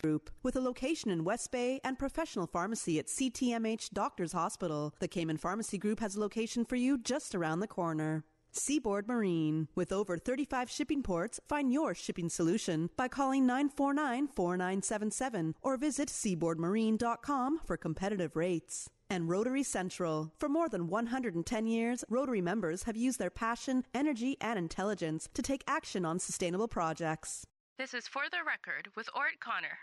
Group, with a location in West Bay and professional pharmacy at CTMH Doctors Hospital. The Cayman Pharmacy Group has a location for you just around the corner. Seaboard Marine, with over 35 shipping ports, find your shipping solution by calling 949-4977 or visit seaboardmarine.com for competitive rates. And Rotary Central. For more than 110 years, Rotary members have used their passion, energy, and intelligence to take action on sustainable projects. This is For the Record with Orrett Connor.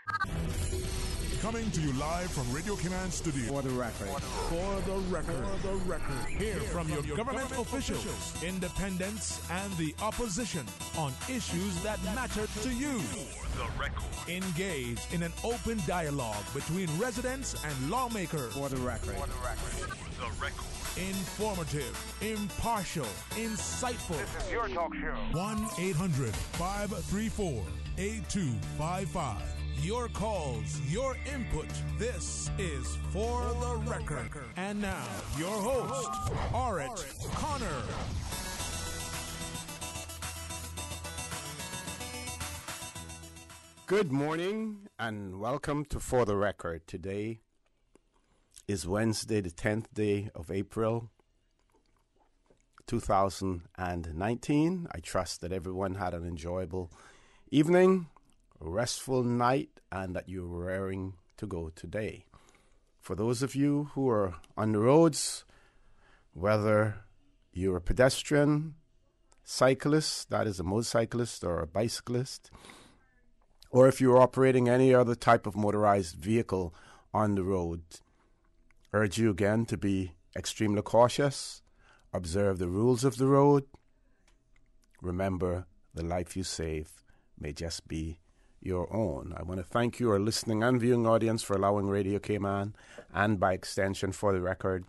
Coming to you live from Radio Cayman Studio. For the record. For the record. For the record. Hear from your government officials, independents, and the opposition on issues that matter to you. For the record. Engage in an open dialogue between residents and lawmakers. For the record. For the record. For the record. Informative, impartial, insightful. This is your talk show. 1-800-534-8255. Your calls, your input. This is For the Record. And now, your host, Orrett Connor. Good morning and welcome to For the Record. Today is Wednesday, the 10th day of April, 2019. I trust that everyone had an enjoyable evening, a restful night, and that you're raring to go today. For those of you who are on the roads, whether you're a pedestrian, cyclist, that is a motorcyclist or a bicyclist, or if you're operating any other type of motorized vehicle on the road, urge you again to be extremely cautious, observe the rules of the road. Remember, the life you save may just be your own. I want to thank you, our listening and viewing audience, for allowing Radio Cayman, and by extension For the Record,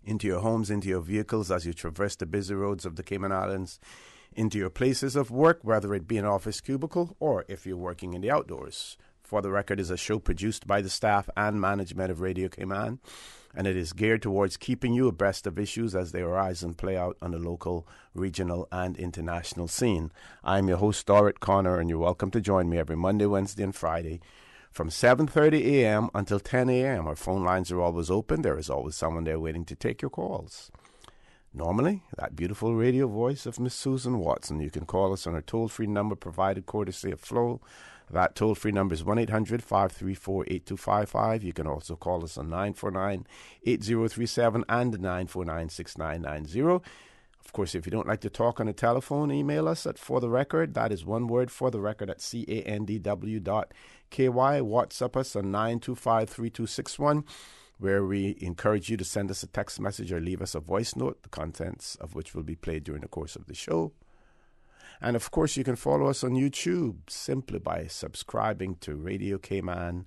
into your homes, into your vehicles as you traverse the busy roads of the Cayman Islands, into your places of work, whether it be an office cubicle or if you're working in the outdoors. For the Record is a show produced by the staff and management of Radio Cayman, and it is geared towards keeping you abreast of issues as they arise and play out on the local, regional, and international scene. I'm your host, Orrett Connor, and you're welcome to join me every Monday, Wednesday, and Friday from 7:30 a.m. until 10 a.m. Our phone lines are always open. There is always someone there waiting to take your calls. Normally, that beautiful radio voice of Miss Susan Watson. You can call us on our toll-free number provided courtesy of Flo. That toll-free number is 1-800-534-8255. You can also call us on 949-8037 and 949-6990. Of course, if you don't like to talk on the telephone, email us at For the Record. That is one word, For the Record, at candw.ky. WhatsApp us on 925-3261, where we encourage you to send us a text message or leave us a voice note, the contents of which will be played during the course of the show. And, of course, you can follow us on YouTube simply by subscribing to Radio Cayman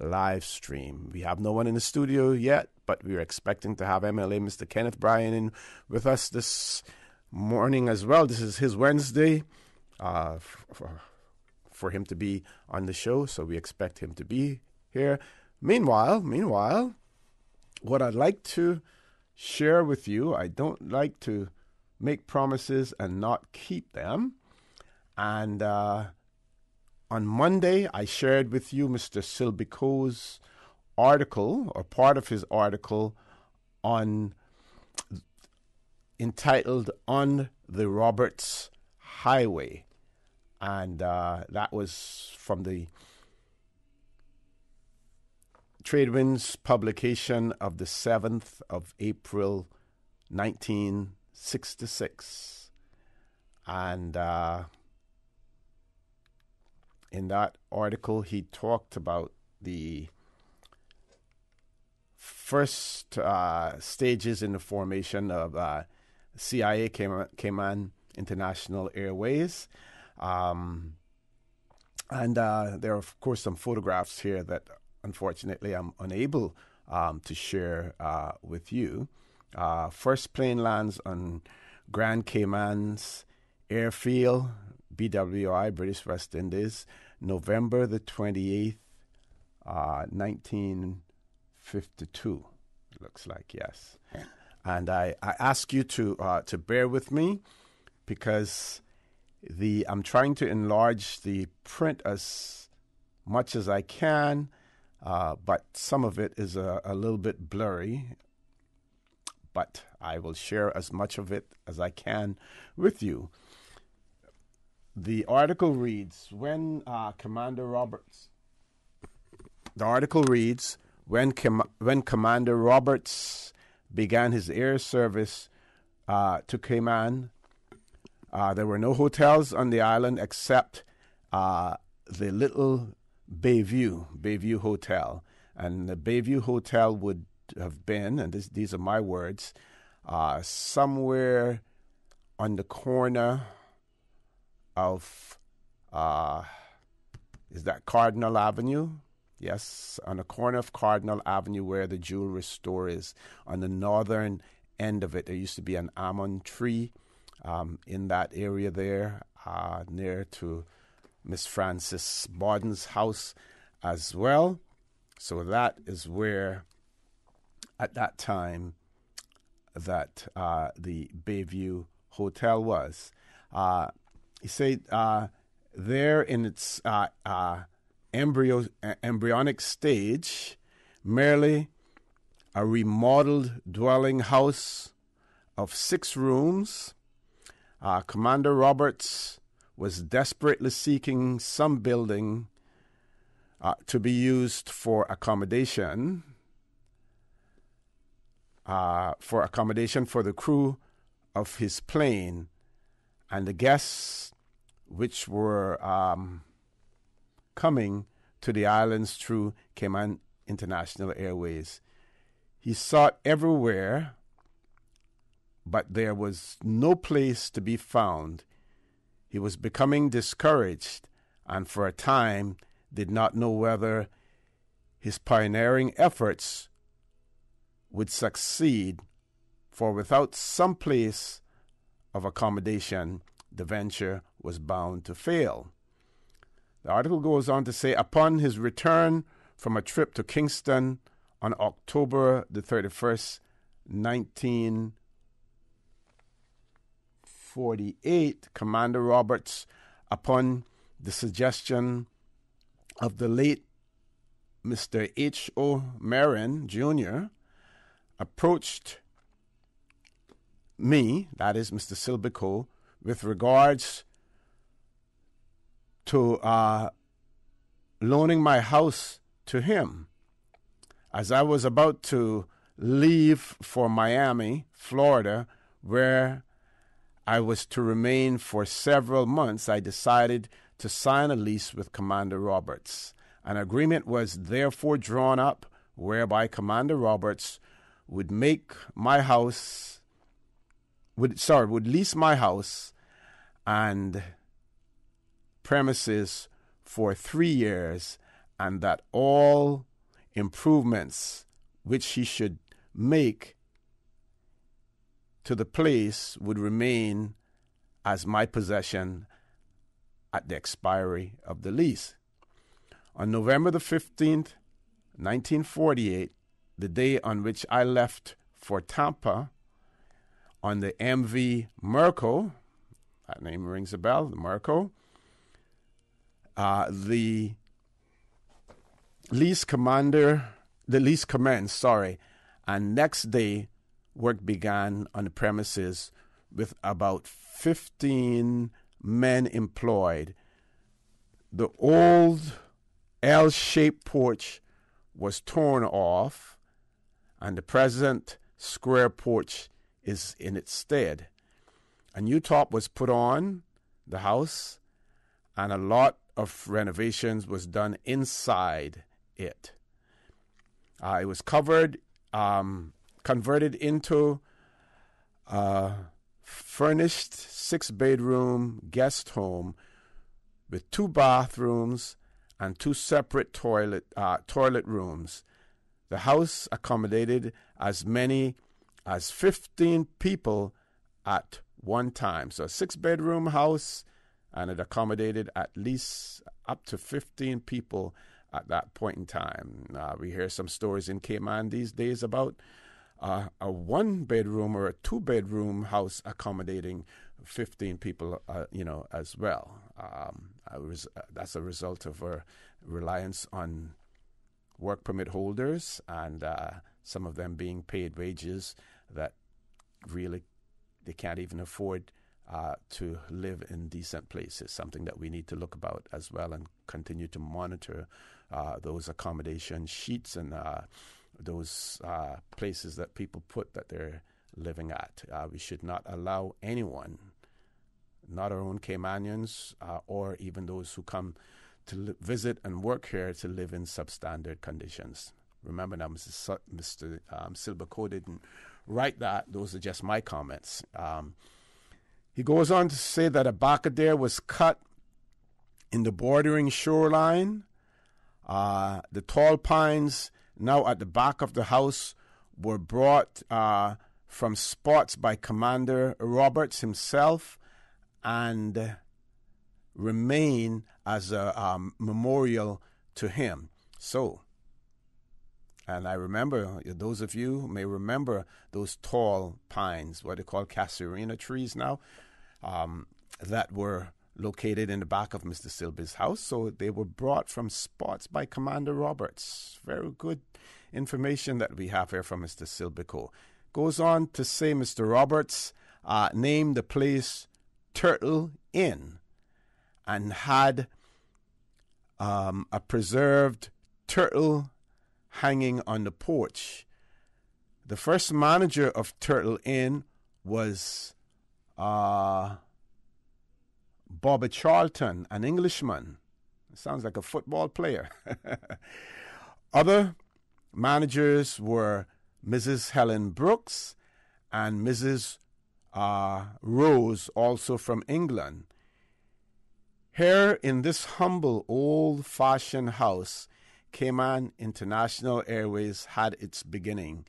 live stream. We have no one in the studio yet, but we're expecting to have MLA Mr. Kenneth Bryan in with us this morning as well. This is his Wednesday for him to be on the show, so we expect him to be here. Meanwhile, what I'd like to share with you, I don't like to make promises and not keep them. And on Monday, I shared with you Mr. Silbico's article, or part of his article, entitled On the Roberts Highway. And that was from the Tradewinds publication of the 7th of April, 1966. And in that article, he talked about the first stages in the formation of CIA, Cayman International Airways. And there are, of course, some photographs here that, unfortunately, I'm unable to share with you. First plane lands on Grand Cayman's Airfield, BWI, British West Indies, November the 28th, 1952. It looks like, yes. And I ask you to bear with me because I'm trying to enlarge the print as much as I can, but some of it is a little bit blurry. But I will share as much of it as I can with you. The article reads, when Commander Roberts began his air service to Cayman, there were no hotels on the island except the little Bayview Hotel. And the Bayview Hotel would have been, and these are my words, somewhere on the corner of, is that Cardinal Avenue? Yes, on the corner of Cardinal Avenue where the jewelry store is. On the northern end of it, there used to be an almond tree in that area there, near to Miss Frances Borden's house as well. So that is where, at that time, that the Bayview Hotel was. He said there in its embryonic stage, merely a remodeled dwelling house of 6 rooms, Commander Roberts was desperately seeking some building to be used for accommodation for the crew of his plane and the guests which were coming to the islands through Cayman International Airways. He sought everywhere, but there was no place to be found. He was becoming discouraged, and for a time did not know whether his pioneering efforts would succeed, for without some place of accommodation, the venture was bound to fail. The article goes on to say, upon his return from a trip to Kingston on October the 31st, 1948, Commander Roberts, upon the suggestion of the late Mr. H.O. Marin, Jr., approached me, that is Mr. Silbico, with regards to loaning my house to him. As I was about to leave for Miami, Florida, where I was to remain for several months, I decided to sign a lease with Commander Roberts. An agreement was therefore drawn up whereby Commander Roberts would lease my house and premises for 3 years, and that all improvements which he should make to the place would remain as my possession at the expiry of the lease. On November the 15th, 1948, the day on which I left for Tampa on the MV Merco, that name rings a bell, the Merco, the lease commenced, and next day work began on the premises with about 15 men employed. The old L-shaped porch was torn off, and the present square porch is in its stead. A new top was put on the house, and a lot of renovations was done inside it. It was converted into a furnished 6-bedroom guest home with 2 bathrooms and 2 separate toilet rooms. The house accommodated as many as 15 people at one time. So a 6-bedroom house, and it accommodated at least up to 15 people at that point in time. We hear some stories in Cayman these days about a 1-bedroom or a 2-bedroom house accommodating 15 people, as well. That's a result of reliance on work permit holders, and some of them being paid wages that really they can't even afford to live in decent places, something that we need to look about as well and continue to monitor those accommodation sheets and those places that people put that they're living at. We should not allow anyone, not our own Caymanians or even those who come to visit and work here, to live in substandard conditions. Remember now, Mr. Silberco didn't write that. Those are just my comments. He goes on to say that a Bacadere was cut in the bordering shoreline. The tall pines now at the back of the house were brought from spots by Commander Roberts himself and remain as a memorial to him. So, and I remember, those of you may remember those tall pines, what they call casuarina trees now, that were located in the back of Mr. Silby's house. So they were brought from spots by Commander Roberts. Very good information that we have here from Mr. Silbico. Goes on to say Mr. Roberts named the place Turtle Inn and had a preserved turtle hanging on the porch. The first manager of Turtle Inn was Bobby Charlton, an Englishman. Sounds like a football player. Other managers were Mrs. Helen Brooks and Mrs. Rose, also from England. Here in this humble, old-fashioned house, Cayman International Airways had its beginning.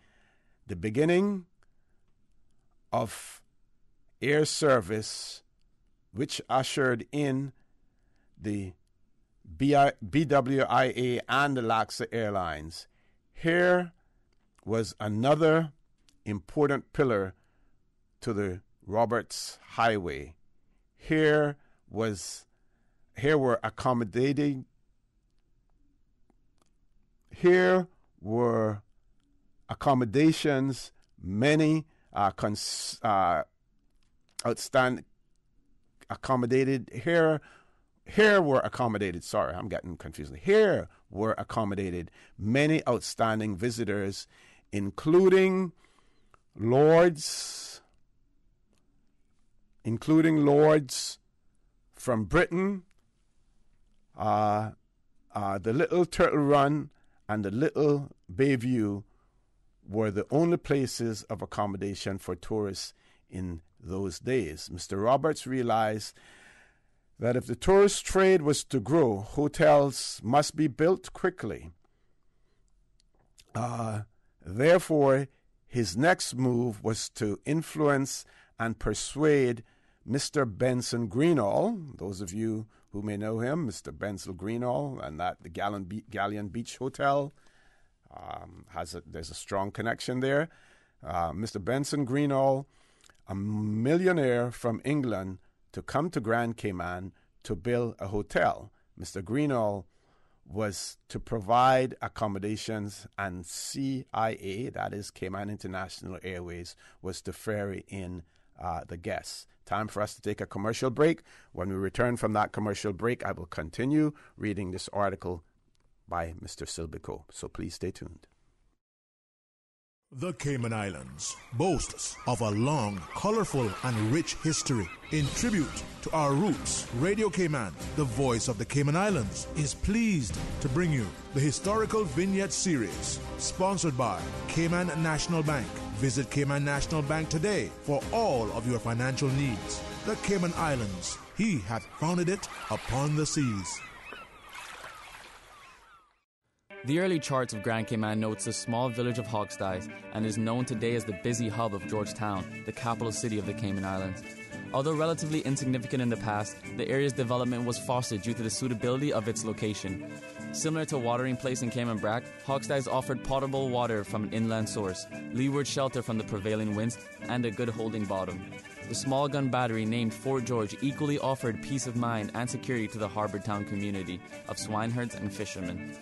The beginning of air service, which ushered in the BWIA and the LAXA Airlines. Here was another important pillar to the Roberts Highway. Here were accommodations, many outstanding accommodated. Here were accommodated, sorry, I'm getting confused. Here were accommodated many outstanding visitors, including lords from Britain, the Little Turtle Run and the Little Bayview were the only places of accommodation for tourists in those days. Mr. Roberts realized that if the tourist trade was to grow, hotels must be built quickly. Therefore, his next move was to influence and persuade Mr. Benson Greenall. Those of you who may know him, Mr. Benson Greenall, and that the Galleon Beach Hotel there's a strong connection there. Mr. Benson Greenall, a millionaire from England, to come to Grand Cayman to build a hotel. Mr. Greenall was to provide accommodations, and CIA, that is Cayman International Airways, was to ferry in the guests. Time for us to take a commercial break. When we return from that commercial break, I will continue reading this article by Mr. Silbico. So please stay tuned. The Cayman Islands boasts of a long, colorful, and rich history. In tribute to our roots, Radio Cayman, the voice of the Cayman Islands, is pleased to bring you the Historical Vignette Series, sponsored by Cayman National Bank. Visit Cayman National Bank today for all of your financial needs. The Cayman Islands, he hath founded it upon the seas. The early charts of Grand Cayman notes the small village of Hogstyes and is known today as the busy hub of Georgetown, the capital city of the Cayman Islands. Although relatively insignificant in the past, the area's development was fostered due to the suitability of its location. Similar to Watering Place in Cayman Brac, Hogstyes offered potable water from an inland source, leeward shelter from the prevailing winds, and a good holding bottom. the small gun battery named Fort George equally offered peace of mind and security to the harbor town community of swineherds and fishermen.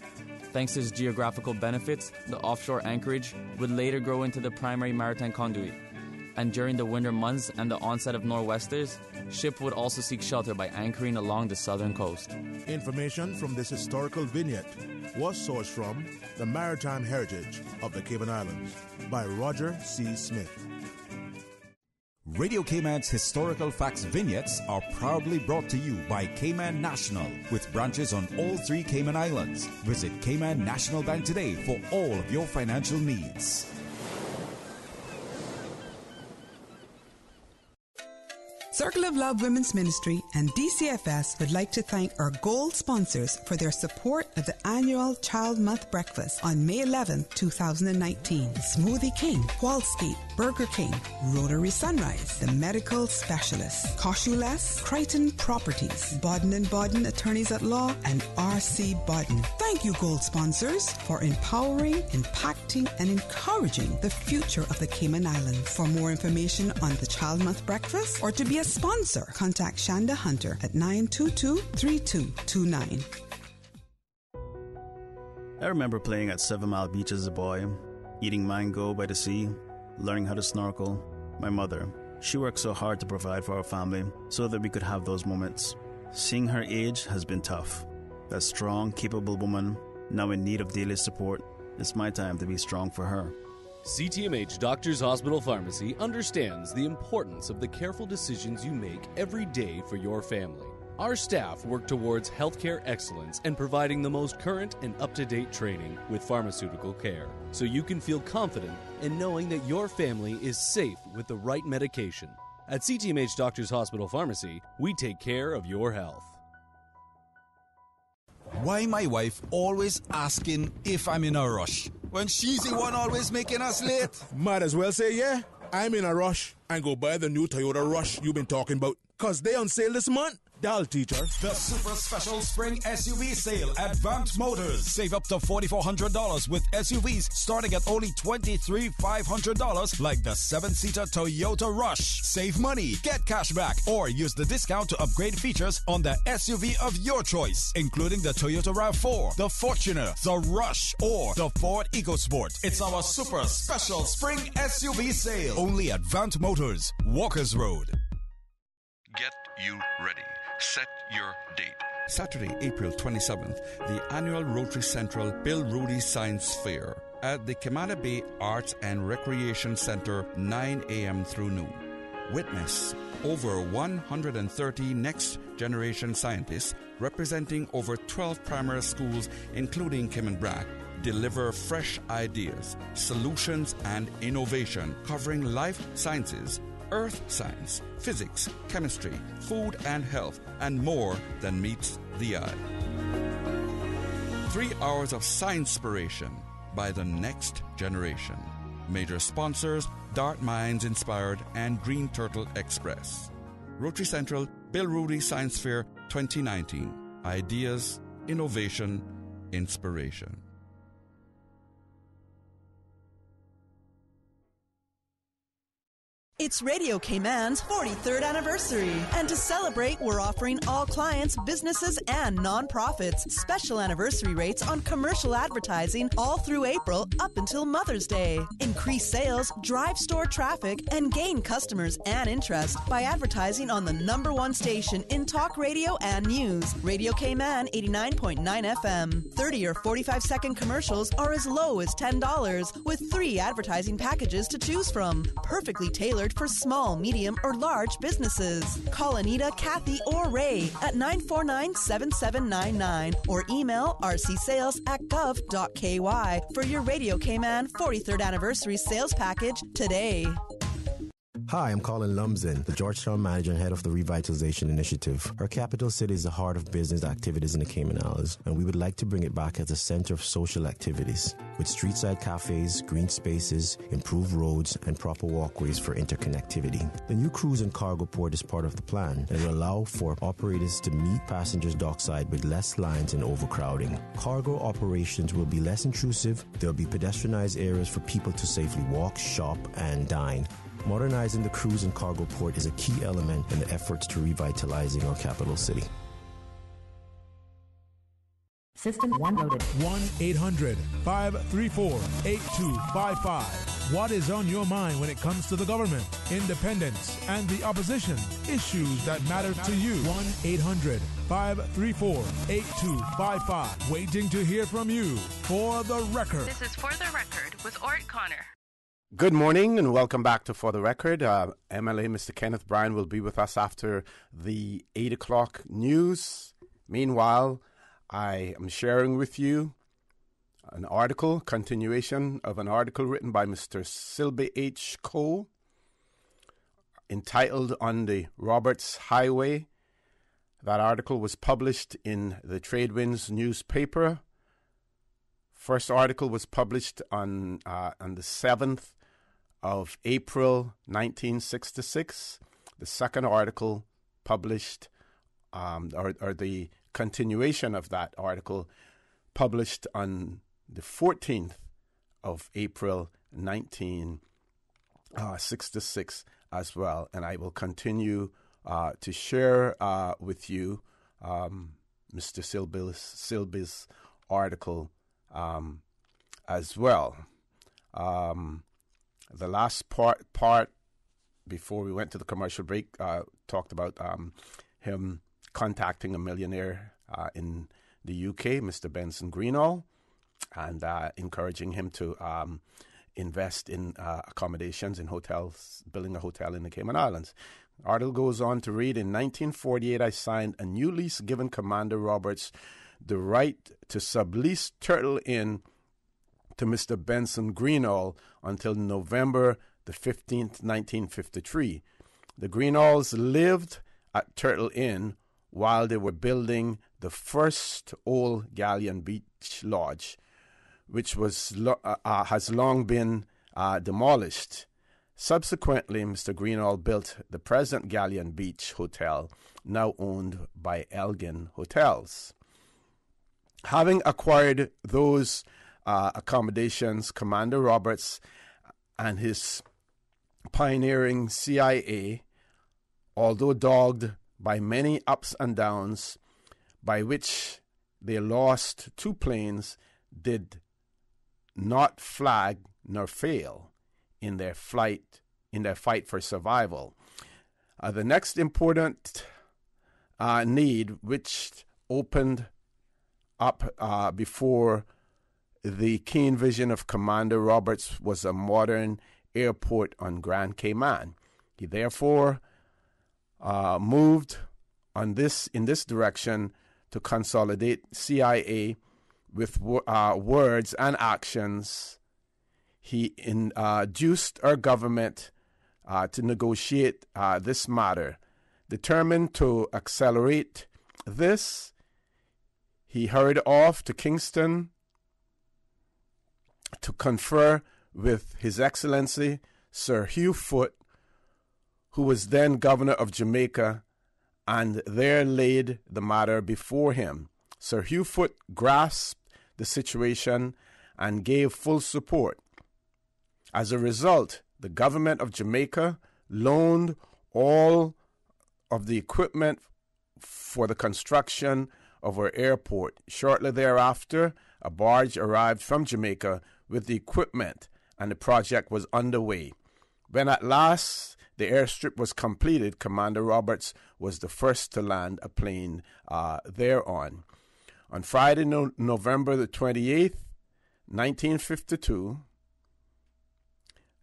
Thanks to its geographical benefits, the offshore anchorage would later grow into the primary maritime conduit. And during the winter months and the onset of nor'westers, ship would also seek shelter by anchoring along the southern coast. Information from this historical vignette was sourced from The Maritime Heritage of the Cayman Islands by Roger C. Smith. Radio Cayman's historical facts vignettes are proudly brought to you by Cayman National, with branches on all 3 Cayman Islands. Visit Cayman National Bank today for all of your financial needs. Circle of Love Women's Ministry and DCFS would like to thank our gold sponsors for their support of the annual Child Month Breakfast on May 11, 2019. Smoothie King, Wallscape, Burger King, Rotary Sunrise, The Medical Specialists, Koshules, Crichton Properties, Bodden & Bodden Attorneys at Law, and R.C. Bodden. Thank you, gold sponsors, for empowering, impacting, and encouraging the future of the Cayman Islands. For more information on the Child Month Breakfast or to be a sponsor, contact Shanda Hunter at 922-3229. I remember playing at 7 Mile Beach as a boy, eating mango by the sea, learning how to snorkel. My mother, she worked so hard to provide for our family so that we could have those moments. Seeing her age has been tough. That strong, capable woman, now in need of daily support, it's my time to be strong for her. CTMH Doctors Hospital Pharmacy understands the importance of the careful decisions you make every day for your family. Our staff work towards healthcare excellence and providing the most current and up-to-date training with pharmaceutical care, so you can feel confident in knowing that your family is safe with the right medication. At CTMH Doctors Hospital Pharmacy, we take care of your health. Why my wife always asking if I'm in a rush when she's the one always making us late? Might as well say, yeah, I'm in a rush and go buy the new Toyota Rush you've been talking about, because they on sale this month. Dull, teacher. The super special spring SUV sale at Vant Motors. Save up to $4,400 with SUVs starting at only $23,500, like the 7-seater Toyota Rush. Save money, get cash back, or use the discount to upgrade features on the SUV of your choice, including the Toyota RAV4, the Fortuner, the Rush, or the Ford EcoSport. It's our super special spring SUV sale. Only at Vant Motors, Walkers Road. Get you ready. Set your date. Saturday, April 27th, the annual Rotary Central Bill Rudy Science Fair at the Camana Bay Arts and Recreation Center, 9 a.m. through noon. Witness over 130 next-generation scientists representing over 12 primary schools, including Cayman Brac, deliver fresh ideas, solutions, and innovation covering life sciences, earth science, physics, chemistry, food and health, and more than meets the eye. 3 hours of science-spiration by the next generation. Major sponsors, Dart Minds Inspired and Green Turtle Express. Rotary Central Bill Rudy Science Fair 2019. Ideas, innovation, inspiration. It's Radio Cayman's 43rd anniversary. And to celebrate, we're offering all clients, businesses, and nonprofits special anniversary rates on commercial advertising all through April up until Mother's Day. Increase sales, drive store traffic, and gain customers and interest by advertising on the #1 station in talk radio and news. Radio Cayman 89.9 FM. 30 or 45-second commercials are as low as $10 with 3 advertising packages to choose from. Perfectly tailored for small, medium, or large businesses. Call Anita, Kathy, or Ray at 949-7799 or email rcsales@gov.ky for your Radio Cayman 43rd anniversary sales package today. Hi, I'm Colin Lumsden, the Georgetown manager and head of the Revitalization Initiative. Our capital city is the heart of business activities in the Cayman Islands, and we would like to bring it back as a center of social activities, with street-side cafes, green spaces, improved roads, and proper walkways for interconnectivity. The new cruise and cargo port is part of the plan and will allow for operators to meet passengers dockside with less lines and overcrowding. Cargo operations will be less intrusive. There will be pedestrianized areas for people to safely walk, shop, and dine. Modernizing the cruise and cargo port is a key element in the efforts to revitalizing our capital city. System 1 loaded. 1-800-534-8255. What is on your mind when it comes to the government, independence, and the opposition? Issues that matter to you. 1-800-534-8255. Waiting to hear from you. For the Record. This is For the Record with Orrett Connor. Good morning and welcome back to For the Record. MLA Mr. Kenneth Bryan will be with us after the 8 o'clock news. Meanwhile, I am sharing with you an article, continuation of an article written by Mr. Silby H. Coe, entitled On the Roberts Highway. That article was published in the Tradewinds newspaper. First article was published on the 7th of April, 1966. The second article published, or the continuation of that article, published on the 14th of April, 1966 as well. And I will continue to share with you Mr. Silby's article as well. The last part before we went to the commercial break talked about him contacting a millionaire in the UK, Mr. Benson Greenall, and encouraging him to invest in accommodations in hotels, building a hotel in the Cayman Islands. The article goes on to read, in 1948, I signed a new lease giving Commander Roberts the right to sublease Turtle Inn to Mr. Benson Greenall until November the 15th, 1953. The Greenalls lived at Turtle Inn while they were building the first old Galleon Beach Lodge, which has long been demolished. Subsequently, Mr. Greenall built the present Galleon Beach Hotel, now owned by Elgin Hotels. Having acquired those accommodations, Commander Roberts and his pioneering CIA, although dogged by many ups and downs, by which they lost 2 planes, did not flag nor fail in their fight for survival. The next important need, which opened up before the keen vision of Commander Roberts, was a modern airport on Grand Cayman. He therefore moved in this direction to consolidate CIA with words and actions. He induced our government to negotiate this matter. Determined to accelerate this, he hurried off to Kingston to confer with His Excellency Sir Hugh Foote, who was then Governor of Jamaica, and there laid the matter before him. Sir Hugh Foote grasped the situation and gave full support. As a result, the government of Jamaica loaned all of the equipment for the construction of our airport. Shortly thereafter, a barge arrived from Jamaica with the equipment, and the project was underway. When at last the airstrip was completed, Commander Roberts was the first to land a plane thereon. On Friday, November the 28th, 1952,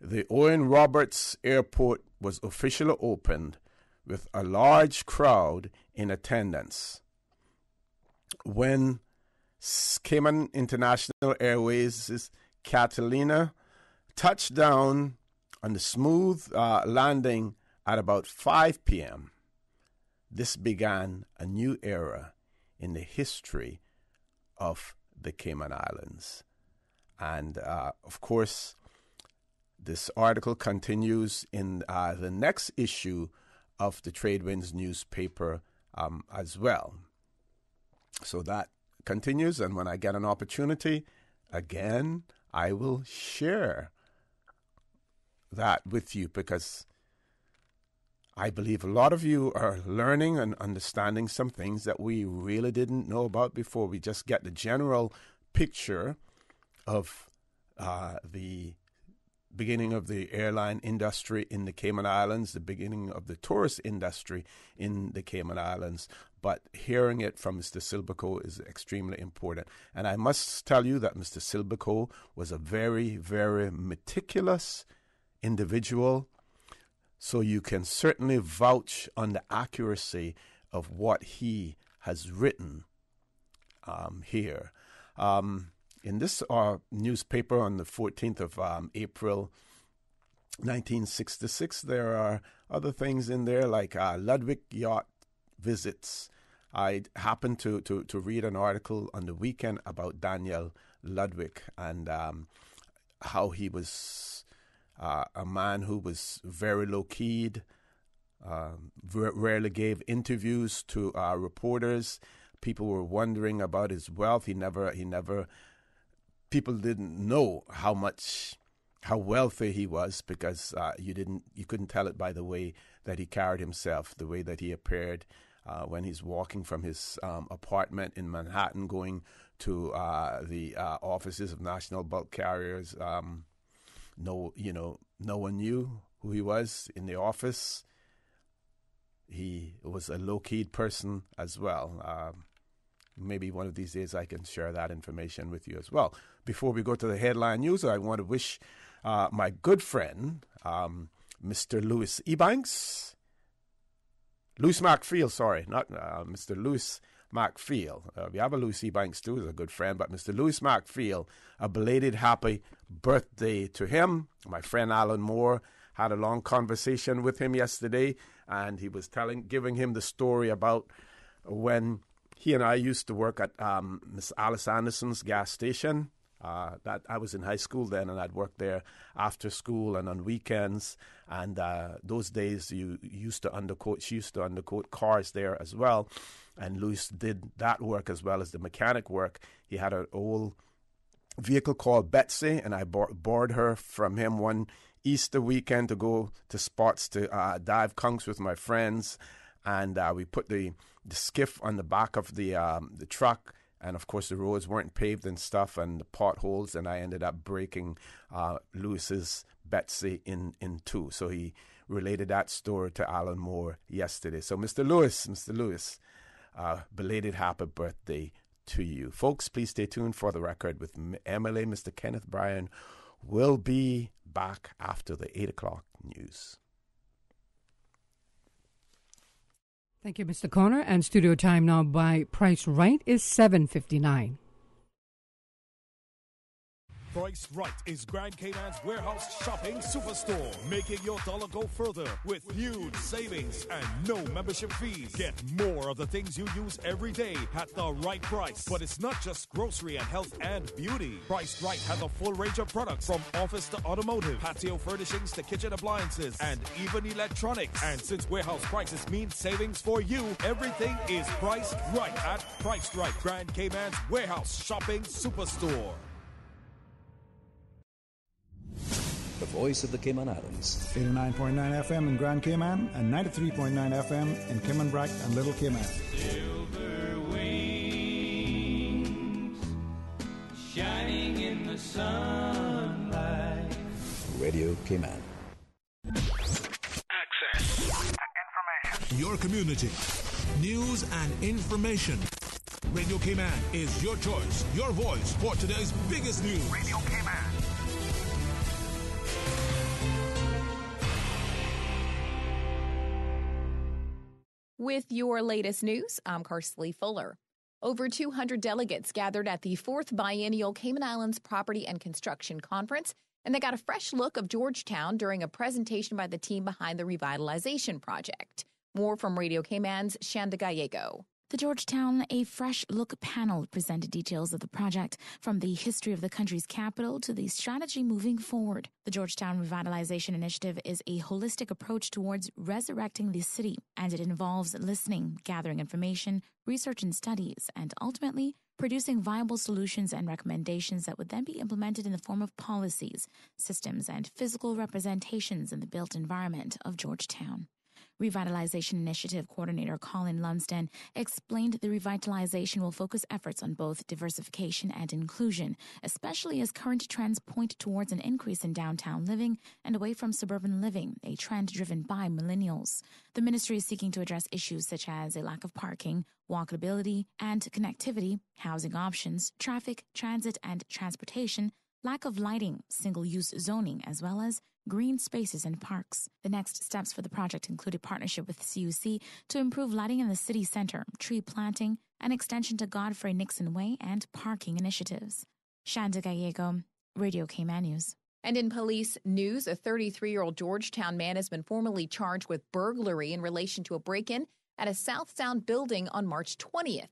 the Owen Roberts Airport was officially opened with a large crowd in attendance. When Cayman International Airways' Catalina touched down on the smooth landing at about 5 p.m., this began a new era in the history of the Cayman Islands. And, of course, this article continues in the next issue of the Tradewinds newspaper as well. So that continues, and when I get an opportunity, again, I will share that with you, because I believe a lot of you are learning and understanding some things that we really didn't know about before. We just get the general picture of the beginning of the airline industry in the Cayman Islands, the beginning of the tourist industry in the Cayman Islands. But hearing it from Mr. Silberco is extremely important. And I must tell you that Mr. Silberco was a very, very meticulous individual. So you can certainly vouch on the accuracy of what he has written here. In this newspaper on the 14th of April, 1966, there are other things in there like Ludwig yacht visits. I happened to read an article on the weekend about Daniel Ludwig and how he was a man who was very low-keyed, rarely gave interviews to reporters. People were wondering about his wealth. He never. People didn't know how wealthy he was because you couldn't tell it by the way that he carried himself, the way that he appeared when he's walking from his apartment in Manhattan going to the offices of national bulk carriers. No one knew who he was in the office. He was a low-keyed person as well. Maybe one of these days I can share that information with you as well. Before we go to the headline news, I want to wish my good friend, Mr. Louis Ebanks, Louis McField, sorry, not Mr. Louis McField. We have a Louis Ebanks too, who's a good friend, but Mr. Louis McField, a belated happy birthday to him. My friend Alan Moore had a long conversation with him yesterday, and he was giving him the story about when he and I used to work at Miss Alice Anderson's gas station. That I was in high school then, and I'd work there after school and on weekends. And those days, she used to undercoat cars there as well. And Louis did that work as well as the mechanic work. He had an old vehicle called Betsy, and I borrowed her from him one Easter weekend to go to spots to dive conchs with my friends. And we put the skiff on the back of the truck. And, of course, the roads weren't paved and stuff and the potholes. And I ended up breaking Lewis's Betsy in two. So he related that story to Alan Moore yesterday. So, Mr. Lewis, belated happy birthday to you. Folks, please stay tuned for the record with MLA. Mr. Kenneth Bryan will be back after the 8 o'clock news. Thank you, Mr. Connor. And studio time now by Price Right is 7:59. Price Right is Grand Cayman's warehouse shopping superstore, making your dollar go further with huge savings and no membership fees. Get more of the things you use every day at the right price. But it's not just grocery and health and beauty. Price Right has a full range of products from office to automotive, patio furnishings to kitchen appliances, and even electronics. And since warehouse prices mean savings for you, everything is priced right at Price Right, Grand Cayman's warehouse shopping superstore. The voice of the Cayman Islands. 89.9 FM in Grand Cayman and 93.9 FM in Cayman Brac and Little Cayman. Silver wings shining in the sunlight. Radio Cayman. Access and information. Your community. News and information. Radio Cayman is your choice, your voice for today's biggest news. Radio Cayman. With your latest news, I'm Carsley Fuller. Over 200 delegates gathered at the 4th Biennial Cayman Islands Property and Construction Conference, and they got a fresh look of Georgetown during a presentation by the team behind the Revitalization project. More from Radio Cayman's Shanda Gallego. The Georgetown A Fresh Look panel presented details of the project, from the history of the country's capital to the strategy moving forward. The Georgetown Revitalization Initiative is a holistic approach towards resurrecting the city, and it involves listening, gathering information, research and studies, and ultimately producing viable solutions and recommendations that would then be implemented in the form of policies, systems, and physical representations in the built environment of Georgetown. Revitalization Initiative Coordinator Colin Lumsden explained the revitalization will focus efforts on both diversification and inclusion, especially as current trends point towards an increase in downtown living and away from suburban living, a trend driven by millennials. The ministry is seeking to address issues such as a lack of parking, walkability and connectivity, housing options, traffic, transit and transportation, lack of lighting, single-use zoning, as well as green spaces and parks. The next steps for the project include a partnership with CUC to improve lighting in the city center, tree planting, an extension to Godfrey Nixon Way, and parking initiatives. Shanda Gallego, Radio Cayman News. And in police news, a 33-year-old Georgetown man has been formally charged with burglary in relation to a break-in at a South Sound building on March 20th.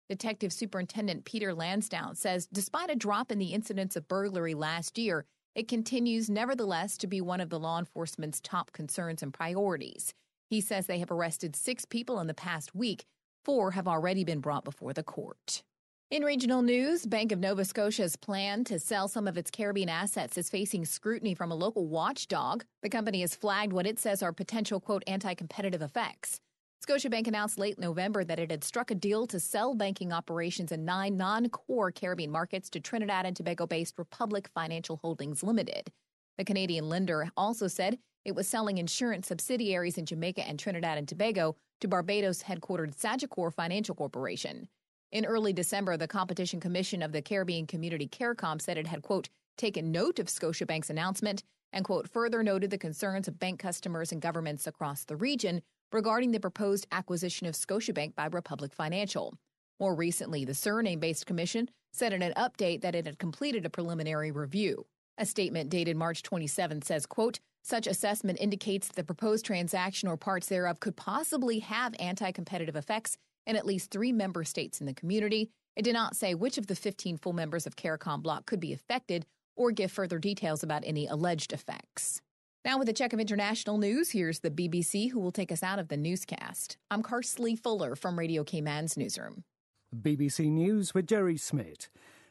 Detective Superintendent Peter Lansdowne says despite a drop in the incidents of burglary last year, it continues nevertheless to be one of the law enforcement's top concerns and priorities. He says they have arrested 6 people in the past week. 4 have already been brought before the court. In regional news, Bank of Nova Scotia's plan to sell some of its Caribbean assets is facing scrutiny from a local watchdog. The company has flagged what it says are potential, quote, anti-competitive effects. Scotiabank announced late November that it had struck a deal to sell banking operations in 9 non-core Caribbean markets to Trinidad and Tobago-based Republic Financial Holdings Limited. The Canadian lender also said it was selling insurance subsidiaries in Jamaica and Trinidad and Tobago to Barbados-headquartered Sagicor Financial Corporation. In early December, the Competition Commission of the Caribbean Community CARICOM said it had, quote, taken note of Scotiabank's announcement and, quote, further noted the concerns of bank customers and governments across the region regarding the proposed acquisition of Scotiabank by Republic Financial. More recently, the Suriname-based commission said in an update that it had completed a preliminary review. A statement dated March 27th says, quote, such assessment indicates that the proposed transaction or parts thereof could possibly have anti-competitive effects in at least 3 member states in the community. It did not say which of the 15 full members of CARICOM bloc could be affected or give further details about any alleged effects. Now with a check of international news, here's the BBC who will take us out of the newscast. I'm Karsley Fuller from Radio Cayman's newsroom. BBC News with Jerry Smith.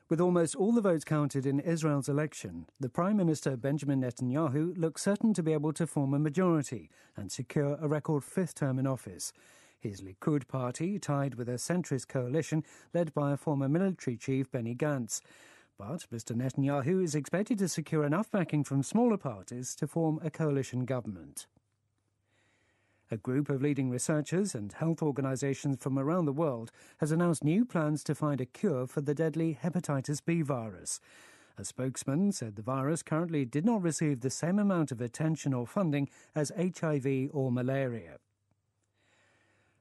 With almost all the votes counted in Israel's election, the Prime Minister Benjamin Netanyahu looks certain to be able to form a majority and secure a record 5th term in office. His Likud party tied with a centrist coalition led by a former military chief, Benny Gantz. But Mr. Netanyahu is expected to secure enough backing from smaller parties to form a coalition government. A group of leading researchers and health organisations from around the world has announced new plans to find a cure for the deadly hepatitis B virus. A spokesman said the virus currently did not receive the same amount of attention or funding as HIV or malaria.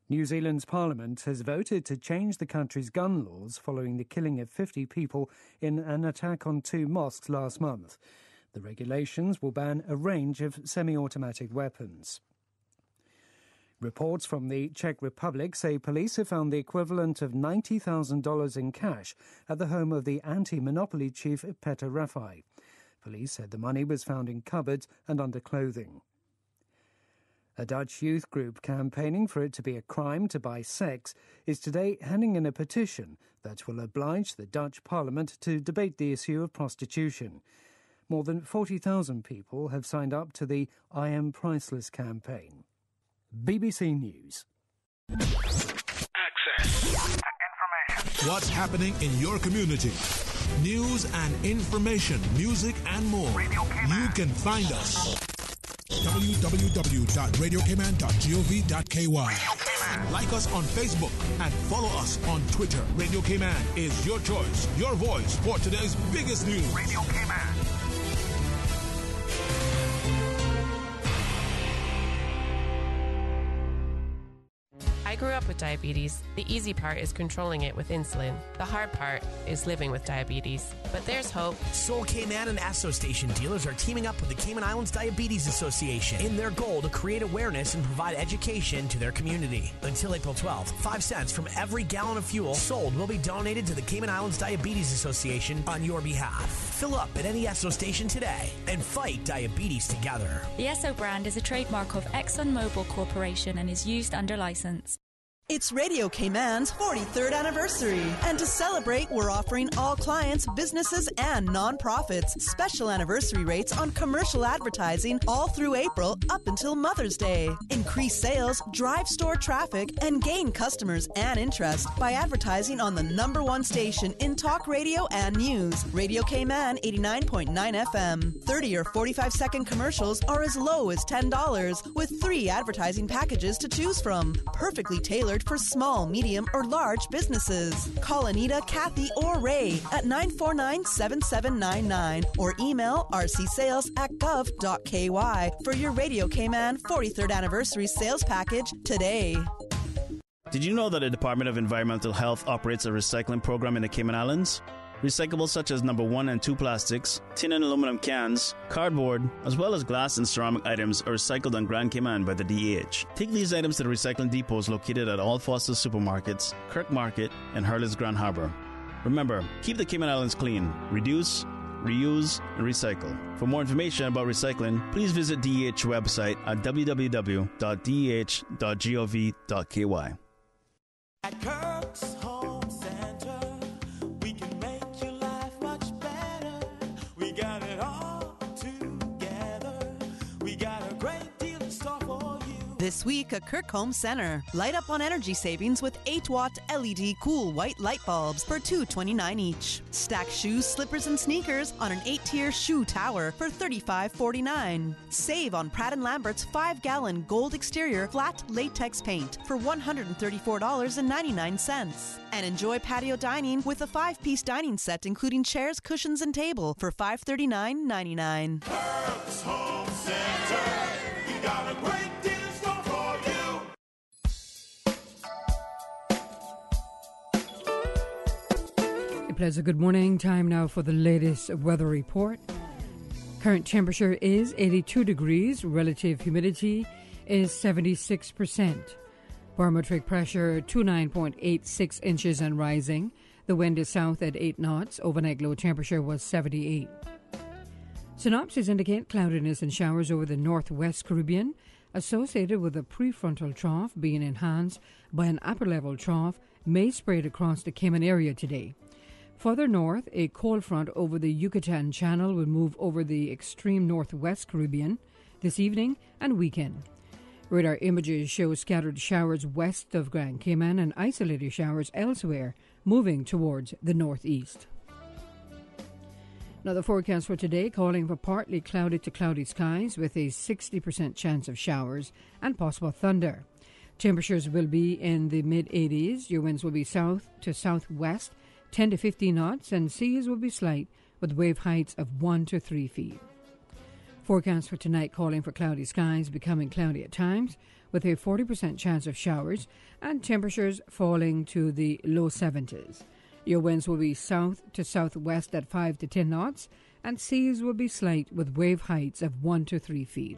New Zealand's parliament has voted to change the country's gun laws following the killing of 50 people in an attack on 2 mosques last month. The regulations will ban a range of semi-automatic weapons. Reports from the Czech Republic say police have found the equivalent of $90,000 in cash at the home of the anti-monopoly chief Petr Rafaj. Police said the money was found in cupboards and under clothing. A Dutch youth group campaigning for it to be a crime to buy sex is today handing in a petition that will oblige the Dutch Parliament to debate the issue of prostitution. More than 40,000 people have signed up to the I Am Priceless campaign. BBC News. Access. Information. What's happening in your community? News and information, music and more. You can find us. www.radiocayman.gov.ky. Like us on Facebook and follow us on Twitter. Radio Cayman is your choice, your voice for today's biggest news. Radio Cayman. I grew up with diabetes. The easy part is controlling it with insulin. The hard part is living with diabetes. But there's hope. Sol Cayman and Asso Station dealers are teaming up with the Cayman Islands Diabetes Association in their goal to create awareness and provide education to their community. Until April 12th, 5 cents from every gallon of fuel sold will be donated to the Cayman Islands Diabetes Association on your behalf. Fill up at any Asso station today and fight diabetes together. The Esso brand is a trademark of ExxonMobil Corporation and is used under license. It's Radio Cayman's 43rd anniversary. And to celebrate, we're offering all clients, businesses, and nonprofits special anniversary rates on commercial advertising all through April up until Mother's Day. Increase sales, drive store traffic, and gain customers and interest by advertising on the #1 station in talk radio and news. Radio Cayman 89.9 FM. 30 or 45-second commercials are as low as $10 with 3 advertising packages to choose from. Perfectly tailored for small, medium, or large businesses. Call Anita, Kathy, or Ray at 949-7799 or email rcsales@gov.ky for your Radio Cayman 43rd anniversary sales package today. Did you know that the Department of Environmental Health operates a recycling program in the Cayman Islands? Recyclables such as number 1 and 2 plastics, tin and aluminum cans, cardboard, as well as glass and ceramic items are recycled on Grand Cayman by the DEH. Take these items to the recycling depots located at all Foster's supermarkets, Kirk Market, and Hurley's Grand Harbor. Remember, keep the Cayman Islands clean. Reduce, reuse, and recycle. For more information about recycling, please visit DEH website at www.deh.gov.ky. At Kirk's Home Center, we can make your life much better. We got it all together. We got a great deal in store for you. This week at Kirk Home Center, light up on energy savings with 8-watt LED cool white light bulbs for $2.29 each. Stack shoes, slippers, and sneakers on an 8-tier shoe tower for $35.49. Save on Pratt & Lambert's 5-gallon gold exterior flat latex paint for $134.99. And enjoy patio dining with a 5-piece dining set including chairs, cushions, and table for $539.99. Kirk's Home Center, we got a great deal in store for you. A pleasant good morning. Time now for the latest weather report. Current temperature is 82 degrees. Relative humidity is 76%. Barometric pressure 29.86 inches and rising. The wind is south at 8 knots. Overnight low temperature was 78. Synopsis indicate cloudiness and showers over the northwest Caribbean associated with a prefrontal trough being enhanced by an upper-level trough may spread across the Cayman area today. Further north, a cold front over the Yucatan Channel will move over the extreme northwest Caribbean this evening and weekend. Radar images show scattered showers west of Grand Cayman and isolated showers elsewhere, moving towards the northeast. Now the forecast for today calling for partly cloudy to cloudy skies with a 60% chance of showers and possible thunder. Temperatures will be in the mid-80s. Your winds will be south to southwest, 10 to 15 knots, and seas will be slight with wave heights of 1 to 3 feet. Forecast for tonight calling for cloudy skies becoming cloudy at times with a 40% chance of showers and temperatures falling to the low 70s. Your winds will be south to southwest at 5 to 10 knots and seas will be slight with wave heights of 1 to 3 feet.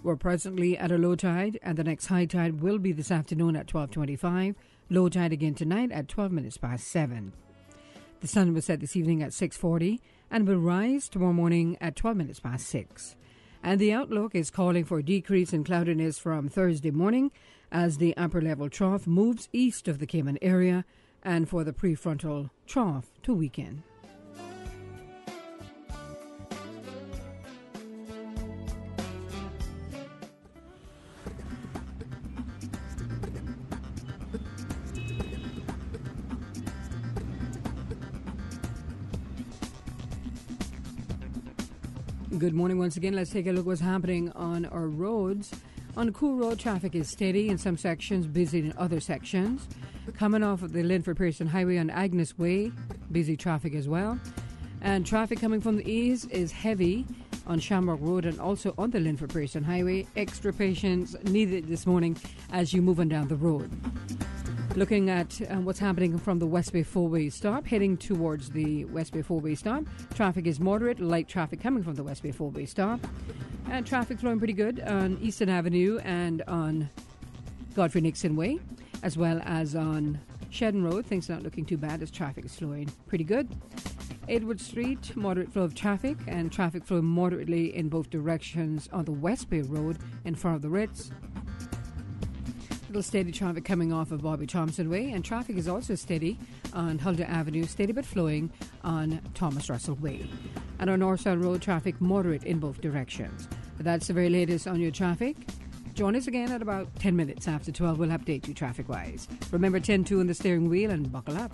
We're presently at a low tide and the next high tide will be this afternoon at 12:25. Low tide again tonight at 12 minutes past 7. The sun will set this evening at 6:40 and will rise tomorrow morning at 12 minutes past 6. And the outlook is calling for a decrease in cloudiness from Thursday morning as the upper level trough moves east of the Cayman area and for the prefrontal trough to weaken. Good morning once again. Let's take a look what's happening on our roads. On Cool Road, traffic is steady in some sections, busy in other sections. Coming off of the Linford Pearson Highway on Agnes Way, busy traffic as well. And traffic coming from the east is heavy on Shamrock Road and also on the Linford Pearson Highway. Extra patience needed this morning as you move on down the road. Looking at what's happening from the West Bay 4-way stop, heading towards the West Bay 4-way stop. Traffic is moderate, light traffic coming from the West Bay 4-way stop. And traffic flowing pretty good on Eastern Avenue and on Godfrey Nixon Way, as well as on Shedden Road. Things are not looking too bad as traffic is flowing pretty good. Edward Street, moderate flow of traffic, and traffic flowing moderately in both directions on the West Bay Road in front of the Ritz. Little steady traffic coming off of Bobby Thompson Way, and traffic is also steady on Huldah Avenue, steady but flowing on Thomas Russell Way. And on Northbound Road, traffic moderate in both directions. But that's the very latest on your traffic. Join us again at about 10 minutes after 12. We'll update you traffic-wise. Remember 10-2 on the steering wheel and buckle up.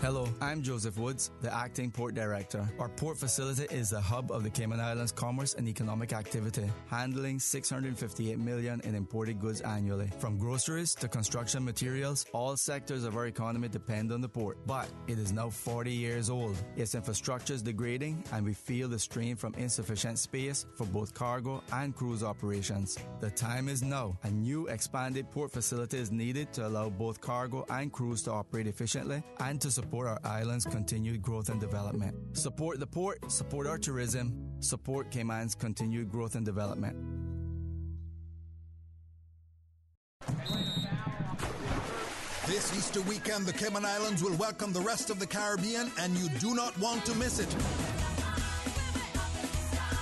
Hello, I'm Joseph Woods, the Acting Port Director. Our port facility is the hub of the Cayman Islands commerce and economic activity, handling $658 million in imported goods annually. From groceries to construction materials, all sectors of our economy depend on the port. But it is now 40 years old. Its infrastructure is degrading, and we feel the strain from insufficient space for both cargo and cruise operations. The time is now. A new expanded port facility is needed to allow both cargo and cruise to operate efficiently and to support our island's continued growth and development. Support the port, support our tourism, support Cayman's continued growth and development. This Easter weekend, the Cayman Islands will welcome the rest of the Caribbean, and you do not want to miss it.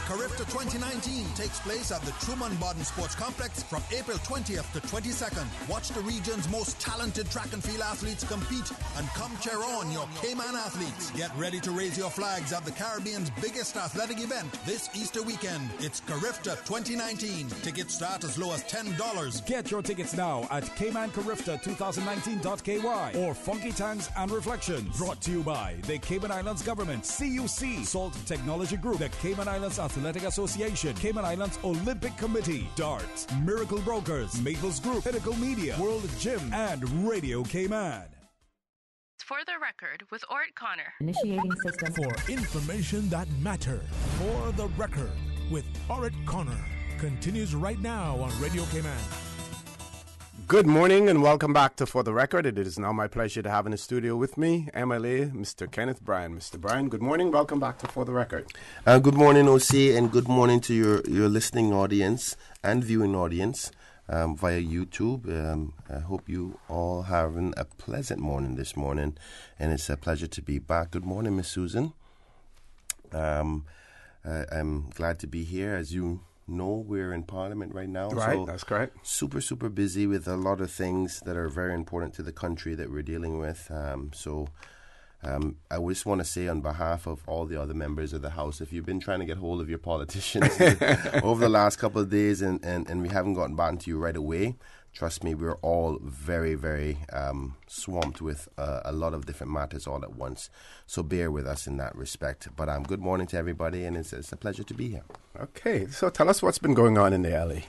Carifta 2019 takes place at the Truman Bodden Sports Complex from April 20th to 22nd. Watch the region's most talented track and field athletes compete and come cheer on your Cayman athletes. Get ready to raise your flags at the Caribbean's biggest athletic event this Easter weekend. It's Carifta 2019. Tickets start as low as $10. Get your tickets now at CaymanCarifta2019.ky or Funky Tanks and Reflections. Brought to you by the Cayman Islands Government, CUC, Salt Technology Group, the Cayman Islands Athletic Association, Cayman Islands Olympic Committee, Darts, Miracle Brokers, Maples Group, Pinnacle Media, World Gym, and Radio Cayman. For the record, with Orrett Connor. Initiating system. For information that matters. For the record, with Orrett Connor. Continues right now on Radio Cayman. Good morning and welcome back to For the Record. It is now my pleasure to have in the studio with me, MLA, Mr. Kenneth Bryan. Mr. Bryan, good morning. Welcome back to For the Record. Good morning, OC, and good morning to your listening audience and viewing audience via YouTube. I hope you all having a pleasant morning this morning, and it's a pleasure to be back. Good morning, Miss Susan. I'm glad to be here. As you know, we're in Parliament right now. Right, so that's correct. Super busy with a lot of things that are very important to the country that we're dealing with. I just want to say on behalf of all the other members of the House, if you've been trying to get hold of your politicians over the last couple of days and we haven't gotten back to you right away, trust me, we're all very swamped with a lot of different matters all at once. So bear with us in that respect. But good morning to everybody, and it's a pleasure to be here. Okay, so tell us what's been going on in the LA.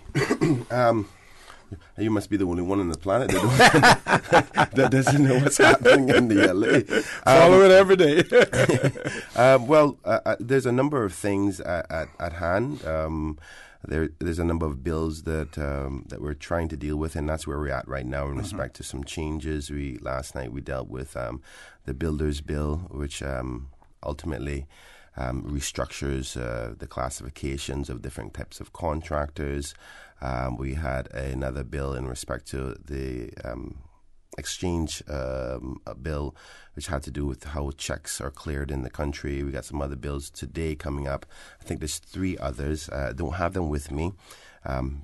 You must be the only one on the planet that doesn't know what's happening in the LA. Follow it every day. There's a number of things at hand. There's a number of bills that we're trying to deal with, and that's where we're at right now in respect to some changes. Last night we dealt with the Builders Bill, which ultimately restructures the classifications of different types of contractors. We had another bill in respect to the exchange bill, which had to do with how checks are cleared in the country. We got some other bills today coming up. I think there's 3 others. I don't have them with me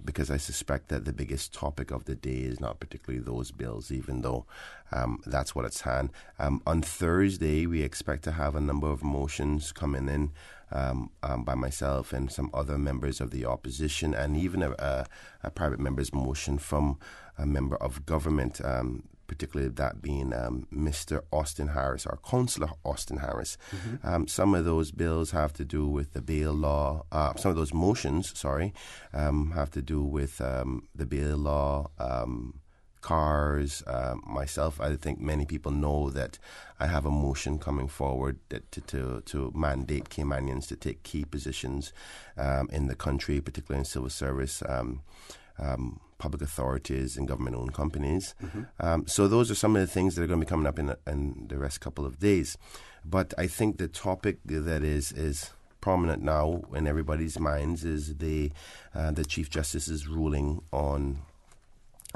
because I suspect that the biggest topic of the day is not particularly those bills, even though that's what it's hand. On Thursday, we expect to have a number of motions coming in by myself and some other members of the opposition, and even a private member's motion from a member of government, particularly that being Mr. Austin Harris, or Councillor Austin Harris. Some of those bills have to do with the bail law. Some of those motions, have to do with the bail law, cars. Myself, I think many people know that I have a motion coming forward that to mandate Caymanians to take key positions in the country, particularly in civil service, public authorities and government-owned companies. So those are some of the things that are going to be coming up in the rest couple of days. But I think the topic that is prominent now in everybody's minds is the Chief Justice's ruling on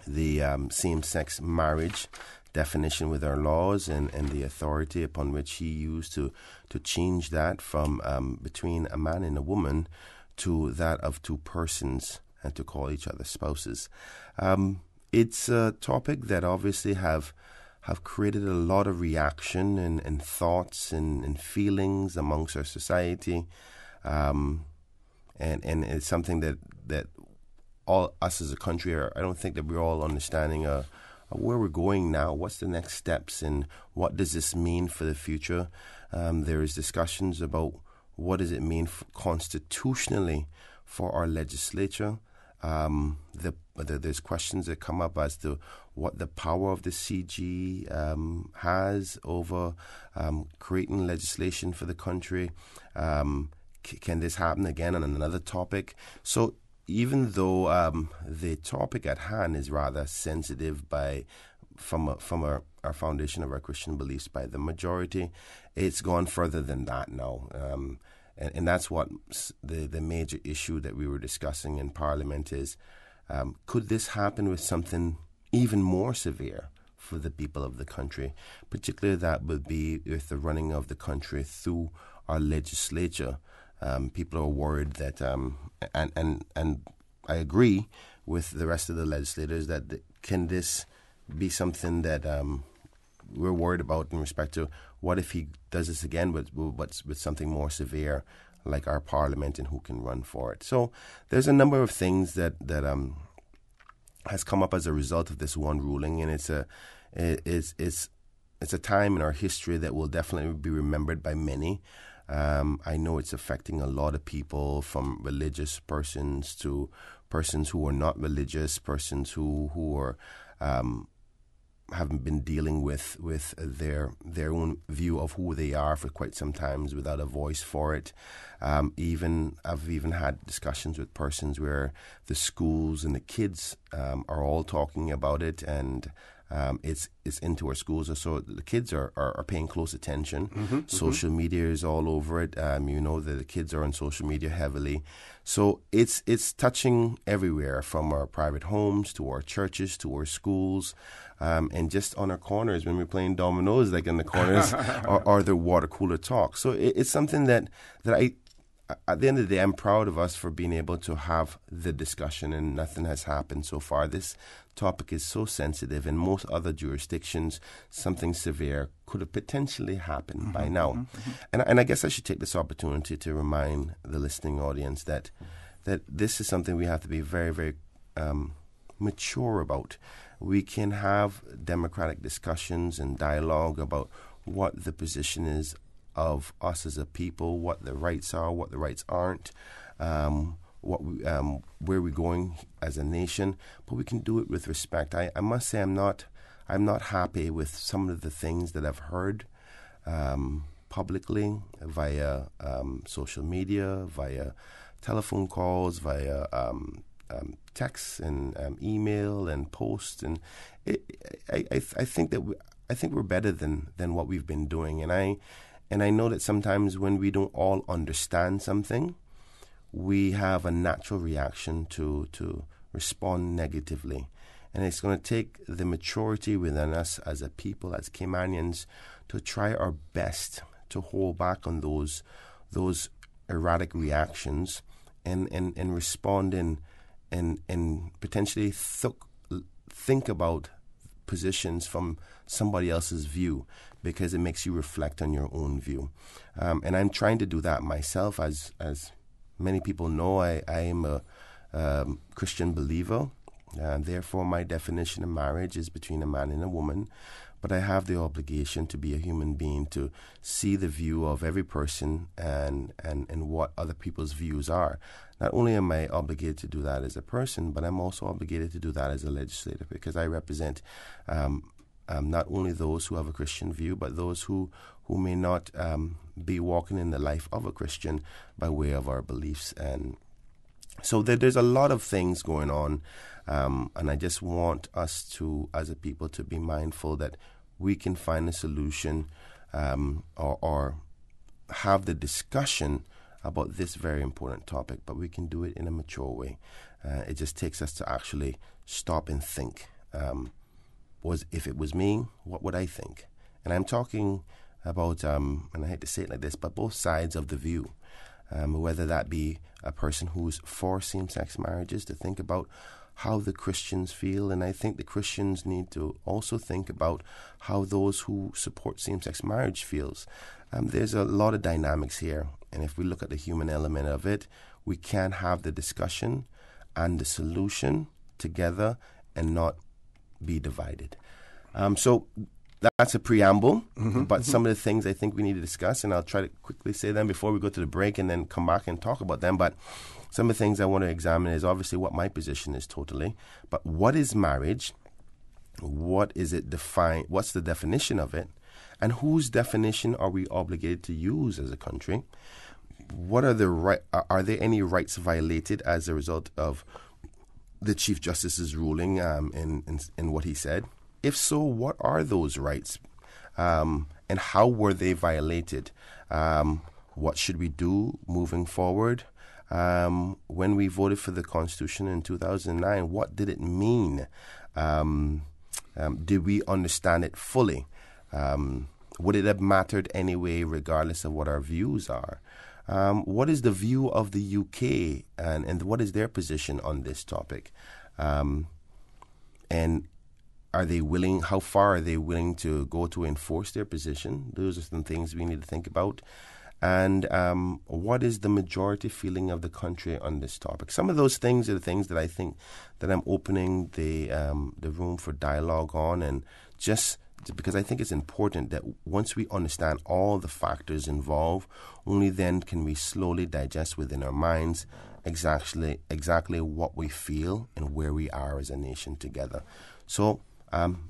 the same-sex marriage definition with our laws and the authority upon which he used to change that from between a man and a woman to that of 2 persons and to call each other spouses. It's a topic that obviously have created a lot of reaction and thoughts and feelings amongst our society, and it's something that all us as a country I don't think that we're all understanding where we're going now. What's the next steps, and what does this mean for the future? There is discussions about what does it mean constitutionally for our legislature. There's questions that come up as to what the power of the CG has over creating legislation for the country. Can this happen again on another topic? So even though the topic at hand is rather sensitive from our foundation of our Christian beliefs by the majority, it's gone further than that now. And that's what the major issue that we were discussing in Parliament is, could this happen with something even more severe for the people of the country? Particularly that would be with the running of the country through our legislature. People are worried that, and I agree with the rest of the legislators that can this be something that we're worried about in respect to what if he does this again with something more severe like our Parliament, and who can run for it. So there's a number of things that has come up as a result of this one ruling, and it's a time in our history that will definitely be remembered by many. I know it's affecting a lot of people, from religious persons to persons who are not religious, persons who are haven't been dealing with their own view of who they are for quite some time without a voice for it. I've even had discussions with persons where the schools and the kids are all talking about it, and it's into our schools. So the kids are paying close attention. Social media is all over it. You know that the kids are on social media heavily. So it's touching everywhere, from our private homes to our churches to our schools, and just on our corners when we're playing dominoes, like in the corners, or the water cooler talk. So it's something that I, at the end of the day, I'm proud of us for being able to have the discussion, and nothing has happened so far. This topic is so sensitive. In most other jurisdictions, something severe could have potentially happened by now. And I guess I should take this opportunity to remind the listening audience that this is something we have to be very, very mature about. We can have democratic discussions and dialogue about what the position is of us as a people, what the rights are, what the rights aren't, where we're going as a nation, but we can do it with respect. I must say I'm not happy with some of the things that I've heard publicly via social media, via telephone calls, via texts and email and posts, and I think we're better than what we've been doing, and I know that sometimes when we don't all understand something, we have a natural reaction to respond negatively. And it's going to take the maturity within us as a people, as Caymanians, to try our best to hold back on those erratic reactions and respond and potentially think about positions from somebody else's view, because it makes you reflect on your own view. And I'm trying to do that myself. As many people know, I am a Christian believer. Therefore, my definition of marriage is between a man and a woman. But I have the obligation to be a human being, to see the view of every person and what other people's views are. Not only am I obligated to do that as a person, but I'm also obligated to do that as a legislator, because I represent not only those who have a Christian view, but those who may not be walking in the life of a Christian by way of our beliefs. And so there's a lot of things going on, and I just want us to, as a people, to be mindful that we can find a solution or have the discussion about this very important topic, but we can do it in a mature way. It just takes us to actually stop and think. If it was me, what would I think? And I'm talking about, and I hate to say it like this, but both sides of the view. whether that be a person who's for same-sex marriages, to think about how the Christians feel. And I think the Christians need to also think about how those who support same-sex marriage feels. There's a lot of dynamics here. And if we look at the human element of it, we can have the discussion and the solution together and not be divided. So that's a preamble, but some of the things I think we need to discuss, and I'll try to quickly say them before we go to the break and then come back and talk about them. But some of the things I want to examine is obviously what my position is totally, but what is marriage? What is it defined? What's the definition of it? And whose definition are we obligated to use as a country? What are the are there any rights violated as a result of the Chief Justice's ruling in what he said? If so, what are those rights? And how were they violated? What should we do moving forward? When we voted for the Constitution in 2009, what did it mean? Did we understand it fully? Would it have mattered anyway, regardless of what our views are? What is the view of the UK, and what is their position on this topic? And are they willing? How far are they willing to go to enforce their position? Those are some things we need to think about. And what is the majority feeling of the country on this topic? Some of those things are the things that I think that I'm opening the room for dialogue on, and just because I think it's important that once we understand all the factors involved, only then can we slowly digest within our minds exactly what we feel and where we are as a nation together. So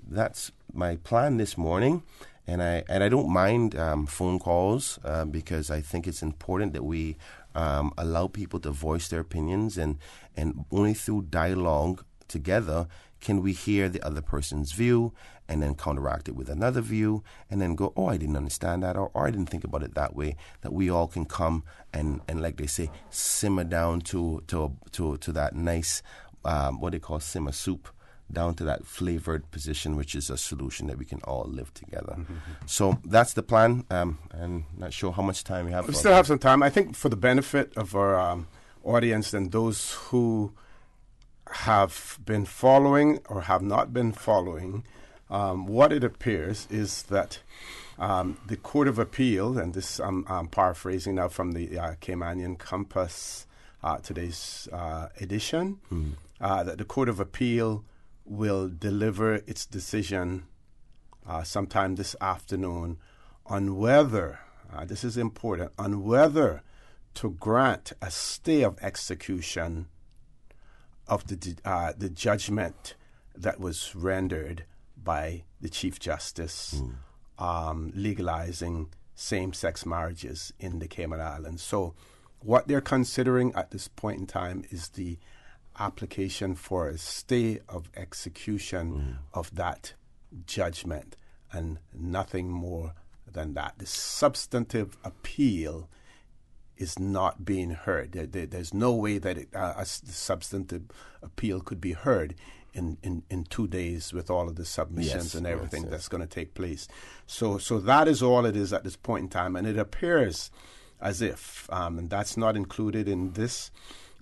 that's my plan this morning. And I don't mind phone calls because I think it's important that we allow people to voice their opinions, and only through dialogue together can we hear the other person's view and then counteract it with another view and then go, oh, I didn't understand that, or I didn't think about it that way, that we all can come and like they say, simmer down to that nice, what they call simmer soup, down to that flavored position, which is a solution that we can all live together. So that's the plan. I'm not sure how much time we have. We still have some time. I think for the benefit of our audience and those who have been following or have not been following, what it appears is that the Court of Appeal, and this I'm paraphrasing now from the Caymanian Compass, today's edition, that the Court of Appeal will deliver its decision sometime this afternoon on whether, this is important, on whether to grant a stay of execution of the judgment that was rendered by the Chief Justice legalizing same-sex marriages in the Cayman Islands. So what they're considering at this point in time is the application for a stay of execution of that judgment, and nothing more than that. The substantive appeal is not being heard. There's no way that a substantive appeal could be heard in 2 days with all of the submissions and everything that's going to take place. So that is all it is at this point in time, and it appears as if, and that's not included in this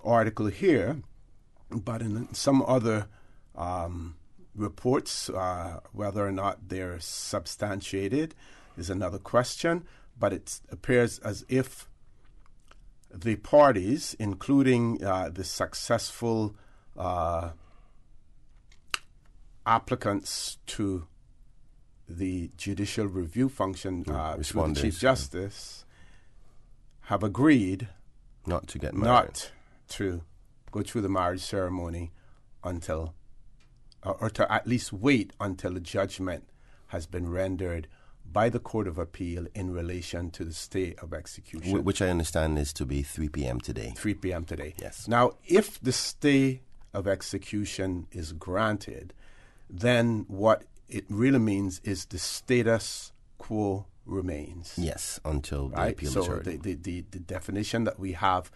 article here, but in some other reports, whether or not they're substantiated is another question. But it appears as if the parties, including the successful applicants to the judicial review function through the Chief Justice, have agreed not to get married, not to go through the marriage ceremony until, or to at least wait until the judgment has been rendered by the Court of Appeal in relation to the stay of execution. Which I understand is to be 3 p.m. today. 3 p.m. today. Yes. Now, if the stay of execution is granted, then what it really means is the status quo remains. Yes, until the appeal is heard. So the definition that we have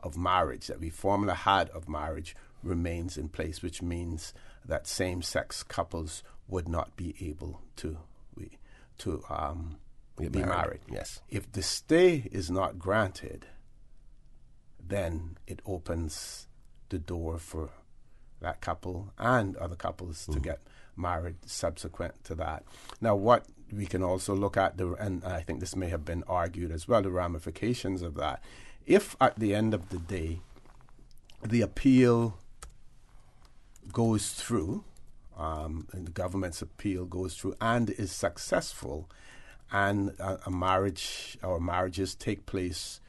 of marriage, that we formerly had of marriage, remains in place, which means that same-sex couples would not be able to be married. Yes. If the stay is not granted, then it opens the door for that couple and other couples to get married subsequent to that. Now, what we can also look at, and I think this may have been argued as well, the ramifications of that. If at the end of the day, the appeal goes through, and the government's appeal goes through and is successful, and a marriage or marriages take place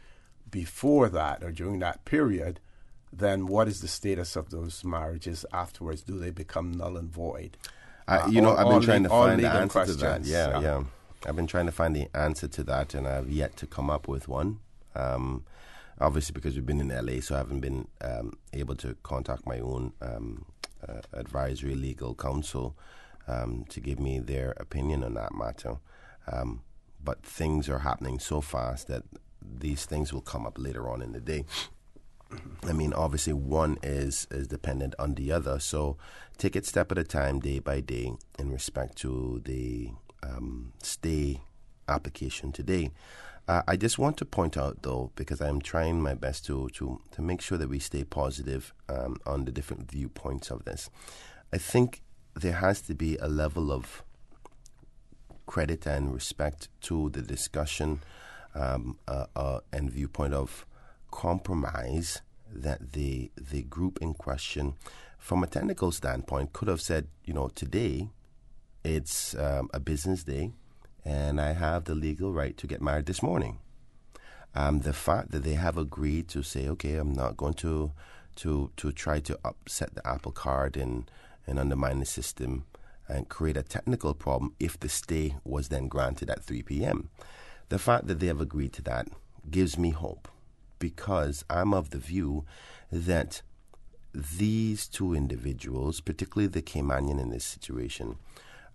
before that or during that period, then what is the status of those marriages afterwards? Do they become null and void? I've been trying to find the answer to that. Yeah. I've been trying to find the answer to that, and I've yet to come up with one. Obviously, because we've been in LA, so I haven't been able to contact my own advisory legal counsel to give me their opinion on that matter. But things are happening so fast that these things will come up later on in the day. I mean, obviously, one is dependent on the other. So take it step at a time, day by day, in respect to the stay application today. I just want to point out, though, because I'm trying my best to make sure that we stay positive on the different viewpoints of this. I think there has to be a level of credit and respect to the discussion and viewpoint of compromise that the group in question, from a technical standpoint, could have said, today it's a business day and I have the legal right to get married this morning. The fact that they have agreed to say, okay, I'm not going to try to upset the apple cart and undermine the system and create a technical problem if the stay was then granted at 3 p.m. The fact that they have agreed to that gives me hope, because I'm of the view that these two individuals, particularly the Caymanian in this situation,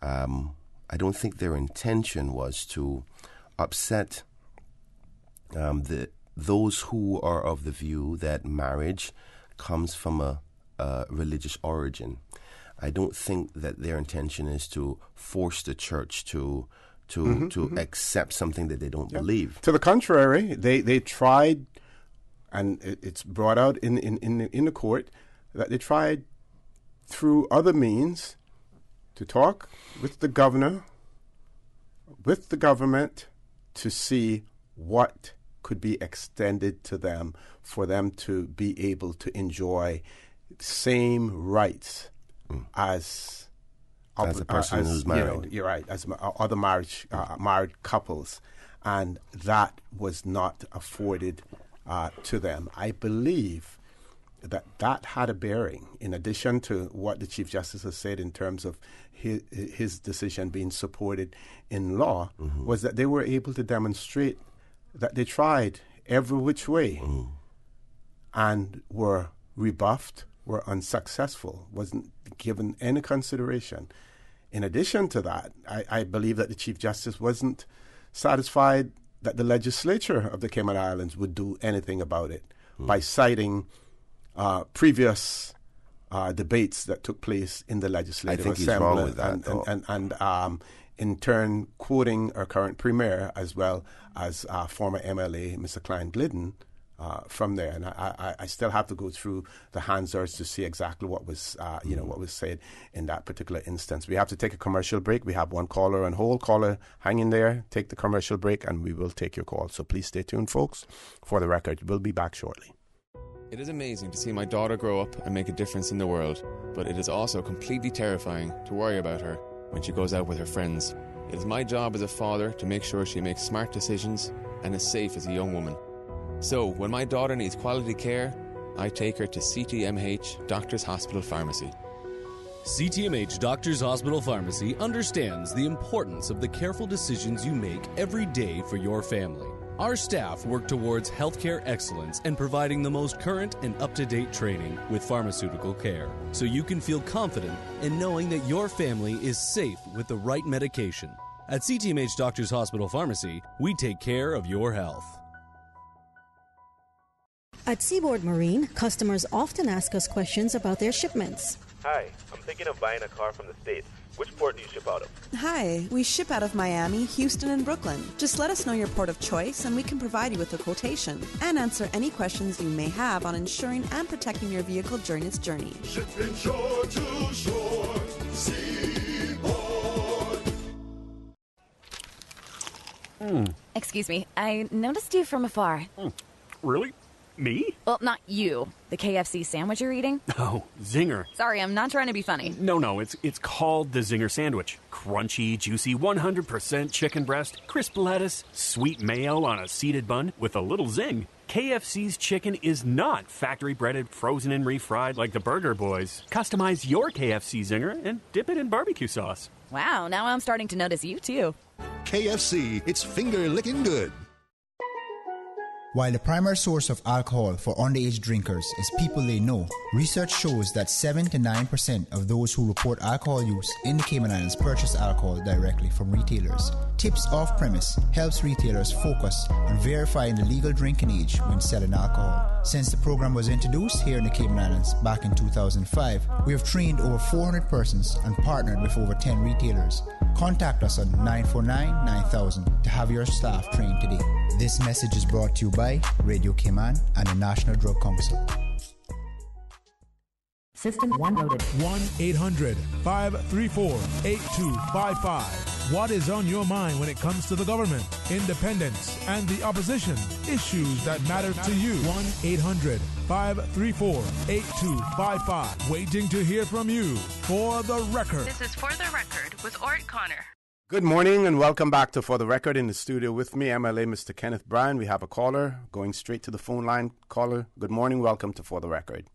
I don't think their intention was to upset those who are of the view that marriage comes from a religious origin. I don't think that their intention is to force the church to accept something that they don't believe. To the contrary, they tried, and it's brought out in the court, that they tried through other means to talk with the governor, with the government, to see what could be extended to them for them to be able to enjoy same rights as a person who's married. You're right, as other married couples, and that was not afforded to them. I believe that had a bearing, in addition to what the Chief Justice has said in terms of his decision being supported in law, was that they were able to demonstrate that they tried every which way and were rebuffed, were unsuccessful, wasn't given any consideration. In addition to that, I believe that the Chief Justice wasn't satisfied that the legislature of the Cayman Islands would do anything about it by citing previous debates that took place in the Legislative I think Assembly. He's wrong with that, and in turn quoting our current Premier as well as former MLA, Mr. Klein Glidden, from there. And I still have to go through the Hansards to see exactly what was what was said in that particular instance. We have to take a commercial break. We have one caller on hold. Caller, hang in there. Take the commercial break and we will take your call. So please stay tuned, folks. For the record, we'll be back shortly. It is amazing to see my daughter grow up and make a difference in the world, but it is also completely terrifying to worry about her when she goes out with her friends. It is my job as a father to make sure she makes smart decisions and is safe as a young woman. So, when my daughter needs quality care, I take her to CTMH Doctors Hospital Pharmacy. CTMH Doctors Hospital Pharmacy understands the importance of the careful decisions you make every day for your family. Our staff work towards healthcare excellence and providing the most current and up-to-date training with pharmaceutical care, so you can feel confident in knowing that your family is safe with the right medication. At CTMH Doctors Hospital Pharmacy, we take care of your health. At Seaboard Marine, customers often ask us questions about their shipments. Hi, I'm thinking of buying a car from the States. Which port do you ship out of? Hi, we ship out of Miami, Houston, and Brooklyn. Just let us know your port of choice and we can provide you with a quotation and answer any questions you may have on insuring and protecting your vehicle during its journey. Shipping shore to shore, Seaboard. Excuse me, I noticed you from afar. Really? Me? Well, not you. The KFC sandwich you're eating? Oh, Zinger. Sorry, I'm not trying to be funny. No, it's called the Zinger Sandwich. Crunchy, juicy, 100% chicken breast, crisp lettuce, sweet mayo on a seeded bun with a little zing. KFC's chicken is not factory breaded, frozen and refried like the Burger Boys. Customize your KFC Zinger and dip it in barbecue sauce. Wow, now I'm starting to notice you too. KFC, it's finger-licking good. While the primary source of alcohol for underage drinkers is people they know, research shows that 7 to 9% of those who report alcohol use in the Cayman Islands purchase alcohol directly from retailers. Tips Off-Premise helps retailers focus on verifying the legal drinking age when selling alcohol. Since the program was introduced here in the Cayman Islands back in 2005, we have trained over 400 persons and partnered with over 10 retailers. Contact us on 949-9000 to have your staff trained today. This message is brought to you by Radio Cayman and the National Drug Council. System 1 loaded. 1-800-534-8255. What is on your mind when it comes to the government, independence, and the opposition? Issues that matter to you. 1-800-534-8255. Waiting to hear from you. For the Record. This is For the Record with Orrett Connor. Good morning and welcome back to For the Record. In the studio with me, MLA Mr. Kenneth Bryan. We have a caller going straight to the phone line. Caller, good morning. Welcome to For the Record.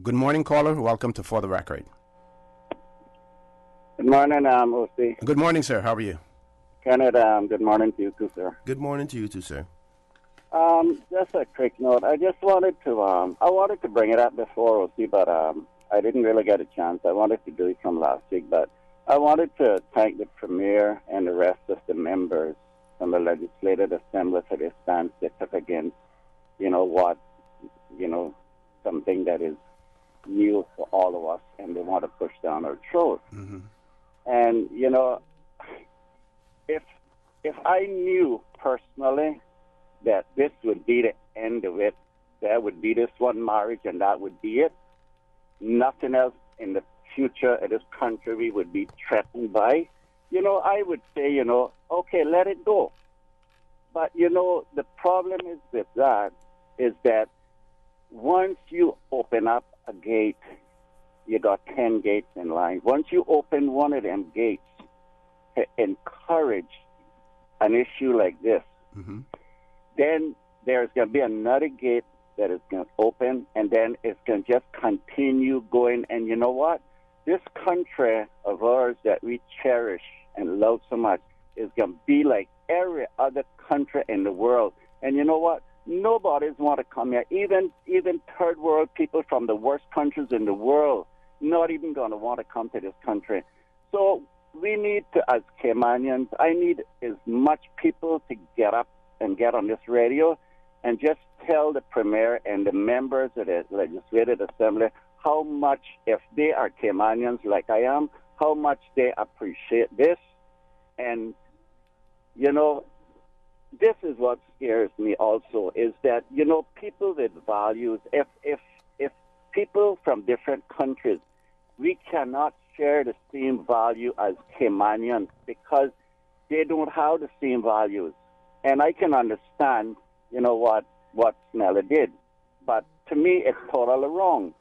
Good morning, caller. Welcome to For the Record. Good morning, OC. Good morning, sir. How are you? Kenneth, good morning to you too, sir. Good morning to you too, sir. Just a quick note. I just wanted to, I wanted to bring it up before, OC, but I didn't really get a chance. I wanted to do it from last week, but I wanted to thank the Premier and the rest of the members from the Legislative Assembly for their stance they took against, something that is new for all of us, and they want to push down our throat. Mm-hmm. And, if I knew personally that this would be the end of it, there would be this one marriage and that would be it, nothing else in the future of this country we would be threatened by, I would say, okay, let it go. But, the problem is with that is that once you open up a gate, you got 10 gates in line. Once you open one of them gates to encourage an issue like this, mm-hmm. then there's going to be another gate that is going to open, and then it's going to just continue going. And you know what? This country of ours that we cherish and love so much is going to be like every other country in the world. And you know what? Nobody's want to come here. Even third world people from the worst countries in the world, not even going to want to come to this country. So we need to, as Caymanians, I need as much people to get up and get on this radio and just tell the Premier and the members of the Legislative Assembly how much, if they are Caymanians like I am, how much they appreciate this. And, this is what scares me also, is that, people with values, if people from different countries, we cannot share the same value as Caymanians because they don't have the same values. And I can understand, what Snella did. But to me, it's totally wrong,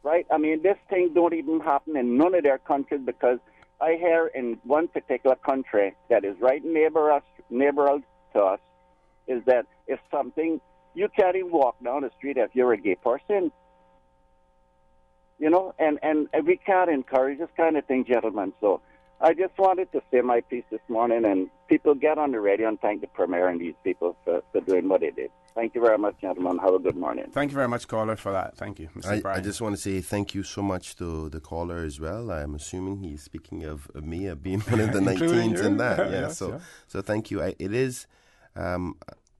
right? I mean, this thing don't even happen in none of their countries because I hear in one particular country that is right neighboral to us is that if something, you can't even walk down the street if you're a gay person. And we can't encourage this kind of thing, gentlemen. So I just wanted to say my piece this morning, and people get on the radio and thank the Premier and these people for doing what they did. Thank you very much, gentlemen. Have a good morning. Thank you very much, caller, for that. Thank you, Mr. Bryan. I just want to say thank you so much to the caller as well. I'm assuming he's speaking of me being one of the 19s and that. Yeah. So thank you. It is an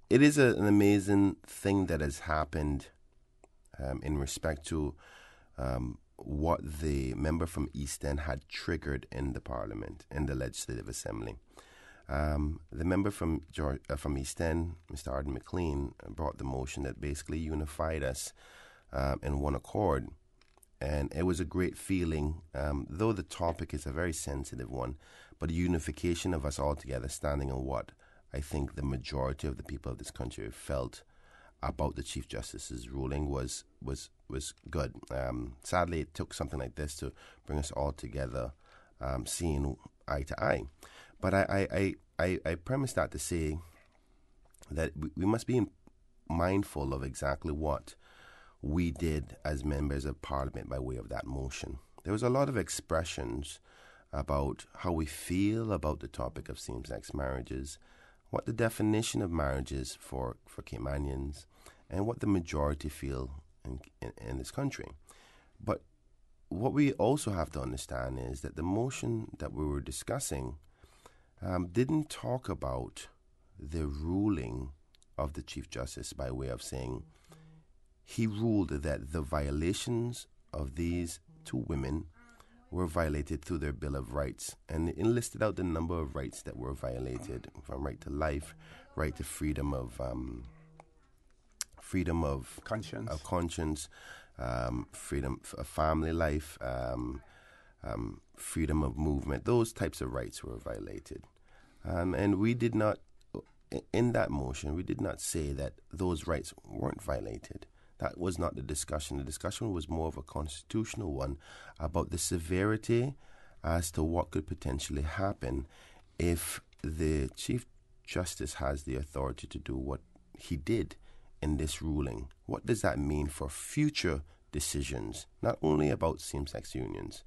amazing thing that has happened in respect to what the member from East End had triggered in the Parliament, in the Legislative Assembly. The member from East End, Mr. Arden McLean, brought the motion that basically unified us in one accord. And it was a great feeling, though the topic is a very sensitive one, but a unification of us all together standing on what I think the majority of the people of this country felt about the Chief Justice's ruling was good. Sadly, it took something like this to bring us all together, seeing eye to eye. But I premise that to say that we must be mindful of exactly what we did as members of Parliament by way of that motion. There was a lot of expressions about how we feel about the topic of same-sex marriages, what the definition of marriage is for Caymanians, and what the majority feel in this country. But what we also have to understand is that the motion that we were discussing didn't talk about the ruling of the Chief Justice by way of saying he ruled that the violations of these two women were violated through their Bill of Rights, and it listed out the number of rights that were violated, from right to life, right to freedom of conscience, freedom of family life, freedom of movement. Those types of rights were violated. And we did not, in that motion, we did not say that those rights weren't violated. That was not the discussion. The discussion was more of a constitutional one about the severity as to what could potentially happen if the Chief Justice has the authority to do what he did in this ruling. What does that mean for future decisions, not only about same-sex unions?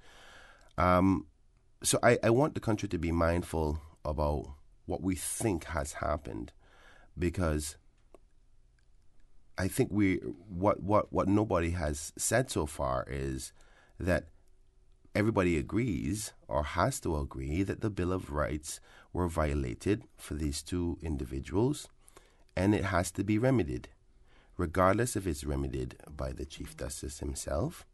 So I want the country to be mindful about what we think has happened, because I think what nobody has said so far is that everybody agrees or has to agree that the Bill of Rights were violated for these two individuals, and it has to be remedied, regardless if it's remedied by the Chief Justice himself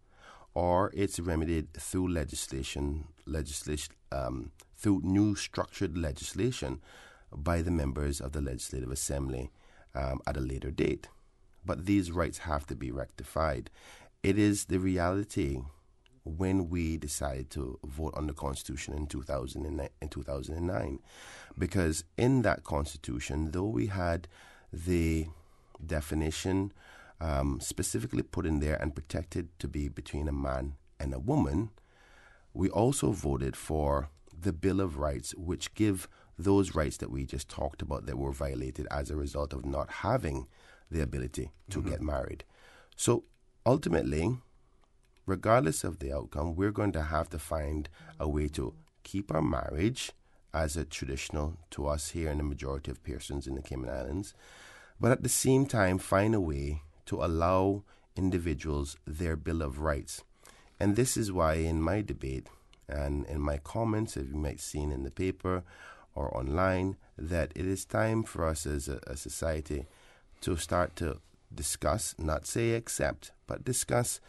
or it's remedied through legislation, through new structured legislation by the members of the Legislative Assembly at a later date. But these rights have to be rectified. It is the reality when we decided to vote on the Constitution in 2009. Because in that Constitution, though we had the definition specifically put in there and protected to be between a man and a woman, we also voted for the Bill of Rights, which give those rights that we just talked about that were violated as a result of not having the ability to get married. So ultimately, regardless of the outcome, we're going to have to find a way to keep our marriage as a traditional to us here in the majority of persons in the Cayman Islands, but at the same time find a way to allow individuals their Bill of Rights. And this is why in my debate and in my comments, if you might have seen in the paper or online, that it is time for us as a society to start to discuss, not say accept, but discuss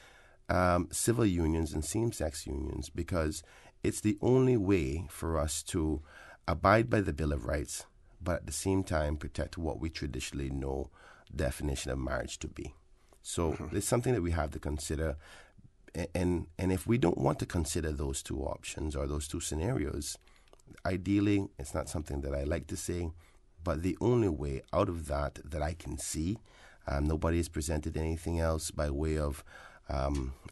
civil unions and same-sex unions, because it's the only way for us to abide by the Bill of Rights, but at the same time protect what we traditionally know definition of marriage to be. So it's something that we have to consider. And if we don't want to consider those two options or those two scenarios, ideally, it's not something that I like to say, but the only way out of that I can see, nobody has presented anything else by way of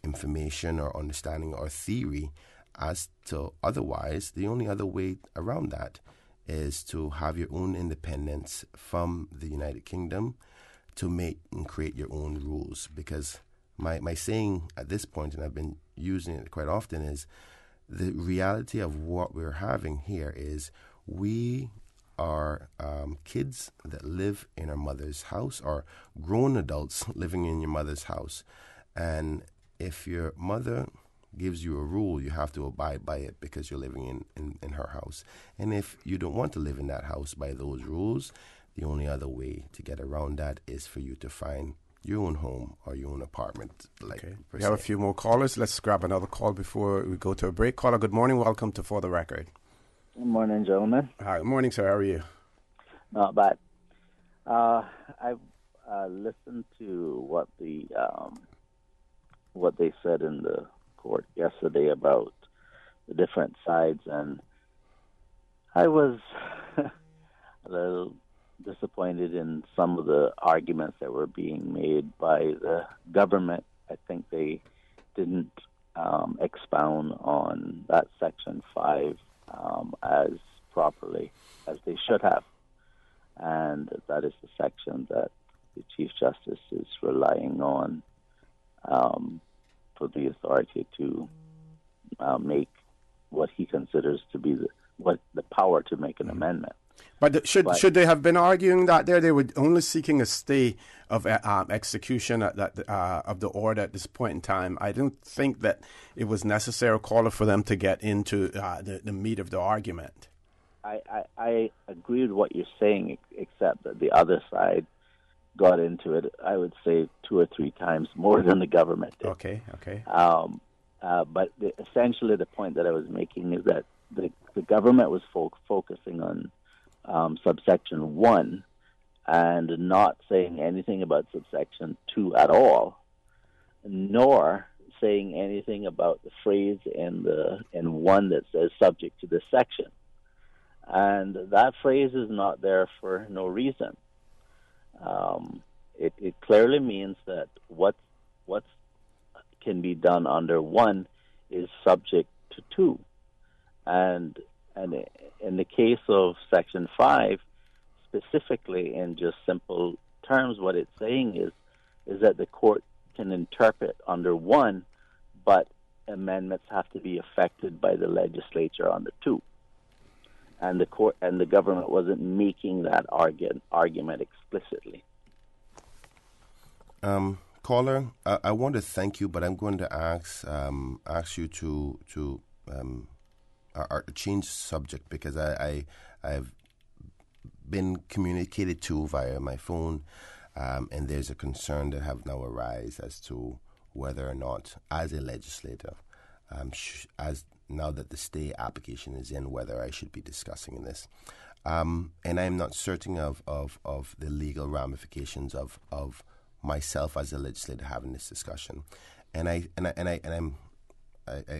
information or understanding or theory as to otherwise. The only other way around that is to have your own independence from the United Kingdom, to make and create your own rules. Because my saying at this point, and I've been using it quite often, is the reality of what we're having here is we are kids that live in our mother's house, or grown adults living in your mother's house. And if your mother gives you a rule, you have to abide by it because you're living in her house. And if you don't want to live in that house by those rules, the only other way to get around that is for you to find your own home or your own apartment. Okay. We have a few more callers. Let's grab another call before we go to a break. Caller, good morning. Welcome to For the Record. Good morning, gentlemen. Hi. Good morning, sir. How are you? Not bad. I've listened to what they said in the court yesterday about the different sides, and I was a little disappointed in some of the arguments that were being made by the government. I think they didn't expound on that Section 5 as properly as they should have. And that is the section that the Chief Justice is relying on for the authority to make what he considers to be the power to make an amendment. But should they have been arguing that there? They were only seeking a stay of execution of the order at this point in time. I don't think that it was necessary, caller, for them to get into the meat of the argument. I agree with what you're saying, except that the other side got into it, I would say, 2 or 3 times more than the government did. Okay. But essentially the point that I was making is that the government was focusing on subsection 1 and not saying anything about subsection 2 at all, nor saying anything about the phrase in 1 that says subject to this section. And that phrase is not there for no reason. It clearly means that what can be done under 1 is subject to 2. And in the case of Section 5, specifically in just simple terms, what it's saying is that the court can interpret under 1, but amendments have to be effected by the legislature under 2. And the court and the government wasn't making that argument explicitly. Caller, I want to thank you, but I'm going to ask you to change subject, because I've been communicated to via my phone, and there's a concern that have now arisen as to whether or not, as a legislator, as now that the stay application is in, whether I should be discussing this. And I'm not certain of the legal ramifications of myself as a legislator having this discussion. And I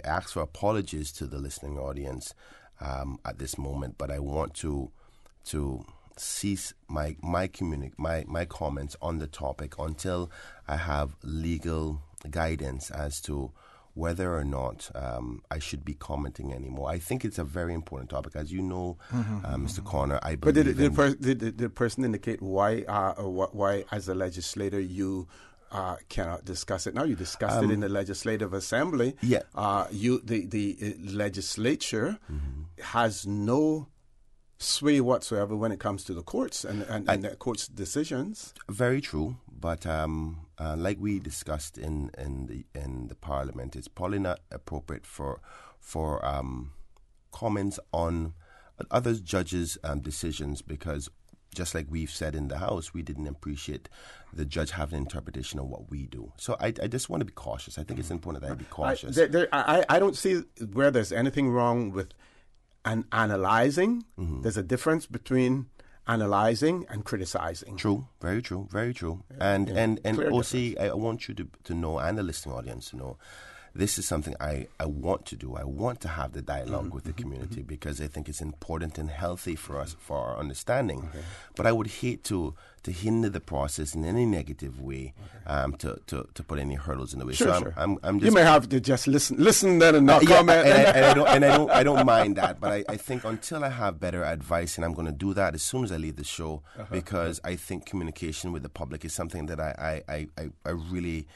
ask for apologies to the listening audience at this moment, but I want to cease my comments on the topic until I have legal guidance as to whether or not I should be commenting anymore. I think it's a very important topic, as you know, Mr. Connor. I believe. But did the person indicate why as a legislator you cannot discuss it now? You discussed it in the Legislative Assembly. Yeah. The legislature has no sway whatsoever when it comes to the courts and the courts' decisions. Very true, but like we discussed in the Parliament, it's probably not appropriate for comments on other judges' decisions, because just like we've said in the House, we didn't appreciate the judge having an interpretation of what we do. So I just want to be cautious. I think it's important that I be cautious. I don't see where there's anything wrong with analyzing. There's a difference between analyzing and criticizing. True, very true, very true. And OC, I want you to know, and the listening audience to know, this is something I want to do. I want to have the dialogue with the community, because I think it's important and healthy for us, for our understanding. Okay. But I would hate to hinder the process in any negative way, to put any hurdles in the way. Sure, so sure. I'm just, you may have to just listen then and not comment. I don't mind that. But I think until I have better advice, and I'm going to do that as soon as I leave the show, because I think communication with the public is something that I really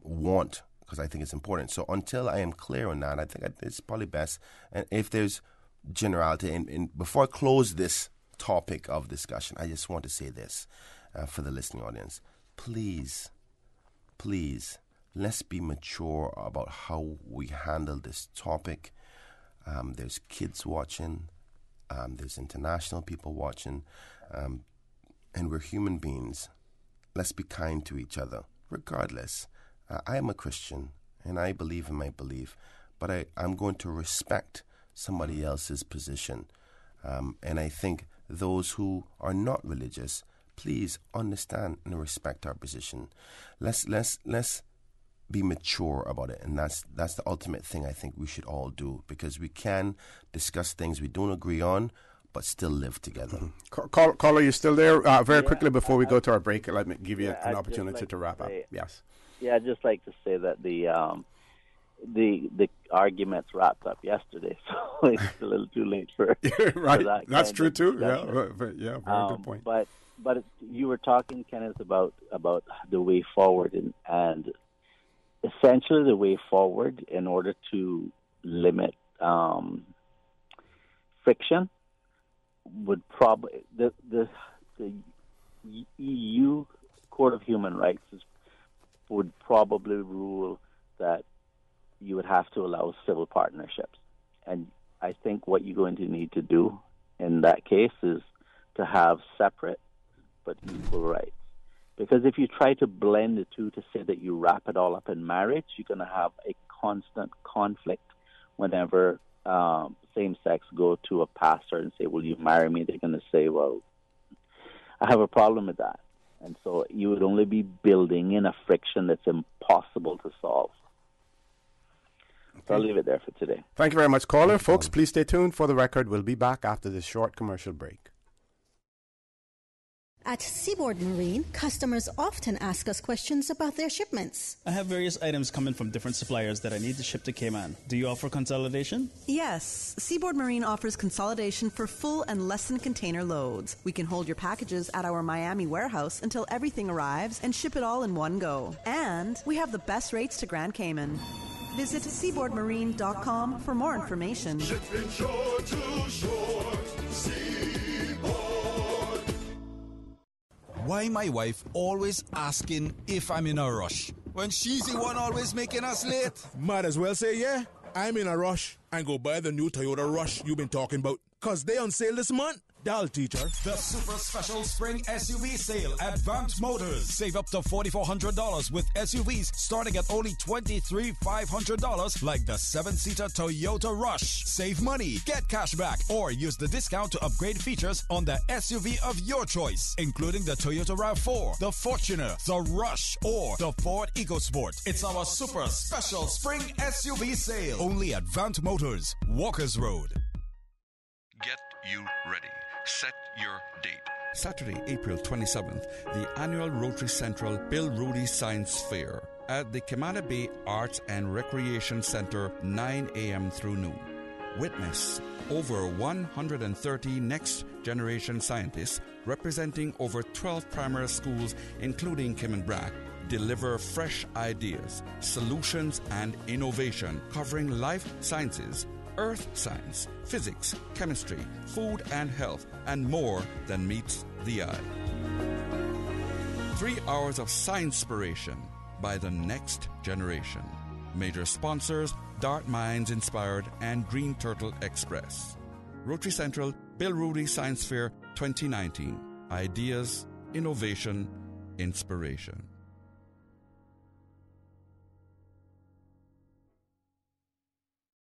want, because I think it's important. So until I am clear on that, I think it's probably best. And if there's generality, and before I close this topic of discussion, I just want to say this for the listening audience. Please, let's be mature about how we handle this topic. There's kids watching. There's international people watching. And we're human beings. let's be kind to each other, regardless. I am a Christian, and I believe in my belief, but I'm going to respect somebody else's position. And I think those who are not religious, please understand and respect our position. Let's be mature about it, and that's the ultimate thing I think we should all do, because we can discuss things we don't agree on, but still live together. Caller, you still there? Very quickly before we go to our break, let me give you an opportunity to wrap up. Yes. Yeah, I'd just like to say that the arguments wrapped up yesterday, so it's a little too late for right. For that. That's true too. Discussion. Yeah, very good point. But you were talking, Kenneth, about the way forward, and essentially the way forward in order to limit friction would probably the EU Court of Human Rights would probably rule that you would have to allow civil partnerships. And I think what you're going to need to do in that case is to have separate but equal rights. Because if you try to blend the two to say that you wrap it all up in marriage, you're going to have a constant conflict whenever same-sex go to a pastor and say, will you marry me? They're going to say, well, I have a problem with that. And so you would only be building in a friction that's impossible to solve. Okay. So I'll leave it there for today. Thank you very much, caller. Folks, please stay tuned for the record. We'll be back after this short commercial break. At Seaboard Marine, customers often ask us questions about their shipments. I have various items coming from different suppliers that I need to ship to Cayman. Do you offer consolidation? Yes. Seaboard Marine offers consolidation for full and less than container loads. We can hold your packages at our Miami warehouse until everything arrives and ship it all in one go. And we have the best rates to Grand Cayman. Visit seaboardmarine.com for more information. Shipping shore to shore. Why my wife always asking if I'm in a rush when she's the one always making us late? Might as well say, yeah, I'm in a rush and go buy the new Toyota Rush you've been talking about, because they on sale this month. Doll teacher. The super special spring SUV sale at Vant Motors. Save up to $4,400 with SUVs starting at only $23,500, like the 7-seater Toyota Rush. Save money, get cash back, or use the discount to upgrade features on the SUV of your choice, including the Toyota RAV4, the Fortuner, the Rush, or the Ford EcoSport. It's our super special spring SUV sale. Only at Vant Motors, Walkers Road. Get you ready. Set your date. Saturday, April 27th, the annual Rotary Central Bill Rudy Science Fair at the Camana Bay Arts and Recreation Center, 9 a.m. through noon. Witness over 130 next-generation scientists representing over 12 primary schools, including Cayman Brac, deliver fresh ideas, solutions, and innovation covering life sciences, earth science, physics, chemistry, food and health, and more than meets the eye. 3 hours of science-spiration by the next generation. Major sponsors, Dart Minds Inspired and Green Turtle Express. Rotary Central Bill Rudy Science Fair 2019. Ideas, innovation, inspiration.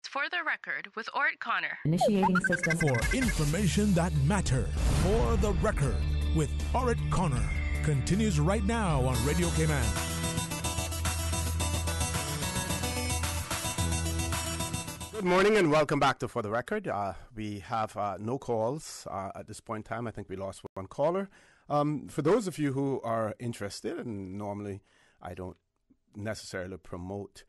For the record with Orrett Connor. Initiating system. For information that matters. For the record with Orrett Connor. Continues right now on Radio Cayman. Good morning and welcome back to For the Record. We have no calls at this point in time. I think we lost one caller. For those of you who are interested, and normally I don't necessarily promote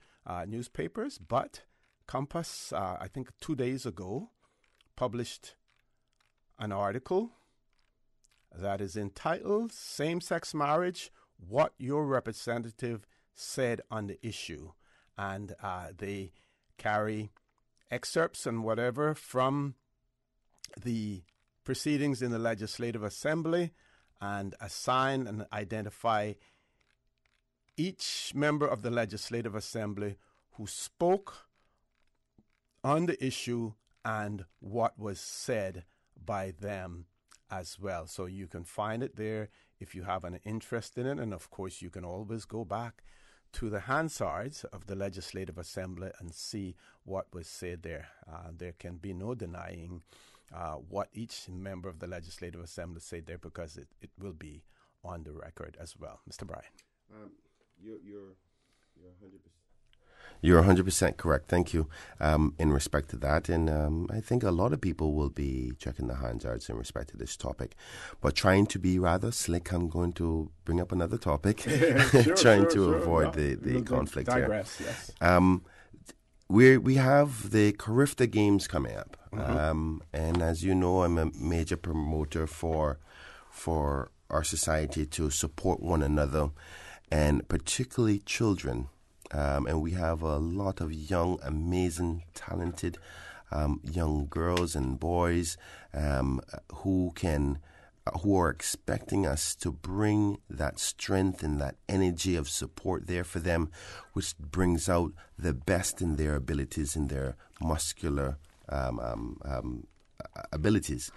newspapers, but Compass, I think 2 days ago, published an article that is entitled Same-Sex Marriage, What Your Representative Said on the Issue. And they carry excerpts and whatever from the proceedings in the Legislative Assembly and assign and identify each member of the Legislative Assembly who spoke on the issue and what was said by them. as well. So you can find it there if you have an interest in it. And of course, you can always go back to the Hansards of the Legislative Assembly and see what was said there. There can be no denying what each member of the Legislative Assembly said there, because it will be on the record as well. Mr. Bryan. You're 100% correct. Thank you in respect to that. And I think a lot of people will be checking the Hansards in respect to this topic. But trying to be rather slick, I'm going to bring up another topic, trying to avoid the conflict digress, here. Yes. We have the Kfc Games coming up. And as you know, I'm a major promoter for our society to support one another, and particularly children. And we have a lot of young, amazing, talented young girls and boys who are expecting us to bring that strength and that energy of support there for them, which brings out the best in their abilities, in their muscular abilities.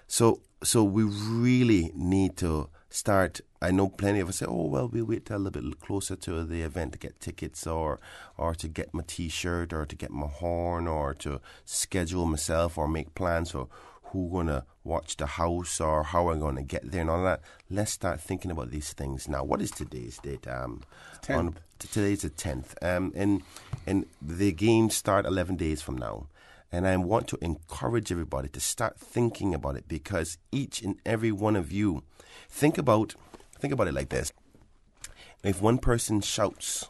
So we really need to start. I know plenty of us say, oh, well, we'll wait till a little bit closer to the event to get tickets, or to get my T-shirt, or to get my horn, or to schedule myself, or make plans for who's going to watch the house, or how I'm going to get there and all that. Let's start thinking about these things now. What is today's date? 10th. Today's the 10th. And the games start 11 days from now. And I want to encourage everybody to start thinking about it, because each and every one of you, think about it like this. If one person shouts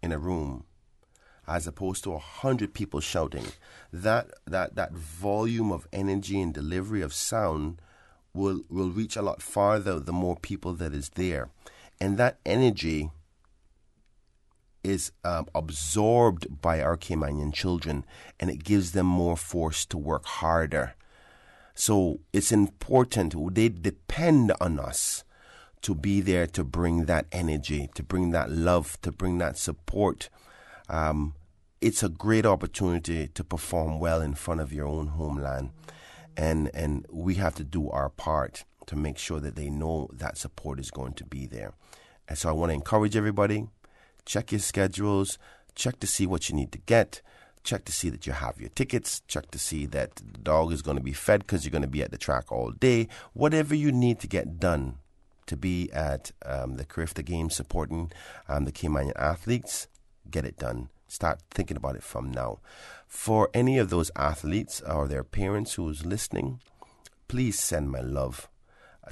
in a room as opposed to 100 people shouting, that volume of energy and delivery of sound will reach a lot farther the more people that is there. And that energy is absorbed by our Caymanian children, and it gives them more force to work harder. So it's important. They depend on us to be there to bring that energy, to bring that love, to bring that support. It's a great opportunity to perform well in front of your own homeland. And we have to do our part to make sure that they know that support is going to be there. And so I want to encourage everybody. Check your schedules, check to see what you need to get, check to see that you have your tickets, check to see that the dog is going to be fed because you're going to be at the track all day. Whatever you need to get done to be at the Kfc Games supporting the Caymanian athletes, get it done. Start thinking about it from now. For any of those athletes or their parents who's listening, please send my love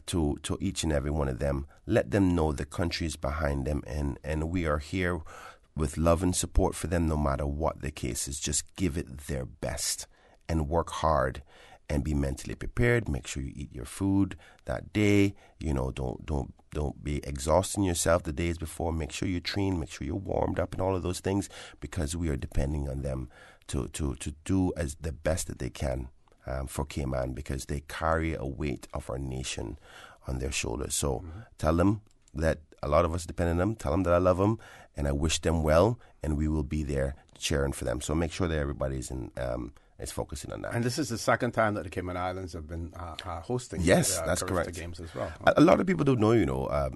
to each and every one of them. Let them know the country is behind them, and we are here with love and support for them no matter what the case is. Just give it their best and work hard and be mentally prepared. Make sure you eat your food that day. You know, don't be exhausting yourself the days before. Make sure you train, make sure you're warmed up and all of those things, because we are depending on them to do as the best that they can for Cayman, because they carry a weight of our nation on their shoulders. So tell them that a lot of us depend on them. Tell them that I love them and I wish them well, and we will be there cheering for them. So make sure that everybody's is focusing on that. And this is the second time that the Cayman Islands have been hosting that's correct. Games as well. A lot of people don't know,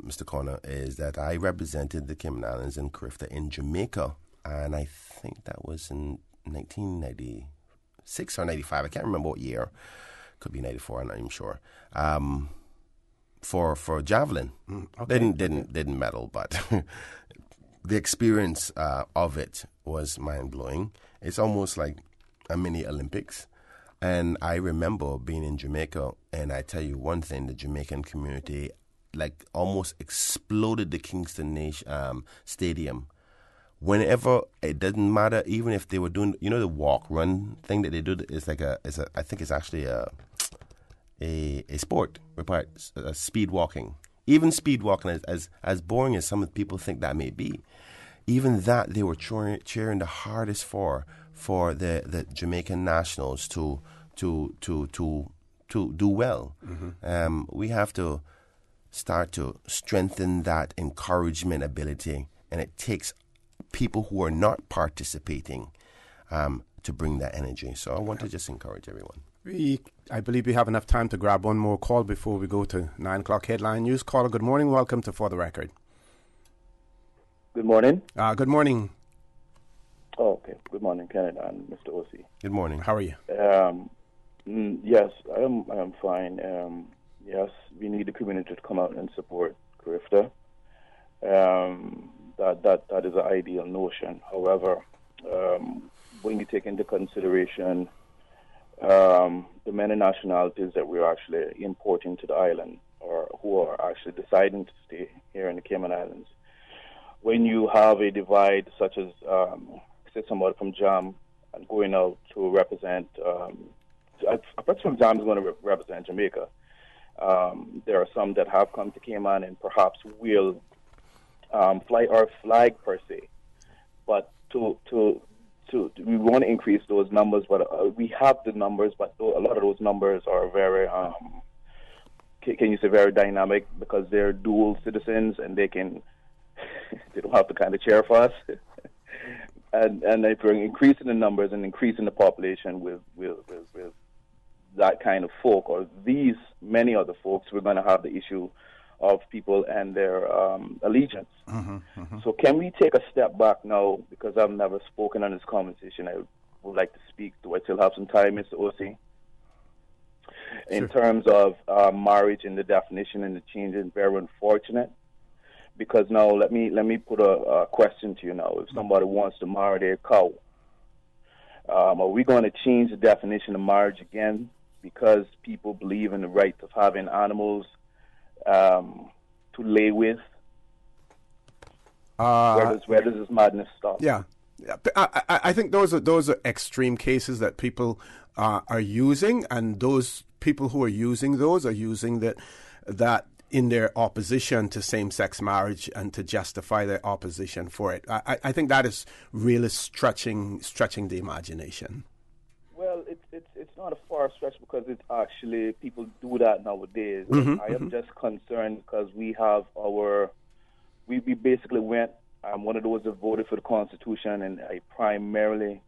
Mr. Connor, is that I represented the Cayman Islands and Kfc in Jamaica, and I think that was in 1996 or 95. I can't remember what year. Could be 94. I'm not even sure. For javelin, didn't medal, but the experience of it was mind blowing. It's almost like a mini Olympics. And I remember being in Jamaica, and I tell you one thing: the Jamaican community like almost exploded the Kingston Stadium. Whenever, it doesn't matter, even if they were doing, the walk run thing that they do, is like I think it's actually a sport, speed walking. Even speed walking, as boring as some people think that may be, even that they were cheering the hardest for the Jamaican nationals to do well. We have to start to strengthen that encouragement ability, and it takes people who are not participating to bring that energy. So I want to just encourage everyone. We I believe we have enough time to grab one more call before we go to 9 o'clock headline news. Caller, good morning. Welcome to For the Record. Good morning. Good morning. Oh, okay. Good morning, Kenneth and Mr. O.C. Good morning. How are you? Yes, I'm fine. Yes, we need the community to come out and support Grifter. That is an ideal notion. However, when you take into consideration the many nationalities that we're actually importing to the island, or who are actually deciding to stay here in the Cayman Islands, when you have a divide such as, say, somebody from Jam and going out to represent, a person from Jam is going to represent Jamaica. There are some that have come to Cayman and perhaps will fly our flag per se, but we want to increase those numbers. But we have the numbers, but a lot of those numbers are very, can you say, very dynamic because they're dual citizens and they don't have to kind of cheer for us. and if we're increasing the numbers and increasing the population with that kind of folk, or these many other folks, we're going to have the issue of people and their allegiance. So can we take a step back now, because I've never spoken on this conversation. I would like to speak. Do I still have some time, Mr. O.C.? In terms of marriage and the definition and the change, is very unfortunate. Because now, let me put a question to you now. If somebody wants to marry their cow, are we going to change the definition of marriage again because people believe in the right of having animals to lay with? Where does this madness stop? Yeah, I think those are extreme cases that people are using, and those people who are using those are using that in their opposition to same-sex marriage and to justify their opposition for it. I think that is really stretching the imagination. Well, it's not a far stretch because it's actually, people do that nowadays. I am just concerned because we have we basically went, I'm one of those that voted for the Constitution, and I primarily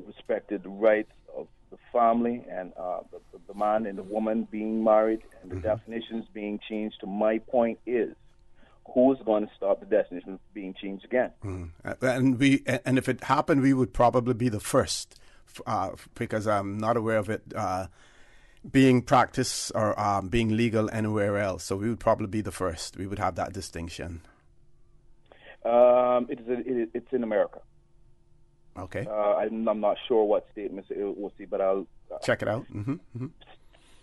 respected the rights of the family and the man and the woman being married, and the definitions being changed. To my point is, who's going to stop the definition being changed again? And if it happened, we would probably be the first, because I'm not aware of it being practiced or being legal anywhere else. So we would probably be the first. We would have that distinction. It's in America. Okay. I'm not sure what statements it will see, but I'll check it out.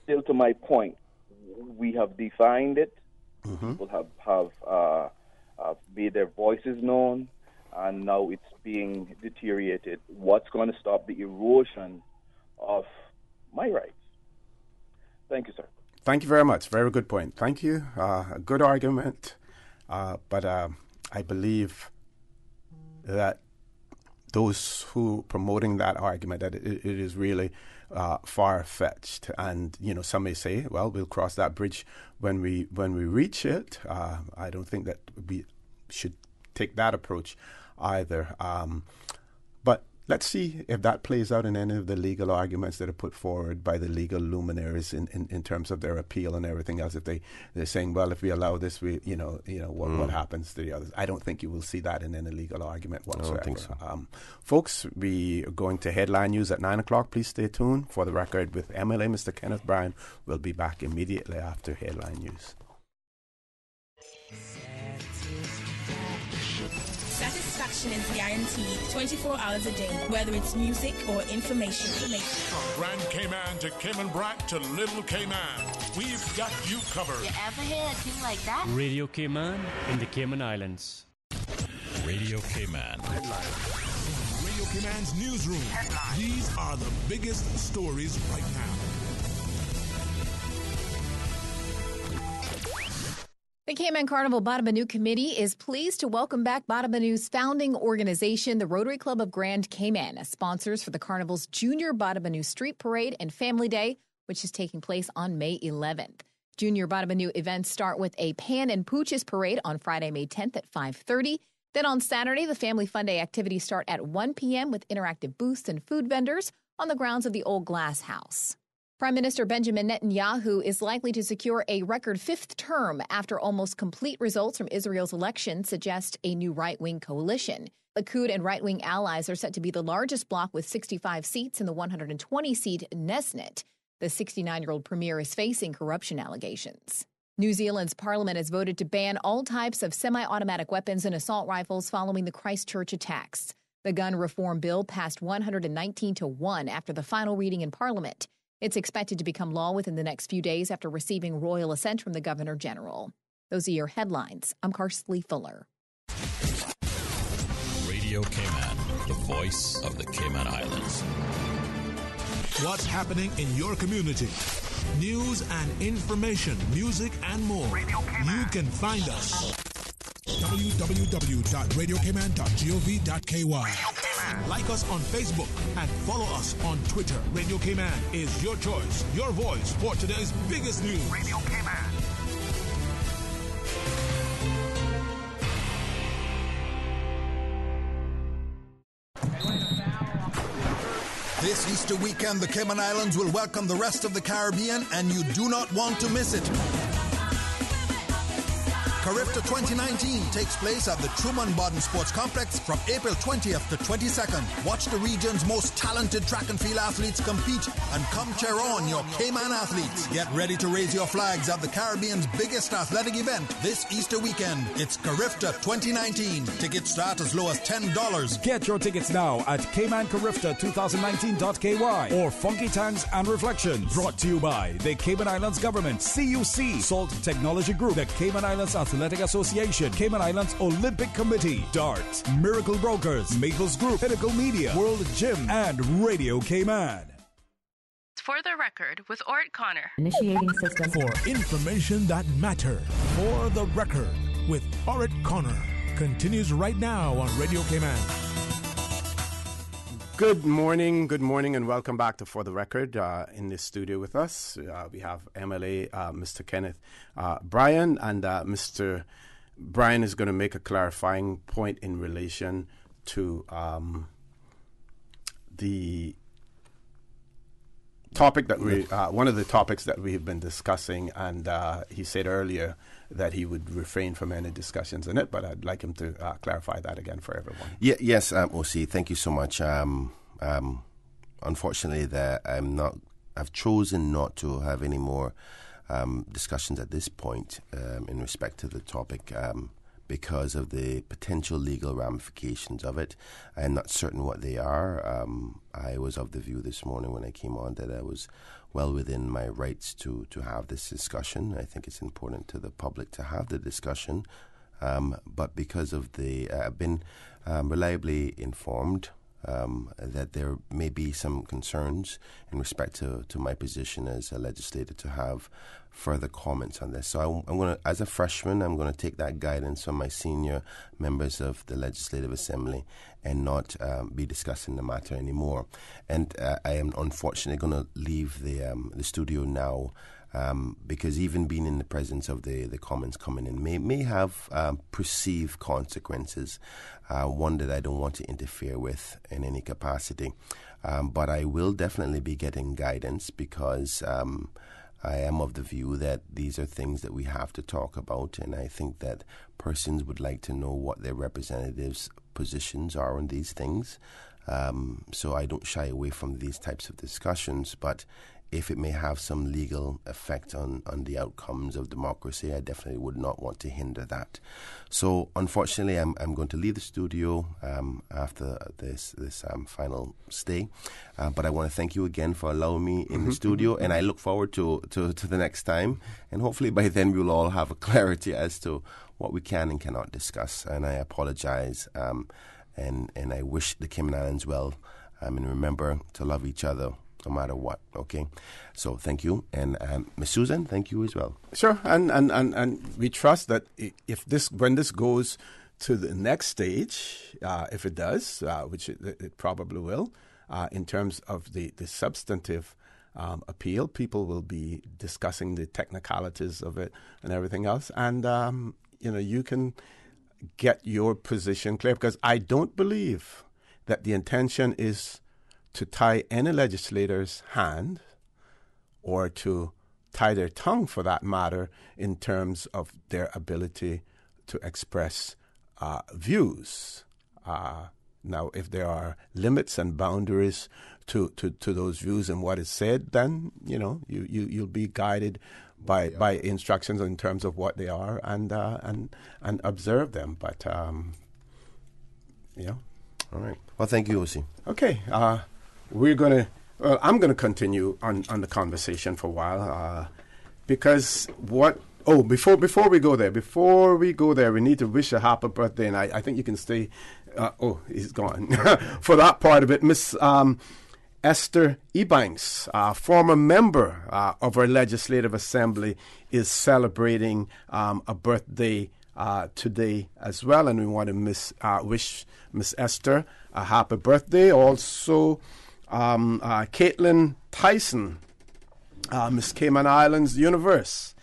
Still, to my point, we have defined it. People have made their voices known, and now it's being deteriorated. What's going to stop the erosion of my rights? Thank you, sir. Thank you very much. Very good point. Thank you. A good argument, but I believe that those who promoting that argument, that it is really far-fetched. And, some may say, well, we'll cross that bridge when we reach it. I don't think that we should take that approach either. But let's see if that plays out in any of the legal arguments that are put forward by the legal luminaries in terms of their appeal and everything else. If they're saying, well, if we allow this, what happens to the others? I don't think you will see that in any legal argument whatsoever. I don't think so. Folks, we are going to headline news at 9 o'clock. Please stay tuned. For the record, with MLA, Mr. Kenneth Bryan, will be back immediately after headline news. Satisfaction is guaranteed 24 hours a day, whether it's music or information. From Grand Cayman to Cayman Brac to Little Cayman, we've got you covered. You ever hear a thing like that? Radio Cayman in the Cayman Islands. Radio Cayman. Radio Cayman's newsroom. These are the biggest stories right now. The Cayman Carnival Bada Banoo Committee is pleased to welcome back Bada Banoo's founding organization, the Rotary Club of Grand Cayman, as sponsors for the Carnival's Junior Bada Banoo Street Parade and Family Day, which is taking place on May 11th. Junior Bada Banoo events start with a Pan and Pooches Parade on Friday, May 10th at 5:30. Then on Saturday, the Family Fun Day activities start at 1 p.m. with interactive booths and food vendors on the grounds of the Old Glass House. Prime Minister Benjamin Netanyahu is likely to secure a record fifth term after almost complete results from Israel's election suggest a new right-wing coalition. Likud and right-wing allies are set to be the largest bloc with 65 seats in the 120-seat Knesset. The 69-year-old premier is facing corruption allegations. New Zealand's parliament has voted to ban all types of semi-automatic weapons and assault rifles following the Christchurch attacks. The gun reform bill passed 119-1 after the final reading in parliament. It's expected to become law within the next few days after receiving royal assent from the Governor General. Those are your headlines. I'm Karsley Fuller. Radio Cayman, the voice of the Cayman Islands. What's happening in your community? News and information, music and more. You can find us. www.radiocayman.gov.ky. Like us on Facebook and follow us on Twitter. Radio Cayman is your choice, your voice for today's biggest news. Radio Cayman. This Easter weekend, the Cayman Islands will welcome the rest of the Caribbean, and you do not want to miss it. Kfc 2019 takes place at the Truman Bodden Sports Complex from April 20th to 22nd. Watch the region's most talented track and field athletes compete and come cheer on your Cayman athletes. Get ready to raise your flags at the Caribbean's biggest athletic event this Easter weekend. It's Kfc 2019. Tickets start as low as $10. Get your tickets now at CaymanKfc2019.ky or Funky Tanks and Reflections. Brought to you by the Cayman Islands Government, CUC, Salt Technology Group, the Cayman Islands Athletic Association, Cayman Islands Olympic Committee, DART, Miracle Brokers, Maples Group, Pinnacle Media, World Gym, and Radio Cayman. For the record, with Orrett Connor. Initiating system. For information that matters. For the record, with Orrett Connor. Continues right now on Radio Cayman. Good morning, and welcome back to For the Record. In this studio with us, we have MLA Mr. Kenneth Bryan, and Mr. Bryan is going to make a clarifying point in relation to the topic that one of the topics that we have been discussing, and he said earlier that he would refrain from any discussions in it, but I'd like him to clarify that again for everyone. Yes, OC, thank you so much. Unfortunately, I've chosen not to have any more discussions at this point in respect to the topic because of the potential legal ramifications of it. I'm not certain what they are. I was of the view this morning when I came on that I was well within my rights to have this discussion. I think it's important to the public to have the discussion. But because of I've been reliably informed that there may be some concerns in respect to my position as a legislator to have further comments on this. So I'm going to, as a freshman, I'm going to take that guidance from my senior members of the Legislative Assembly and not be discussing the matter anymore. And I am unfortunately going to leave the studio now because even being in the presence of the comments coming in may have perceived consequences, one that I don't want to interfere with in any capacity. But I will definitely be getting guidance because I am of the view that these are things that we have to talk about, and I think that persons would like to know what their representatives' positions are on these things. So I don't shy away from these types of discussions, but if it may have some legal effect on the outcomes of democracy, I definitely would not want to hinder that. So, unfortunately, I'm going to leave the studio after this final stay. But I want to thank you again for allowing me in the studio, and I look forward to the next time. And hopefully by then we'll all have a clarity as to what we can and cannot discuss. And I apologize, and I wish the Cayman Islands well. And remember to love each other no matter what, okay? So thank you. And Ms. Susan, thank you as well. Sure. And we trust that when this goes to the next stage, if it does, which it probably will, in terms of the substantive appeal, people will be discussing the technicalities of it and everything else. And, you can get your position clear, because I don't believe that the intention is to tie any legislator's hand or to tie their tongue, for that matter, in terms of their ability to express views. Now, if there are limits and boundaries to those views and what is said, then you'll be guided by instructions in terms of what they are and observe them. But all right. Well, thank you, Osi. Okay, I'm gonna continue on the conversation for a while because before we go there, we need to wish a happy birthday, and I think you can stay. He's gone. For that part of it, Miss Esther Ebanks, former member of our Legislative Assembly, is celebrating a birthday today as well, and we want to wish Miss Esther a happy birthday. Also, Caitlin Tyson, Miss Cayman Islands Universe.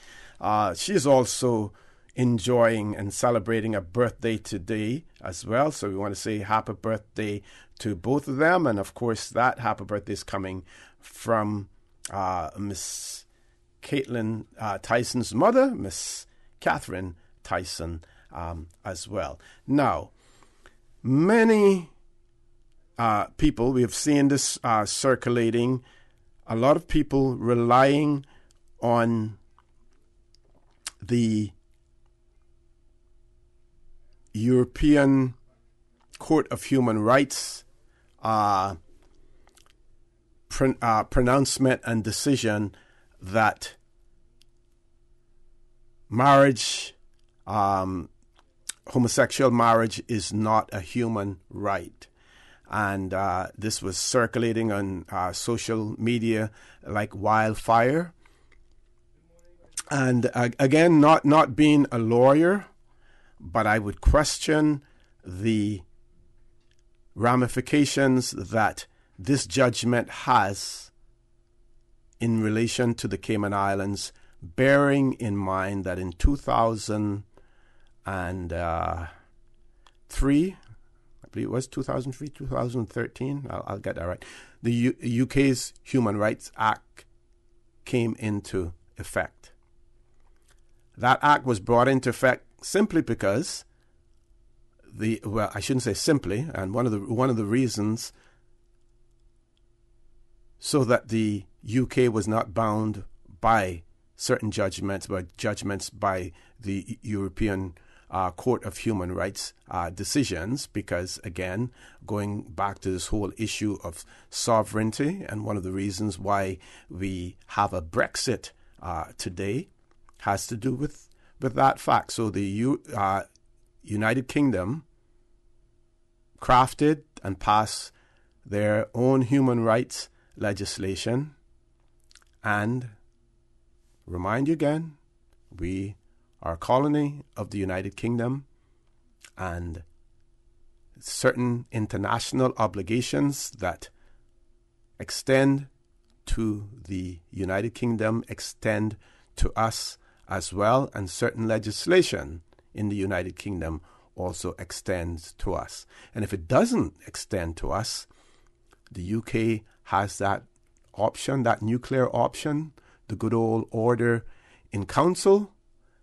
She's also enjoying and celebrating a birthday today as well. So we want to say happy birthday to both of them. And of course, that happy birthday is coming from Miss Caitlin Tyson's mother, Miss Catherine Tyson, as well. Now, many people, we have seen this circulating, a lot of people relying on the European Court of Human Rights pronouncement and decision that marriage, homosexual marriage, is not a human right. And this was circulating on social media like wildfire. And again, not being a lawyer, but I would question the ramifications that this judgment has in relation to the Cayman Islands, bearing in mind that in 2003, I believe it was 2003, 2013, I'll get that right, the UK's Human Rights Act came into effect. That act was brought into effect simply because I shouldn't say simply, and one of the reasons so that the UK was not bound by certain judgments by the European Court of Human Rights decisions, because again, going back to this whole issue of sovereignty, and one of the reasons why we have a Brexit today has to do with that fact. So the United Kingdom crafted and passed their own human rights legislation, and remind you again, we are a colony of the United Kingdom, and certain international obligations that extend to the United Kingdom extend to us as well, and certain legislation in the United Kingdom also extends to us. And if it doesn't extend to us, the UK has that option, that nuclear option, the good old order in council,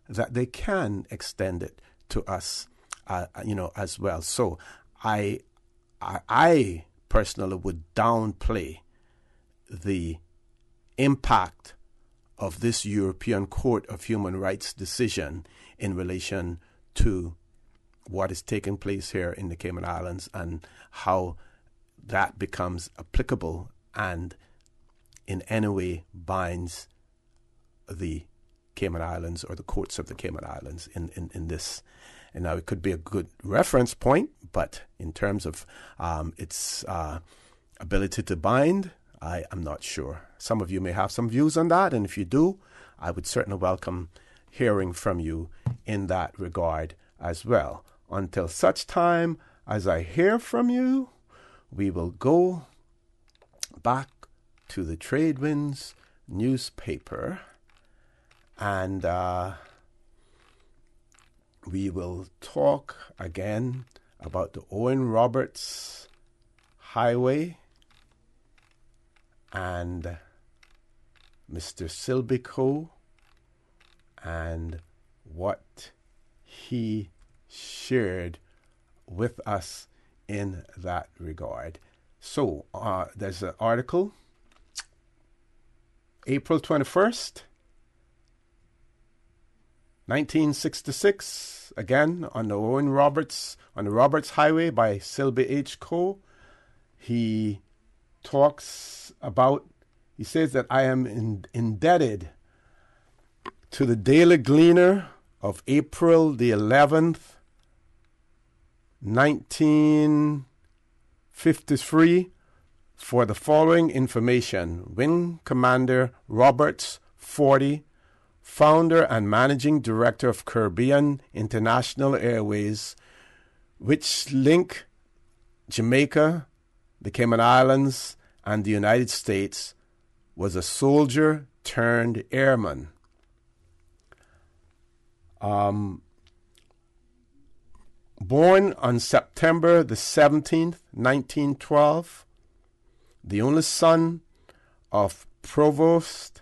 that they can extend it to us, as well. So I personally would downplay the impact of this European Court of Human Rights decision in relation to what is taking place here in the Cayman Islands, and how that becomes applicable and in any way binds the Cayman Islands or the courts of the Cayman Islands in this. And now it could be a good reference point, but in terms of its ability to bind, I am not sure. Some of you may have some views on that, and if you do, I would certainly welcome hearing from you in that regard as well. Until such time as I hear from you, we will go back to the Tradewinds newspaper, and we will talk again about the Owen Roberts Highway and Mr. Silbico and what he shared with us in that regard. So there's an article, April 21st, 1966, again on the Roberts Highway by Silby H. Coe. He says that I am indebted to the Daily Gleaner of April the 11th, 1953 for the following information. Wing Commander Roberts, 40, founder and managing director of Caribbean International Airways, which link Jamaica, the Cayman Islands, and the United States, was a soldier turned airman. Born on September the 17th, 1912, the only son of Provost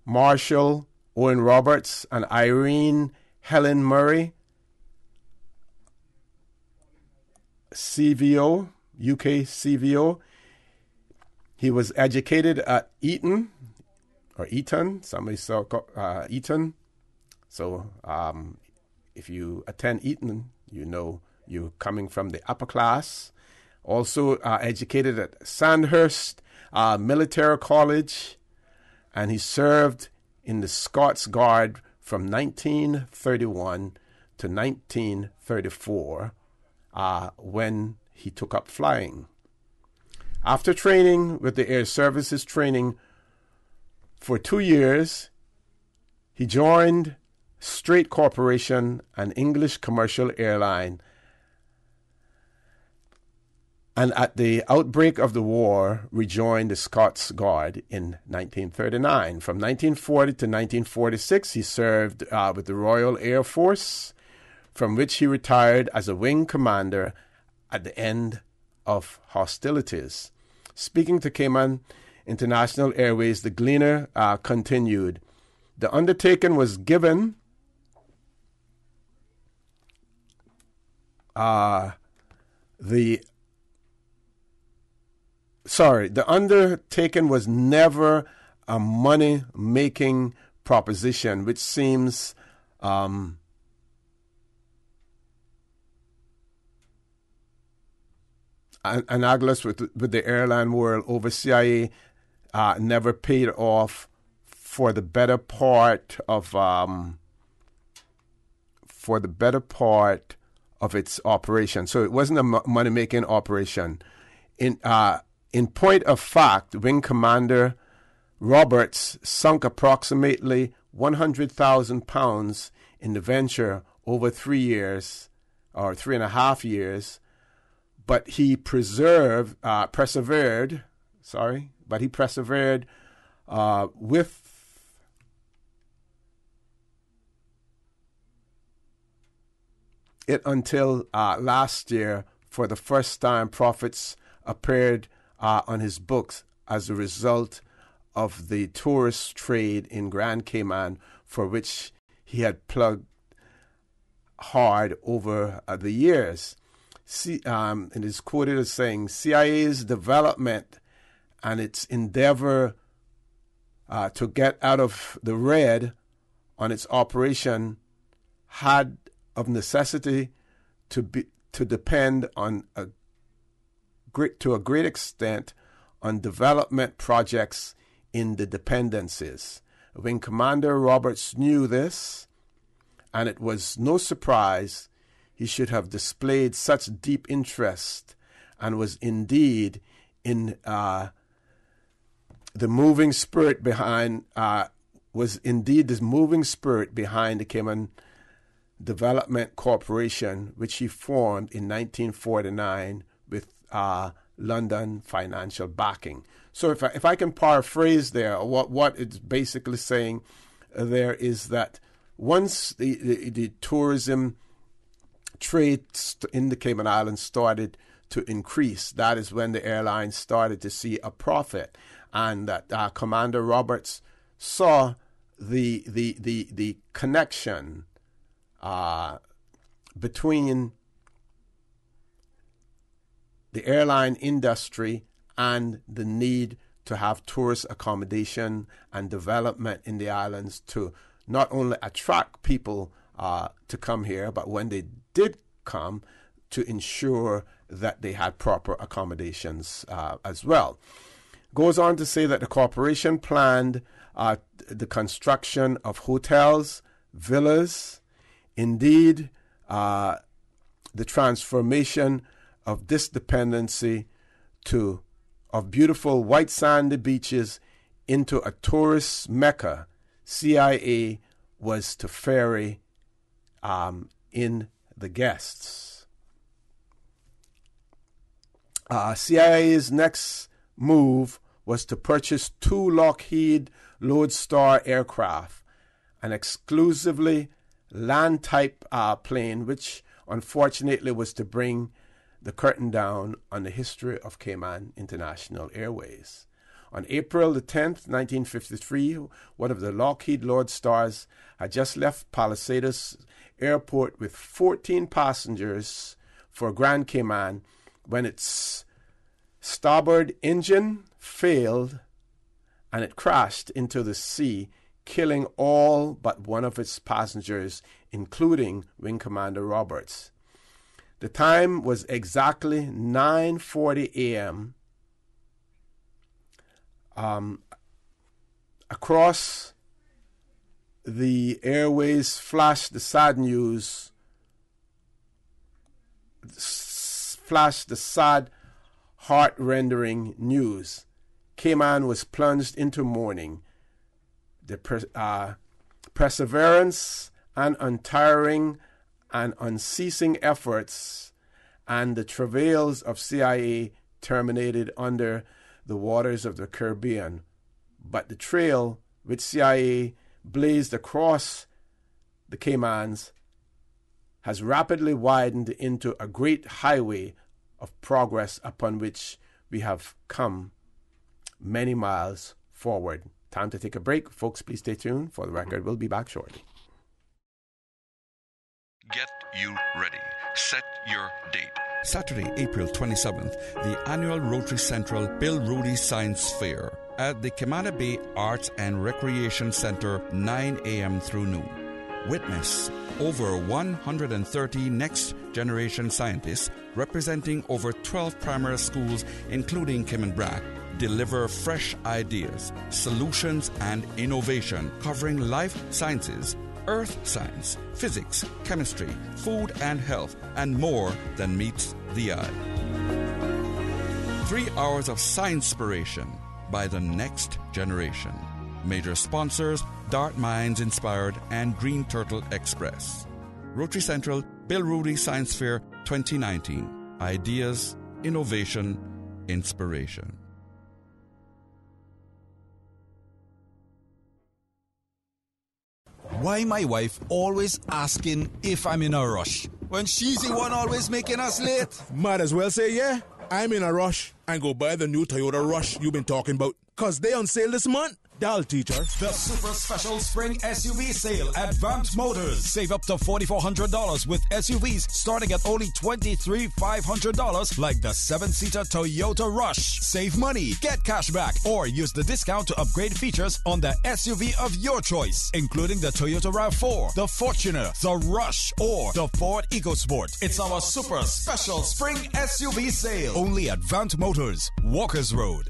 Marshal Owen Roberts and Irene Helen Murray, CVO, UK CVO. He was educated at Eton, somebody saw Eton. So if you attend Eton, you know you're coming from the upper class. Also educated at Sandhurst Military College, and he served in the Scots Guard from 1931 to 1934 when he took up flying. After training with the Air Services Training for 2 years, he joined Strait Corporation, an English commercial airline, and at the outbreak of the war rejoined the Scots Guard in 1939. From 1940 to 1946, he served with the Royal Air Force, from which he retired as a wing commander at the end of hostilities. Speaking to Cayman International Airways, the Gleaner continued, the undertaking was given the undertaking was never a money-making proposition, which seems analogous with the airline world. Over CIA never paid off for the better part of its operation. So it wasn't a money-making operation. In point of fact, Wing Commander Roberts sunk approximately £100,000 in the venture over 3 years, or 3.5 years, but he persevered with it until last year. For the first time, profits appeared on his books as a result of the tourist trade in Grand Cayman, for which he had plugged hard over the years. It is quoted as saying, CIA's development and its endeavor to get out of the red on its operation had of necessity to depend on to a great extent on development projects in the dependencies. Wing Commander Roberts knew this, and it was no surprise he should have displayed such deep interest, and was indeed in the moving spirit behind the Cayman Development Corporation, which he formed in 1949 with London financial backing. So if I can paraphrase there, what it's basically saying there is that once the tourism trade in the Cayman Islands started to increase, that is when the airline started to see a profit, and that Commander Roberts saw the connection between the airline industry and the need to have tourist accommodation and development in the islands to not only attract people to come here, but when they did come, to ensure that they had proper accommodations as well. Goes on to say that the corporation planned the construction of hotels, villas, indeed the transformation of this dependency of beautiful white sandy beaches into a tourist mecca. CIA was to ferry in the guests. CIA's next move was to purchase 2 Lockheed Lodestar aircraft, an exclusively land-type plane, which unfortunately was to bring the curtain down on the history of Cayman International Airways. On April the 10th, 1953, one of the Lockheed Lodestars had just left Palisados Airport with 14 passengers for Grand Cayman when its starboard engine failed and it crashed into the sea, killing all but one of its passengers, including Wing Commander Roberts. The time was exactly 9:40 a.m. Across the airways flashed the sad news, flashed the sad, heart-rendering news. Cayman was plunged into mourning. The perseverance and untiring and unceasing efforts and the travails of CIA terminated under the waters of the Caribbean. But the trail which CIA blazed across the Caymans has rapidly widened into a great highway of progress upon which we have come many miles forward. Time to take a break. Folks, please stay tuned. For the record, we'll be back shortly. Get you ready. Set your date. Saturday, April 27th, the annual Rotary Central Bill Rudy Science Fair at the Camana Bay Arts and Recreation Center, 9 a.m. through noon. Witness over 130 next-generation scientists representing over 12 primary schools, including Cayman Bryan, deliver fresh ideas, solutions, and innovation covering life sciences, earth science, physics, chemistry, food and health, and more than meets the eye. 3 hours of science-spiration by the next generation. Major sponsors, Dart Minds Inspired and Green Turtle Express. Rotary Central Bill Rudy Science Fair 2019. Ideas, innovation, inspiration. Why my wife always asking if I'm in a rush when she's the one always making us late? Might as well say, yeah, I'm in a rush and go buy the new Toyota Rush you've been talking about, because they on sale this month. Dial teacher. The super special spring SUV sale at Vamp Motors. Save up to $4,400 with SUVs starting at only $23,500, like the 7-seater Toyota Rush. Save money, get cash back, or use the discount to upgrade features on the SUV of your choice, including the Toyota RAV4, the Fortuner, the Rush, or the Ford EcoSport. It's our super special spring SUV sale. Only at Vamp Motors, Walkers Road.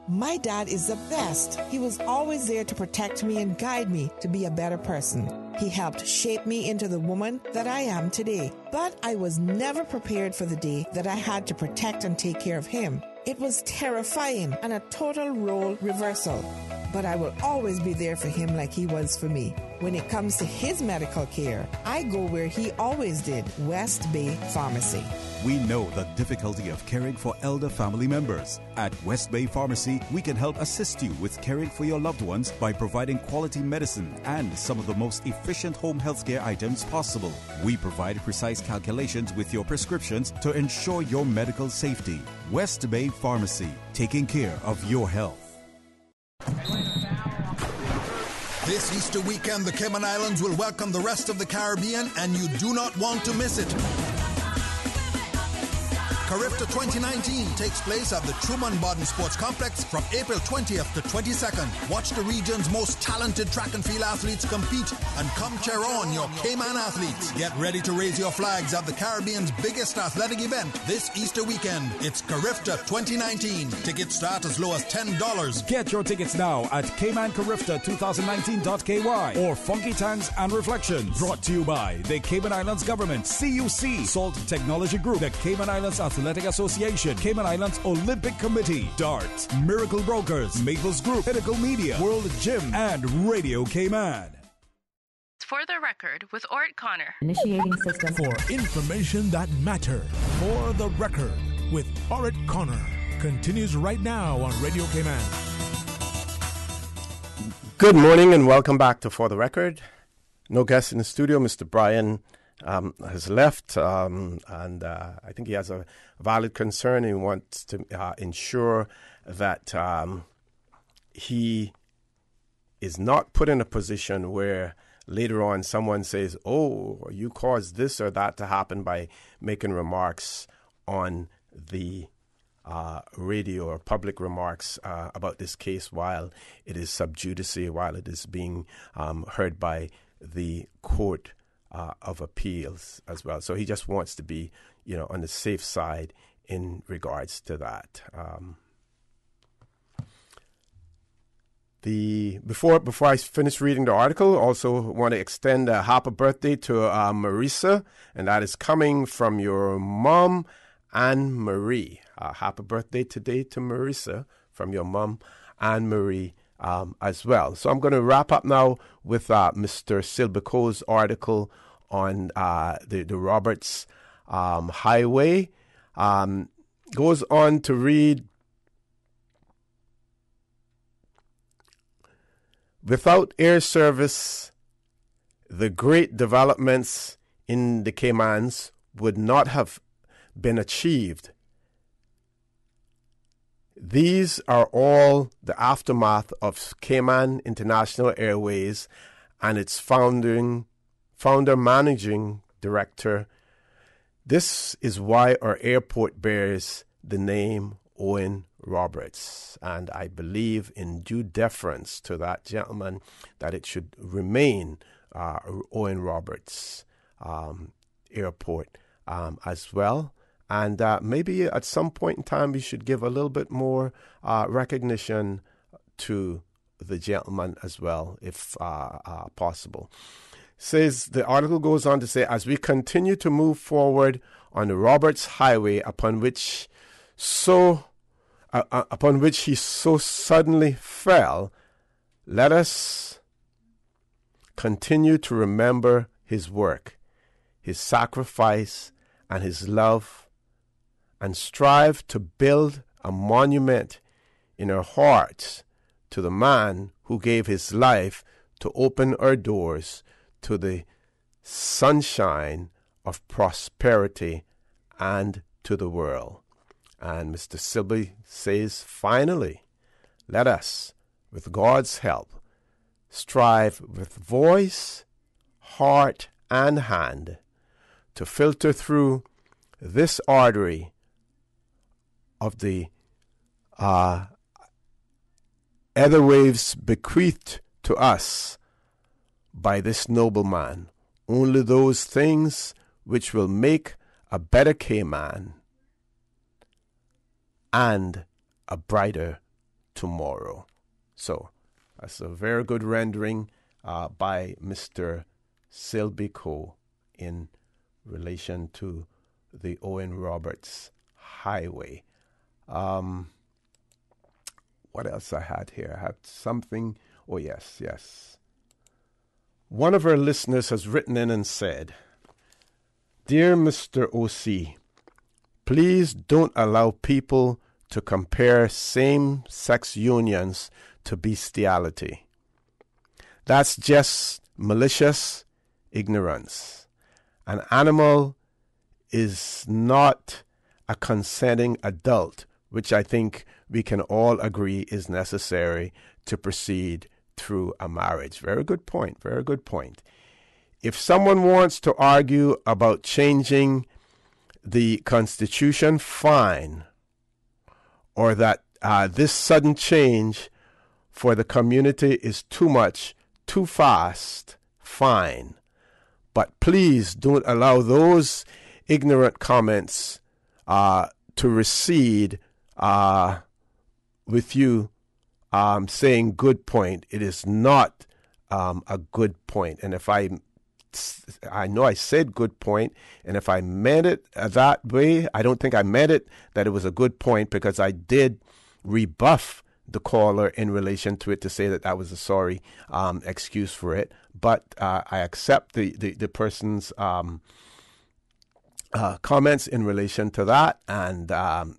My dad is the best. He was always there to protect me and guide me to be a better person. He helped shape me into the woman that I am today. But I was never prepared for the day that I had to protect and take care of him. It was terrifying and a total role reversal. But I will always be there for him like he was for me. When it comes to his medical care, I go where he always did, West Bay Pharmacy. We know the difficulty of caring for elder family members. At West Bay Pharmacy, we can help assist you with caring for your loved ones by providing quality medicine and some of the most efficient home healthcare items possible. We provide precise calculations with your prescriptions to ensure your medical safety. West Bay Pharmacy, taking care of your health. This Easter weekend, the Cayman Islands will welcome the rest of the Caribbean, and you do not want to miss it. Carifta 2019 takes place at the Truman Bodden Sports Complex from April 20th to 22nd. Watch the region's most talented track and field athletes compete and come cheer on your Cayman athletes. Get ready to raise your flags at the Caribbean's biggest athletic event this Easter weekend. It's Carifta 2019. Tickets start as low as $10. Get your tickets now at CaymanCarifta2019.ky or Funky Tanks and Reflections. Brought to you by the Cayman Islands Government, CUC, Salt Technology Group, the Cayman Islands Athletic Association, Cayman Islands Olympic Committee, DART, Miracle Brokers, Maples Group, Pinnacle Media, World Gym, and Radio Cayman. For the record, with Orrett Connor. Initiating system. For information that matters. For the record, with Orrett Connor. Continues right now on Radio Cayman. Good morning and welcome back to For the Record. No guest in the studio. Mr. Bryan has left, and I think he has a valid concern. He wants to ensure that he is not put in a position where later on someone says, oh, you caused this or that to happen by making remarks on the radio or public remarks about this case while it is sub judice, while it is being heard by the Court of Appeals as well. So he just wants to be, on the safe side in regards to that. Before I finish reading the article, also want to extend a happy birthday to Marisa, and that is coming from your mom, Anne Marie. Happy birthday today to Marisa from your mom, Anne Marie, as well. So I'm going to wrap up now with Mr. Silbico's article on the Roberts Highway. Goes on to read, without air service, the great developments in the Caymans would not have been achieved. These are all the aftermath of Cayman International Airways and its founder managing director. This is why our airport bears the name Owen Roberts, and I believe in due deference to that gentleman that it should remain Owen Roberts Airport as well. And maybe at some point in time we should give a little bit more recognition to the gentleman as well, if possible. The article goes on to say, as we continue to move forward on the Roberts Highway, upon which he so suddenly fell, let us continue to remember his work, his sacrifice, and his love, and strive to build a monument in our hearts to the man who gave his life to open our doors to the sunshine of prosperity and to the world. And Mr. Silby says, finally, let us, with God's help, strive with voice, heart, and hand to filter through this artery of the airwaves bequeathed to us by this nobleman, only those things which will make a better Cayman and a brighter tomorrow. So that's a very good rendering by Mr. Silbico in relation to the Owen Roberts Highway. What else I had here? I had something. Oh, yes. One of our listeners has written in and said, Dear Mr. O.C., please don't allow people to compare same-sex unions to bestiality. That's just malicious ignorance. An animal is not a consenting adult, which I think we can all agree is necessary to proceed through a marriage. Very good point. Very good point. If someone wants to argue about changing the Constitution, fine. Or that this sudden change for the community is too much, too fast, fine. But please don't allow those ignorant comments to recede with you saying good point. It is not a good point. And if I know I said good point, and if I meant it that way, I don't think I meant it that it was a good point, because I did rebuff the caller in relation to it to say that was a sorry excuse for it. But I accept the person's comments in relation to that, and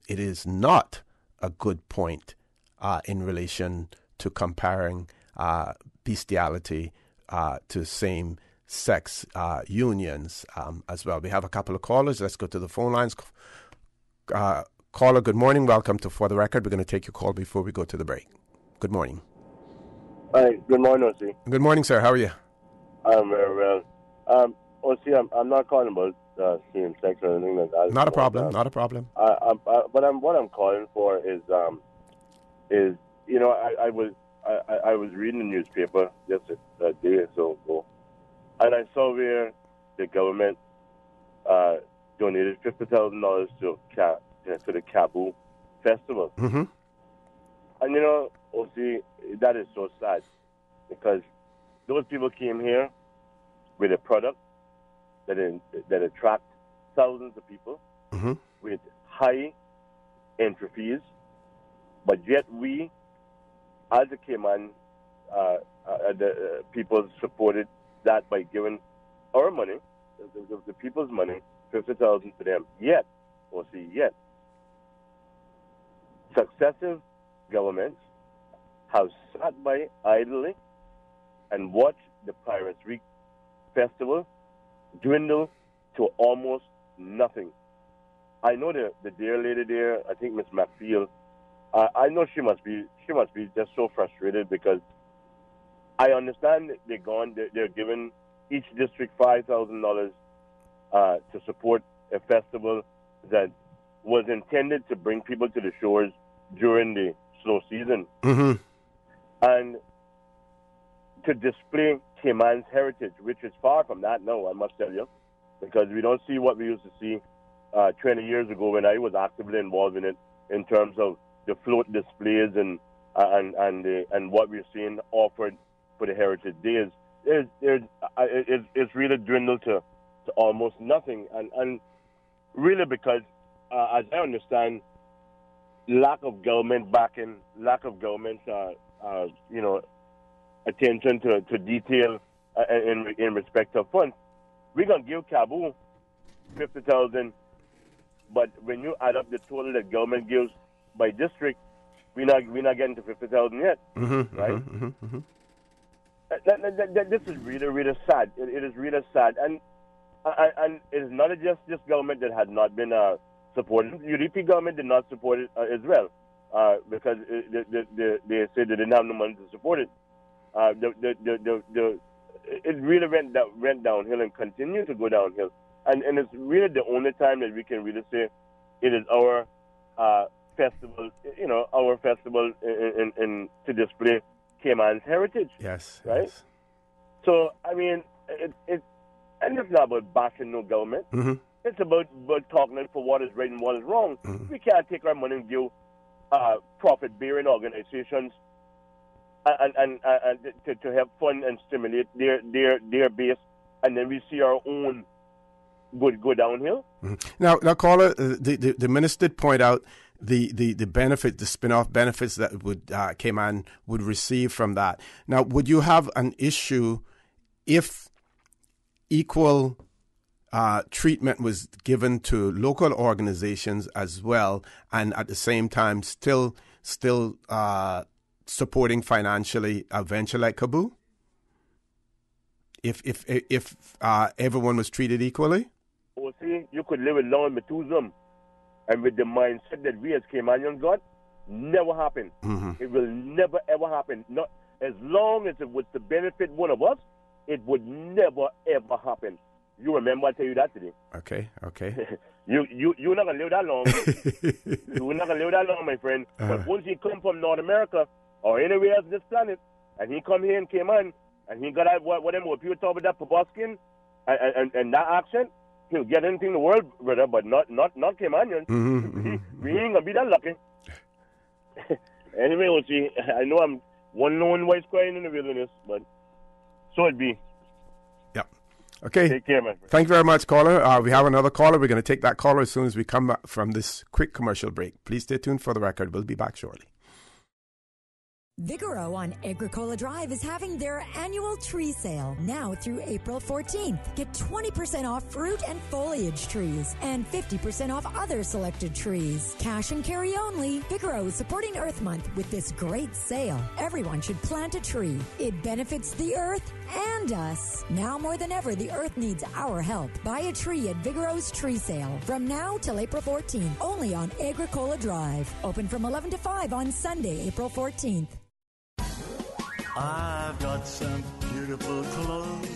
it is not a good point in relation to comparing bestiality to same-sex unions as well. We have a couple of callers. Let's go to the phone lines. Caller, good morning. Welcome to For the Record. We're going to take your call before we go to the break. Good morning. Hi, good morning, O.C. Good morning, sir. How are you? I'm very well. O.C., I'm not calling about same-sex or anything like that. Not a problem. Not a problem. But what I'm calling for is you know, I was reading the newspaper just a day or so ago, and I saw where the government donated $50,000 to the Kabul festival. Mm-hmm. And you know, O.C., that is so sad, because those people came here with a product that attracts thousands of people mm-hmm. with high entry fees, but yet we, as the Cayman the people, supported that by giving our money, the people's money, $50,000 to them. Yet, successive governments have sat by idly and watched the Pirates Festival dwindle to almost nothing. I know the dear lady there, I think Miss McField, I know she must be just so frustrated, because I understand they're giving each district $5,000 to support a festival that was intended to bring people to the shores during the slow season. Mm-hmm. And to display Cayman's heritage, which is far from that now, I must tell you, because we don't see what we used to see 20 years ago when I was actively involved in it, in terms of the float displays and what we're seeing offered for the Heritage Days. It's really dwindled to almost nothing, and really because, as I understand, lack of government backing, lack of government, attention to detail in respect of funds. We're gonna give Kabul $50,000, but when you add up the total that government gives by district, we're not getting to $50,000 yet, mm-hmm, right? Mm-hmm, mm-hmm. This is really, really sad. It is really sad, and it is not just this government that had not been supported. The UDP government did not support it as well, because they said they didn't have no money to support it. It really went downhill and continued to go downhill, and it's really the only time that we can really say it is our festival, our festival in to display Cayman's heritage. Yes. Right? Yes. So, I mean, and it's not about bashing no government. Mm-hmm. It's about talking for what is right and what is wrong. Mm-hmm. We can't take our money and give profit-bearing organizations and to help fund and stimulate their base, and then we see our own go downhill. Mm-hmm. Now, caller, the minister did point out the benefit, the spin-off benefits that Cayman would receive from that. Now, would you have an issue if equal treatment was given to local organizations as well, and at the same time still supporting financially a venture like Kabul? If everyone was treated equally? Well, see, you could live along with Methuselah, and with the mindset that we as Caymanians got, never happen. Mm-hmm. It will never ever happen. Not as long as it was to benefit one of us, it would never, ever happen. You remember I tell you that today. Okay. You're not going to live that long. You're not going to live that long, my friend. But once he come from North America or anywhere else on this planet, and he come here and came on, and he got out what people talk about that Proboskin and that accent, he'll get anything in the world, brother, but not Caymanian. We ain't going to be that lucky. Anyway, we'll see. I know I'm one lone voice crying in the wilderness, but so it be. Yep. Okay. Take care, man. Thank you very much, caller. We have another caller. We're going to take that caller as soon as we come back from this quick commercial break. Please stay tuned for the record. We'll be back shortly. Vigoro on Agricola Drive is having their annual tree sale now through April 14th. Get 20% off fruit and foliage trees and 50% off other selected trees. Cash and carry only. Vigoro is supporting Earth Month with this great sale. Everyone should plant a tree. It benefits the earth and us. Now more than ever, the earth needs our help. Buy a tree at Vigoro's tree sale from now till April 14th, only on Agricola Drive. Open from 11 to 5 on Sunday, April 14th. I've got some beautiful clothes.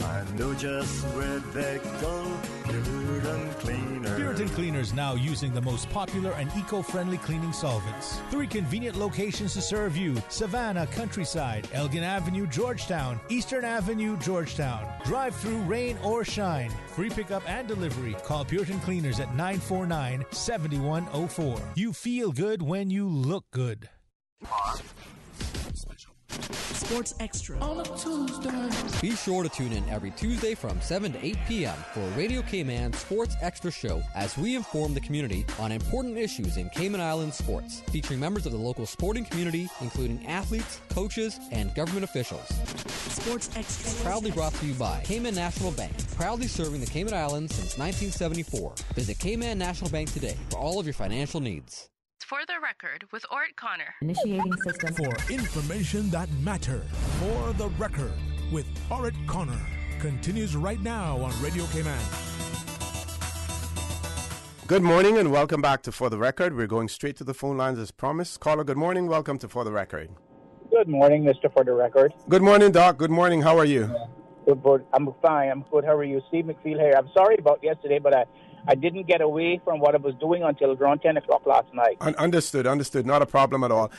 I know just where they go. Puritan Cleaners. Puritan Cleaners now using the most popular and eco-friendly cleaning solvents. 3 convenient locations to serve you: Savannah, Countryside, Elgin Avenue, Georgetown, Eastern Avenue, Georgetown. Drive through rain or shine. Free pickup and delivery. Call Puritan Cleaners at 949-7104. You feel good when you look good. Sports Extra on a Tuesday. Be sure to tune in every Tuesday from 7 to 8 p.m. for Radio Cayman Sports Extra Show as we inform the community on important issues in Cayman Island sports, featuring members of the local sporting community, including athletes, coaches, and government officials. Sports Extra. Proudly brought to you by Cayman National Bank, proudly serving the Cayman Islands since 1974. Visit Cayman National Bank today for all of your financial needs. For the record with Orrett Connor. Initiating system. For information that matters. For the record with Orrett Connor. Continues right now on Radio Cayman. Good morning and welcome back to For the Record. We're going straight to the phone lines as promised. Caller, good morning. Welcome to For the Record. Good morning, Mr. For the Record. Good morning, Doc. Good morning. How are you? Good. I'm fine. I'm good. How are you? Steve McFeel here. I'm sorry about yesterday, but I didn't get away from what I was doing until around 10 o'clock last night. Understood. Not a problem at all.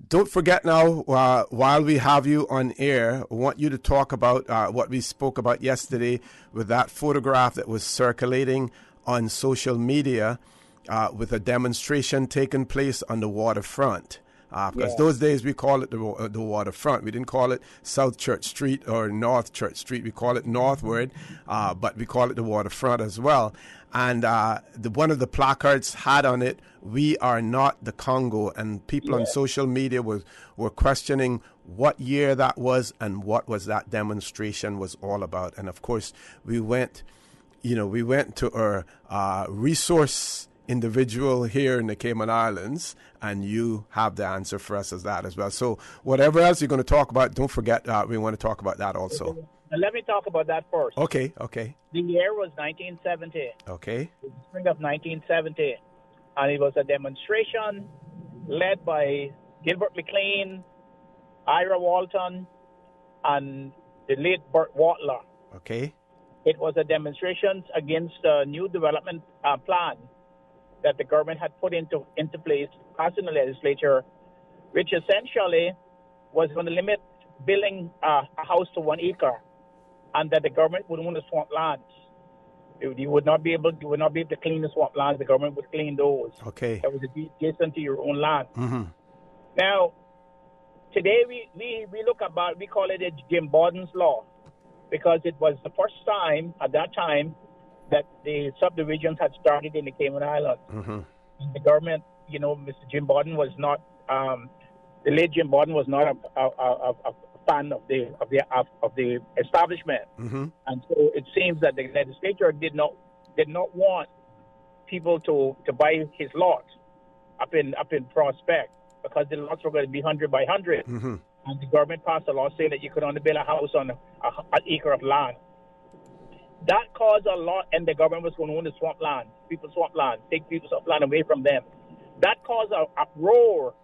Don't forget now, while we have you on air, I want you to talk about what we spoke about yesterday with that photograph that was circulating on social media with a demonstration taking place on the waterfront. Because those days we call it the waterfront. We didn't call it South Church Street or North Church Street. We call it northward, but we call it the waterfront as well. And one of the placards had on it, "We are not the Congo." And people on social media were questioning what year that was and what was that demonstration was all about. And of course, we went to our resource individual here in the Cayman Islands, and you have the answer for us as that as well. So whatever else you're going to talk about, don't forget we want to talk about that also. Let me talk about that first. Okay. The year was 1970. Okay. The spring of 1970. And it was a demonstration led by Gilbert McLean, Ira Walton, and the late Bert Watler. Okay. It was a demonstration against a new development plan that the government had put into place, passed in the legislature, which essentially was going to limit building a house to 1 acre, and that the government would own the swamp lands. You would not be able to clean the swamp lands. The government would clean those. Okay. That was adjacent to your own land. Mm-hmm. Now, today we look about, we call it a Jim Borden's law, because it was the first time at that time that the subdivisions had started in the Cayman Islands. Mm-hmm. The government, Mr. Jim Borden was not, the late Jim Borden was not a fan of the establishment, mm-hmm. and so it seems that the legislature did not want people to buy his lot up in Prospect, because the lots were going to be 100 by 100, mm-hmm. and the government passed a law saying that you could only build a house on an acre of land. That caused a lot, and the government was going to own the swamp land, people's swamp land, take people's swamp land away from them. That caused an uproar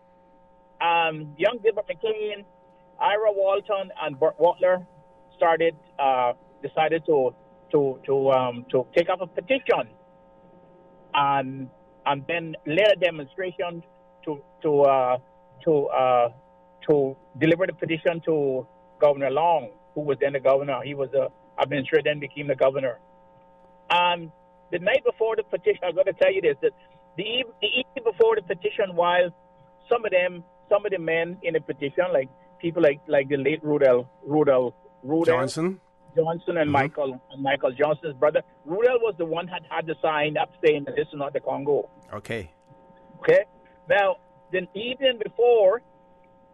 young Gilbert McLean, Ira Walton, and Burt Watler decided to take up a petition and then led a demonstration to deliver the petition to Governor Long, who was then the governor. He was the administrator, then became the governor. The night before the petition, I'm going to tell you this, that the evening before the petition, while some of the men in the petition, like people like the late Rudell Johnson and Michael Johnson's brother. Rudell was the one that had the sign up saying that this is not the Congo. Okay. Now, the evening before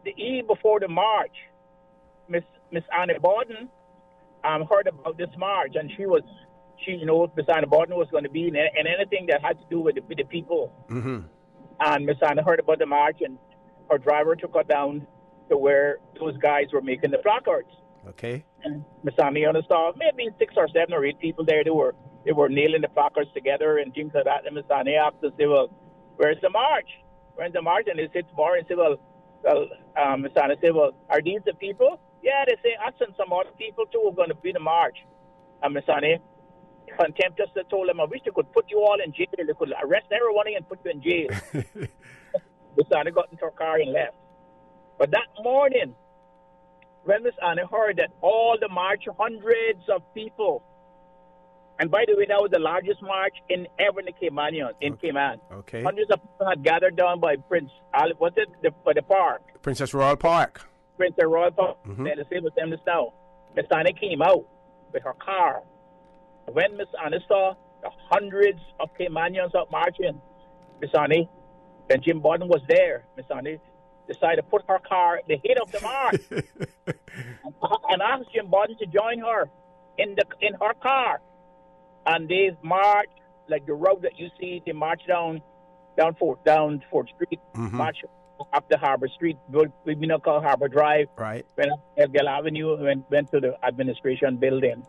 the march, Miss Annie Borden heard about this march, and she Miss Annie Borden was going to be in anything that had to do with the people. Mm-hmm. And Miss Annie heard about the march, and her driver took her down to where those guys were making the placards. Okay. And Miss Annie understood maybe 6 or 7 or 8 people there. They were nailing the placards together and things like that. And Miss Annie asked to say, well, where's the march? Where's the march? And they said tomorrow. And said, well, Miss Annie said, well, are these the people? Yeah, they say us and some other people too are going to be the march. And Miss Annie contemptuously told them, I wish they could put you all in jail. They could arrest everyone and put you in jail. Miss Annie got into her car and left. But that morning, when Miss Annie heard that all the march, hundreds of people, and by the way, that was the largest march ever in the Cayman. Okay. Hundreds of people had gathered down by by the park? Princess Royal Park. Princess Royal Park. Mm-hmm. They had the same with them just now. Miss Annie came out with her car. When Miss Annie saw the hundreds of Caymanians out marching, Miss Annie, and Jim Borden was there, Miss Annie decided to put her car at the head of the march and asked Jim Borden to join her in her car. And they marched like the road that you see. They marched down 4th Street, mm-hmm. marched up the Harbor Street, we now call Harbor Drive. Right. Went up Elgin Avenue, went to the administration building.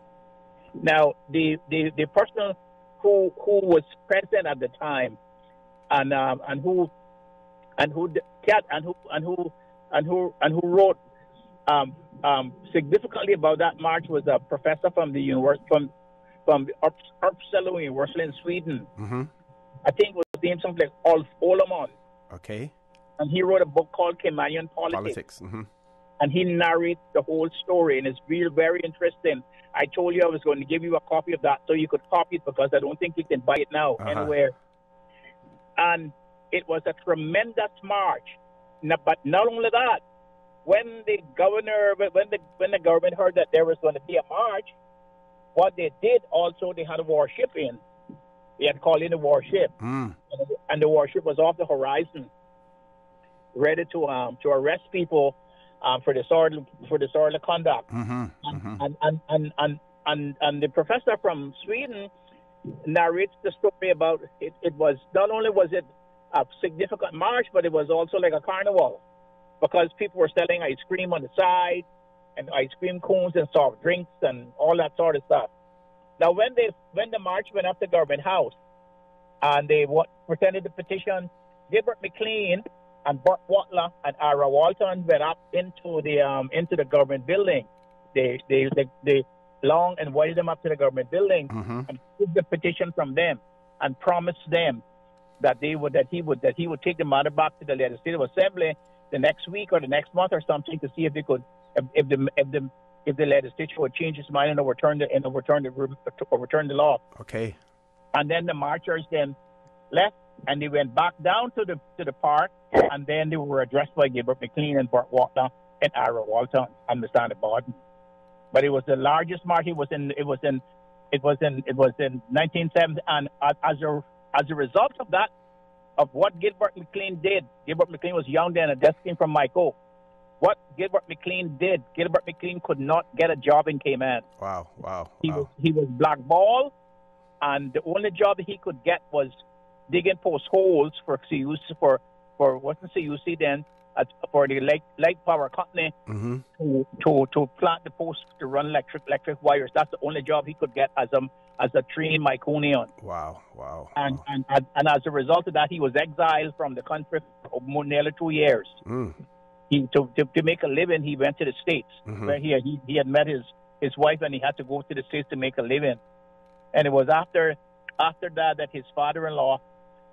Now the person who was president at the time, and who wrote significantly about that march was a professor from the university from Uppsala University in Sweden. Mm-hmm. I think it was named something like Ulf Åhman. Okay. And he wrote a book called Caymanian Politics. Mm-hmm. And he narrates the whole story, and it's really very interesting. I told you I was going to give you a copy of that so you could copy it, because I don't think you can buy it now anywhere. And it was a tremendous march. But not only that, when the government heard that there was going to be a march, what they did also, they had a warship in. They had called in a warship, and the warship was off the horizon, ready to arrest people for disorderly conduct. Mm-hmm. And the professor from Sweden narrates the story about it. It was not only was it a significant march, but it was also like a carnival, because people were selling ice cream on the side, and ice cream cones and soft drinks and all that sort of stuff. Now, when the march went up to Government House and they presented the petition, Gilbert McLean and Burt Watler and Ira Walton went up into the government building. They long and invited them up to the government building and took the petition from them and promised them that he would take the matter back to the Legislative Assembly the next week or the next month or something to see if they could if the legislature would change its mind and overturn the law. Okay. And then the marchers then left and they went back down to the park, and then they were addressed by Gilbert McLean and Burt Watler and Ira Walton and Miss Annie Borden. But it was the largest march. It was in 1970, and as a result of that, of what Gilbert McLean did, Gilbert McLean was young then, and just came from Michael. What Gilbert McLean did, Gilbert McLean could not get a job in Cayman. Wow. He was blackballed, and the only job he could get was digging post holes for CUC, for what's the CUC then, for the light power company to plant the posts to run electric wires. That's the only job he could get as a trained Myconian. Wow. And as a result of that, he was exiled from the country for nearly 2 years. To make a living, he went to the States, where he had met his wife, and he had to go to the States to make a living. And it was after that his father-in-law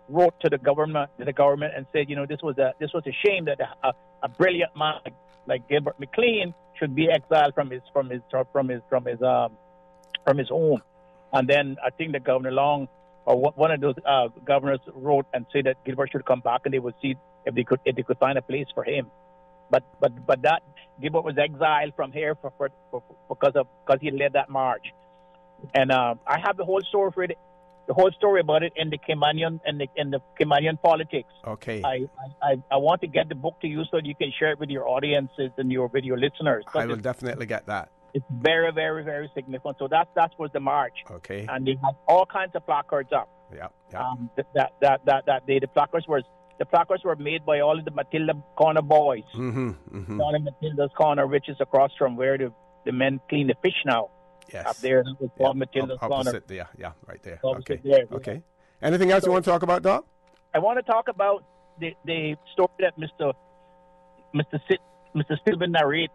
wrote to the government and said, this was a shame that a brilliant man like Gilbert McLean should be exiled from his home. And then I think that Governor Long or one of those governors wrote and said that Gilbert should come back, and they would see if they could find a place for him. But that Gilbert was exiled from here because he led that march. And I have the whole story about it in the Caymanian politics. Okay. I want to get the book to you so you can share it with your audiences and your listeners. I will definitely get that. It's very, very, very significant. So that was the march. Okay. And they had all kinds of placards up. Yeah. That day the placards were made by all of the Matilda Corner boys. Down in Matilda's Corner, which is across from where the men clean the fish now. Yes. Up there, that was called Matilda's Corner. Opposite there, right there. Opposite Okay. there, Okay. Anything else you want to talk about, Doc? I want to talk about the story that Mr. Stillman narrates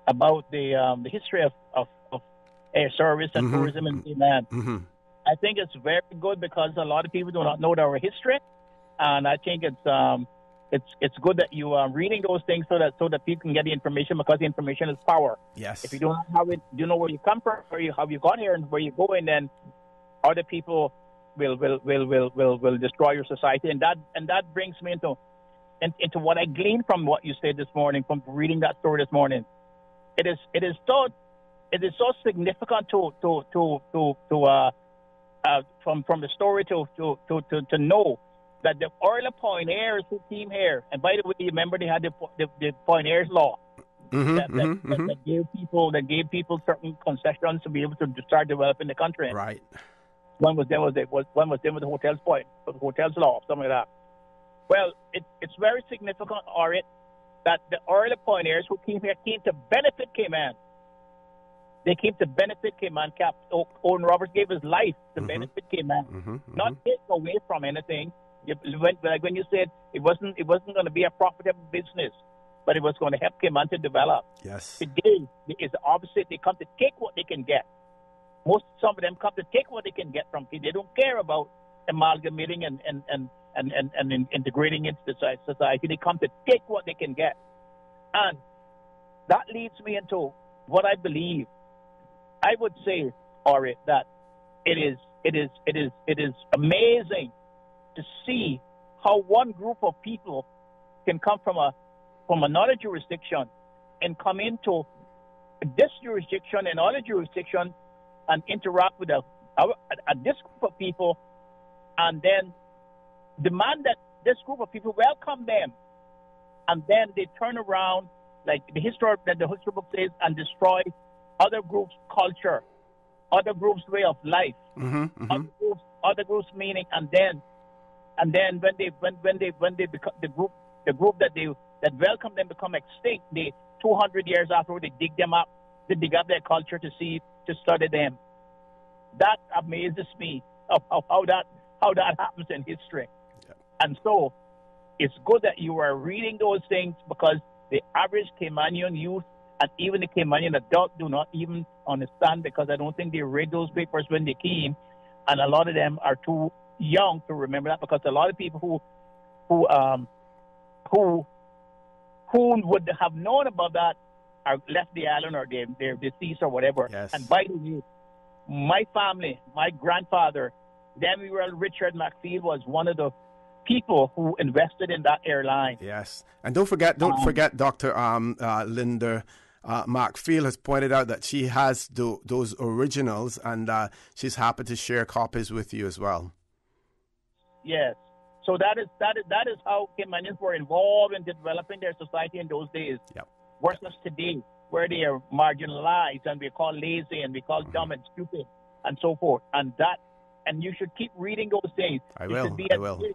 about the history of air service and tourism in Finland. I think it's very good because a lot of people do not know our history, and I think it's good that you are reading those things so that people can get the information, because the information is power. Yes. If you don't have it, you know where you come from, how you got here, and where you're going, then other people will destroy your society, and that brings me into what I gleaned from what you said this morning, from reading that story this morning. It is so significant from the story to know that the early pioneers who came here, and by the way, you remember they had the pioneers law that gave people certain concessions to be able to start developing the country. Right. One was with the hotels law, something like that. Well, it's very significant, Orrett, that the early pioneers who came here came to benefit Cayman. They came to benefit Cayman. Owen Roberts gave his life to benefit Cayman, not take away from anything. When you said it wasn't going to be a profitable business, but it was going to help Cayman to develop. Yes. Today is the opposite. They come to take what they can get. Some of them come to take what they can get from Cayman. They don't care about amalgamating and integrating into the society. They come to take what they can get, and that leads me into what I believe. I would say, Orrett, that it is amazing to see how one group of people can come from another jurisdiction and come into this jurisdiction and other jurisdiction and interact with this group of people, and then demand that this group of people welcome them, and then they turn around, like the history book says, and destroy other groups' culture, other groups' way of life, other groups' meaning, and then when they become the group that welcome them become extinct, 200 years after they dig up their culture to study them. That amazes me of how that happens in history. Yeah. And so it's good that you are reading those things, because the average Caymanian youth and even the Caymanian adult do not even understand, because I don't think they read those papers when they came, and a lot of them are too young to remember that, because a lot of people who would have known about that are left the island, or they're deceased or whatever. Yes. And by the way, my family, my grandfather, Samuel Richard McField, was one of the people who invested in that airline. Yes. And don't forget Dr. Linda McField has pointed out that she has those originals, and she's happy to share copies with you as well. Yes. So that is how Caymanians were involved in developing their society in those days. Yep. Versus today, where they are marginalized and we're called lazy and we're called dumb and stupid and so forth. And you should keep reading those things. I will.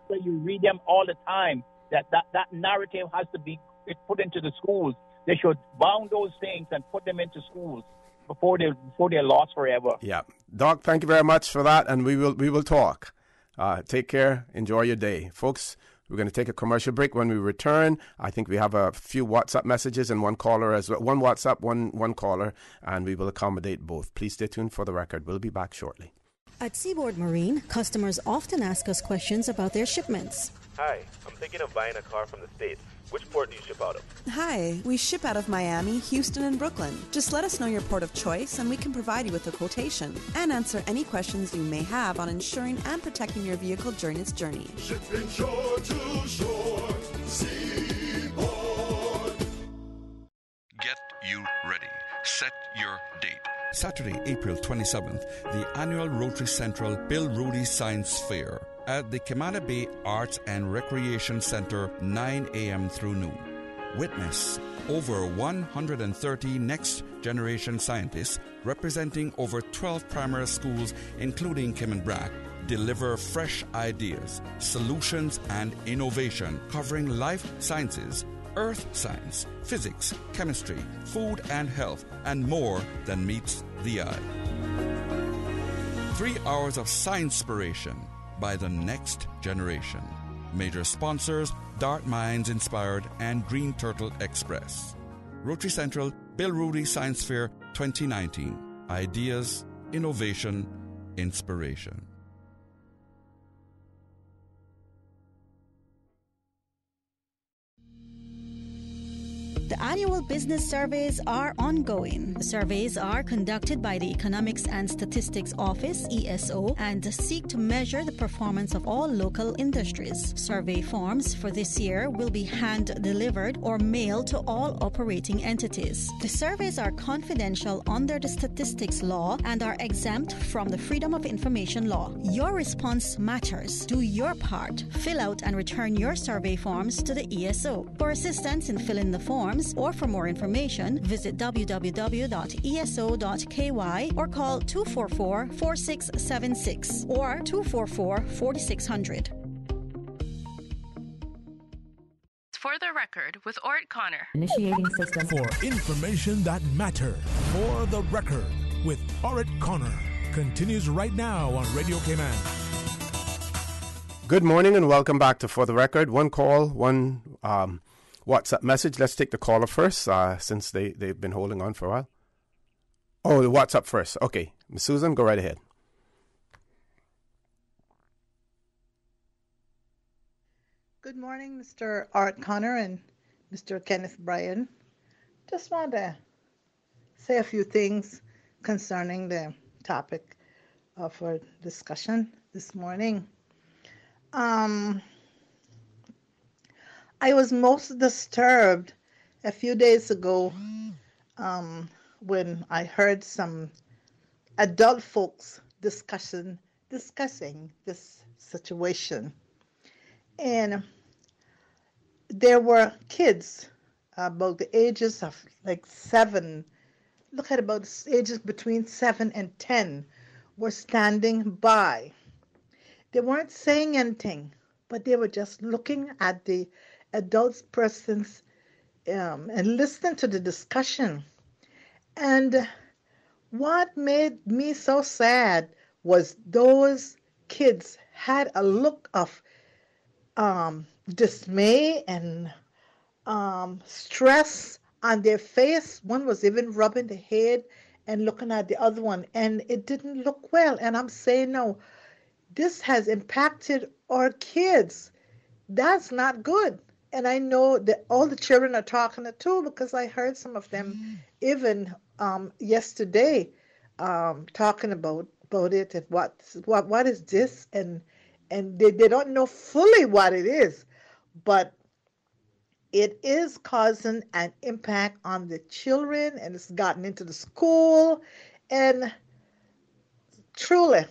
So you read them all the time, That narrative has to be put into the schools. They should bound those things and put them into schools before they're lost forever. Yeah. Doc, thank you very much for that, and we will talk. Take care. Enjoy your day. Folks, we're going to take a commercial break. When we return, I think we have a few WhatsApp messages and one caller as well. One WhatsApp, one caller, and we will accommodate both. Please stay tuned for the record. We'll be back shortly. At Seaboard Marine, customers often ask us questions about their shipments. Hi, I'm thinking of buying a car from the States. Which port do you ship out of? Hi, we ship out of Miami, Houston, and Brooklyn. Just let us know your port of choice and we can provide you with a quotation and answer any questions you may have on ensuring and protecting your vehicle during its journey. Shipping shore to shore, Seaboard. Get you ready. Set your date. Saturday, April 27th, the annual Rotary Central Bill Rudy Science Fair at the Kemana Bay Arts and Recreation Center, 9 a.m. through noon. Witness over 130 next-generation scientists representing over 12 primary schools, including Kevin Brack, deliver fresh ideas, solutions, and innovation covering life sciences, earth science, physics, chemistry, food and health, and more than meets the eye. 3 hours of science-spiration by the next generation. Major sponsors, Dart Minds Inspired and Green Turtle Express. Rotary Central Bill Rudy Science Fair 2019. Ideas, innovation, inspiration. The annual business surveys are ongoing. The surveys are conducted by the Economics and Statistics Office, ESO, and seek to measure the performance of all local industries. Survey forms for this year will be hand-delivered or mailed to all operating entities. The surveys are confidential under the Statistics Law and are exempt from the Freedom of Information Law. Your response matters. Do your part. Fill out and return your survey forms to the ESO. For assistance in filling the forms, or for more information, visit www.eso.ky or call 244-4676 or 244-4600. For the record, with Orrett Connor. Initiating system. For information that matters. For the record, with Orrett Connor. Continues right now on Radio Cayman. Good morning and welcome back to For the Record. One call, one WhatsApp message. Let's take the caller first, since they've been holding on for a while. Oh, the WhatsApp first. Okay. Ms. Susan, go right ahead. Good morning, Mr. Orrett Connor and Mr. Kenneth Bryan. Just want to say a few things concerning the topic of our discussion this morning. I was most disturbed a few days ago when I heard some adult folks discussing this situation. And there were kids about the ages of like 7, look at about the ages between 7 and 10 were standing by. They weren't saying anything, but they were just looking at the adult persons and listening to the discussion. And what made me so sad was those kids had a look of dismay and stress on their face. One was even rubbing the head and looking at the other one, and it didn't look well. And I'm saying, no, this has impacted our kids. That's not good. And I know that all the children are talking it too, because I heard some of them even yesterday talking about it and what is this, and they don't know fully what it is, but it is causing an impact on the children, and it's gotten into the school. And truly,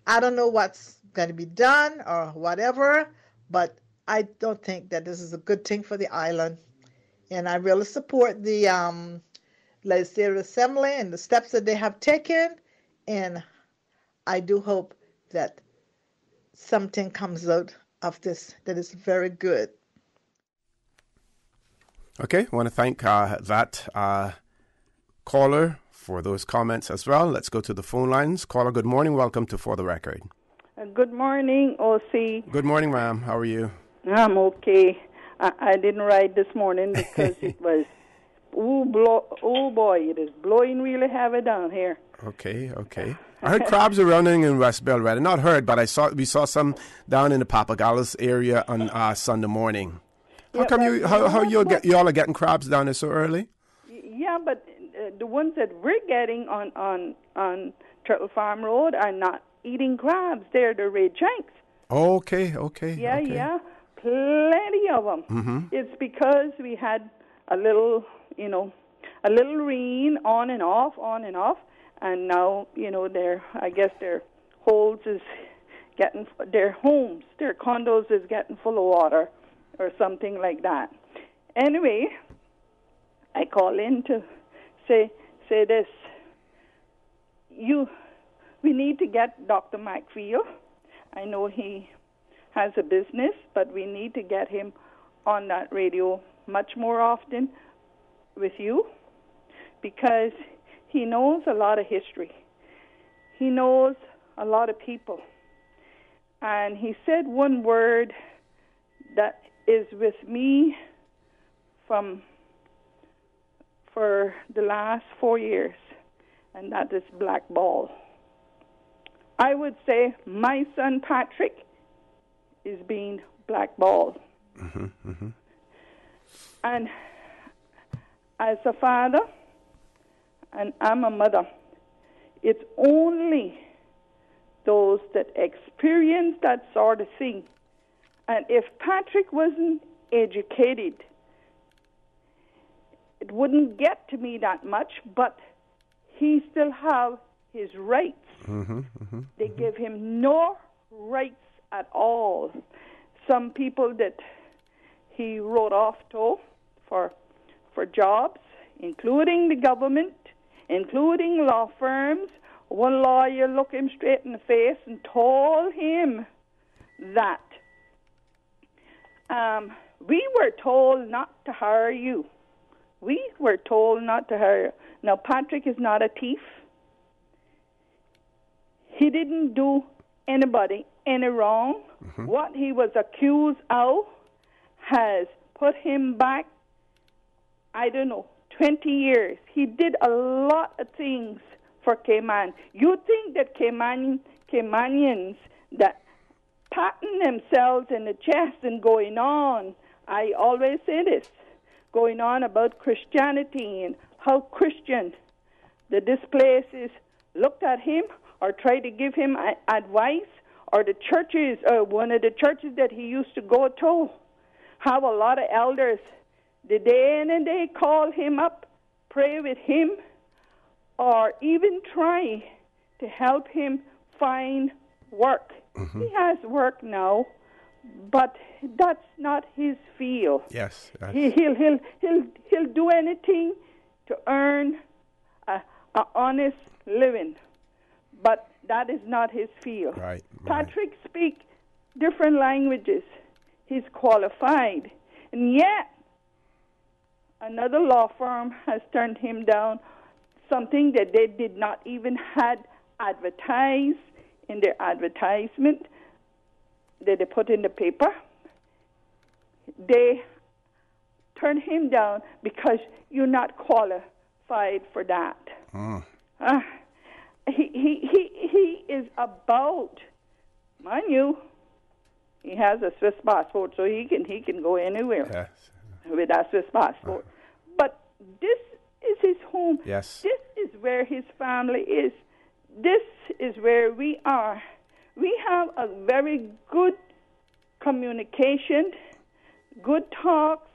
I don't know what's going to be done or whatever, but I don't think that this is a good thing for the island. And I really support the Legislative Assembly and the steps that they have taken. And I do hope that something comes out of this that is very good. Okay, I want to thank that caller for those comments as well. Let's go to the phone lines. Caller, good morning. Welcome to For the Record. Good morning, OC. Good morning, ma'am. How are you? I'm okay. I didn't ride this morning because it was, oh boy, it is blowing really heavy down here. Okay. I heard crabs are running in West Bay already. Not heard, but we saw some down in the Papagallos area on Sunday morning. How come you all are getting crabs down there so early? Yeah, but the ones that we're getting on Turtle Farm Road are not eating crabs. They're the red shanks. Okay. Yeah, plenty of them. Mm-hmm. It's because we had a little rain on and off, and now their holes is getting, their homes, their condos is getting full of water or something like that. Anyway, I call in to say this. We need to get Dr. McFeel. I know he has a business, but we need to get him on that radio much more often with you, because he knows a lot of history. He knows a lot of people. And he said one word that is with me for the last 4 years, and that is blackball. I would say my son Patrick is being blackballed. Mm-hmm. And as a father, and I'm a mother, it's only those that experience that sort of thing. And if Patrick wasn't educated, it wouldn't get to me that much, but he still have his rights. They give him no rights at all. Some people that he wrote off to for jobs, including the government, including law firms. One lawyer looked him straight in the face and told him that we were told not to hire you. We were told not to hire you. Now, Patrick is not a thief. He didn't do anybody any wrong. What he was accused of has put him back, 20 years. He did a lot of things for Cayman. You think that Caymanians that patting themselves in the chest and going on, I always say this, going on about Christianity and how Christian that this place is, looked at him or tried to give him advice, or the churches, one of the churches that he used to go to, have a lot of elders. Did they and they call him up, pray with him, or even try to help him find work? He has work now, but that's not his field. Yes. He'll do anything to earn a honest living, but that is not his field. Right. Patrick speaks different languages. He's qualified, and yet another law firm has turned him down, something that they did not even had advertised in their advertisement that they put in the paper. They turned him down because you're not qualified for that. He is about, mind you, he has a Swiss passport, so he can go anywhere with that Swiss passport. But this is his home. Yes. This is where his family is. This is where we are. We have a very good communication, good talks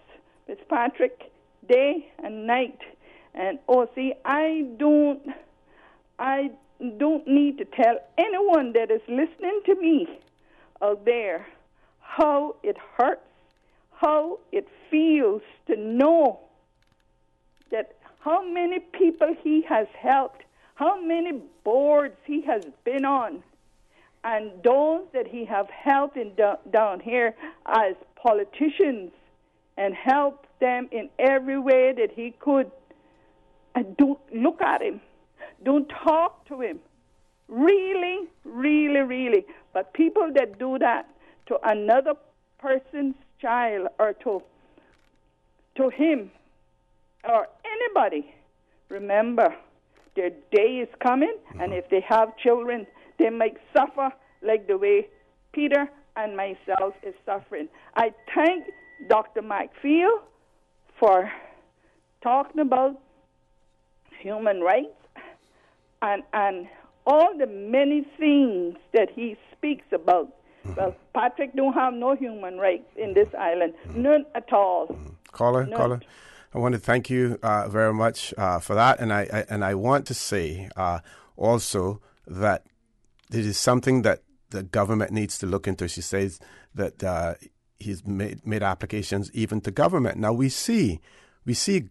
with Patrick day and night. And I don't need to tell anyone that is listening to me out there how it hurts, how it feels to know that how many people he has helped, how many boards he has been on, and those that he have helped down here as politicians and help them in every way that he could. And don't look at him. Don't talk to him. Really, really, really. But people that do that to another person's child or to him or anybody, remember, their day is coming, and if they have children, they might suffer like the way Peter and myself is suffering. I thank Dr. McFeel for talking about human rights and all the many things that he speaks about. Well, Patrick don't have no human rights in this island, none at all. Caller, I want to thank you very much for that, and I want to say also that it is something that the government needs to look into. She says that he's made applications even to government. Now we see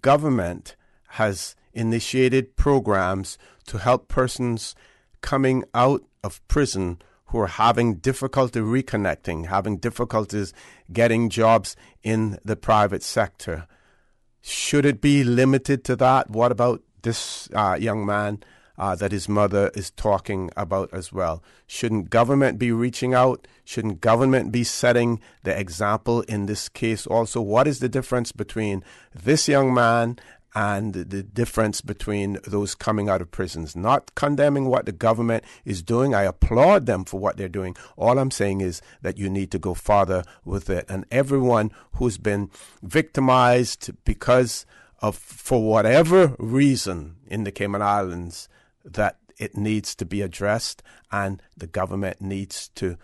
government has initiated programs to help persons coming out of prison who are having difficulty reconnecting, having difficulties getting jobs in the private sector. Should it be limited to that? What about this young man that his mother is talking about as well? Shouldn't government be reaching out? Shouldn't government be setting the example in this case also? What is the difference between this young man and the difference between those coming out of prisons? Not condemning what the government is doing. I applaud them for what they're doing. All I'm saying is that you need to go farther with it. And everyone who's been victimized because of, for whatever reason in the Cayman Islands, that it needs to be addressed, and the government needs to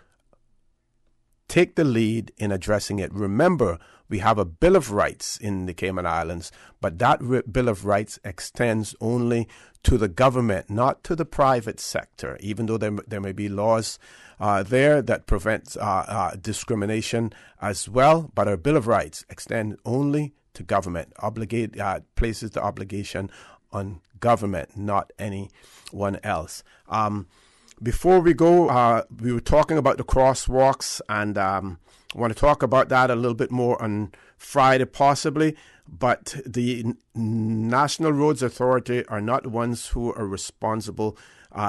take the lead in addressing it. Remember, we have a Bill of Rights in the Cayman Islands, but that Bill of Rights extends only to the government, not to the private sector, even though there may be laws there that prevent discrimination as well. But our Bill of Rights extend only to government, places the obligation on government, not anyone else. Before we go, we were talking about the crosswalks, and I want to talk about that a little bit more on Friday possibly, but the National Roads Authority are not the ones who are responsible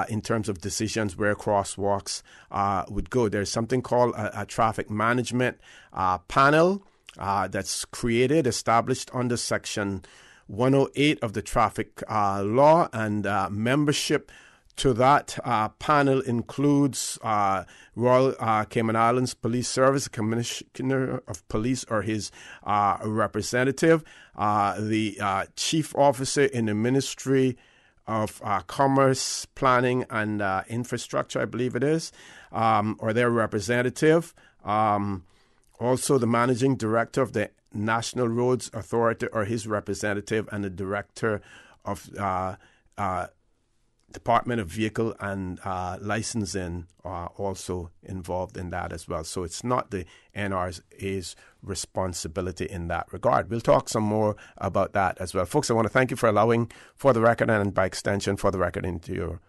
in terms of decisions where crosswalks would go. There's something called a traffic management panel that's established under Section 108 of the traffic law, and membership to that panel includes Royal Cayman Islands Police Service, Commissioner of Police or his representative, the Chief Officer in the Ministry of Commerce, Planning and Infrastructure, I believe it is, or their representative. Also the Managing Director of the National Roads Authority or his representative, and the Director of Department of Vehicle and Licensing are also involved in that as well. So it's not the NRA's responsibility in that regard. We'll talk some more about that as well. Folks, I want to thank you for allowing For the Record, and by extension For the Record into your...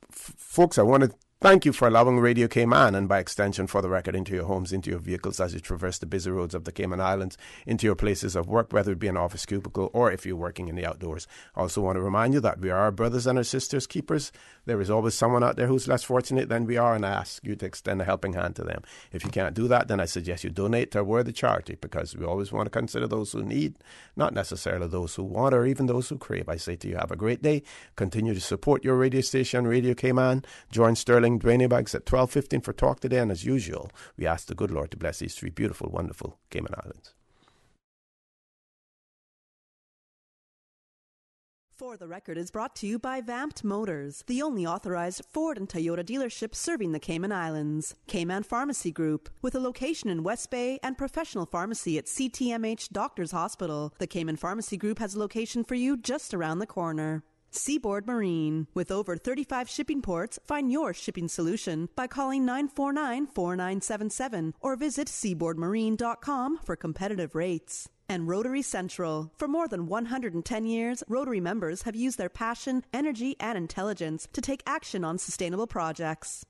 Folks, I want to thank you for allowing Radio Cayman, and by extension For the Record, into your homes, into your vehicles as you traverse the busy roads of the Cayman Islands, into your places of work, whether it be an office cubicle or if you're working in the outdoors. I also want to remind you that we are our brothers and our sisters' keepers. There is always someone out there who's less fortunate than we are, and I ask you to extend a helping hand to them. If you can't do that, then I suggest you donate to a worthy charity, because we always want to consider those who need, not necessarily those who want or even those who crave. I say to you, have a great day. Continue to support your radio station, Radio Cayman. Join Sterling Dwayne Bags at 12:15 for Talk Today, and as usual, we ask the good Lord to bless these three beautiful, wonderful Cayman Islands. For the Record is brought to you by Vamped Motors, the only authorized Ford and Toyota dealership serving the Cayman Islands. Cayman Pharmacy Group, with a location in West Bay and professional pharmacy at CTMH Doctors Hospital. The Cayman Pharmacy Group has a location for you just around the corner. Seaboard Marine. With over 35 shipping ports, find your shipping solution by calling 949-4977 or visit seaboardmarine.com for competitive rates. And Rotary Central. For more than 110 years, Rotary members have used their passion, energy, and intelligence to take action on sustainable projects.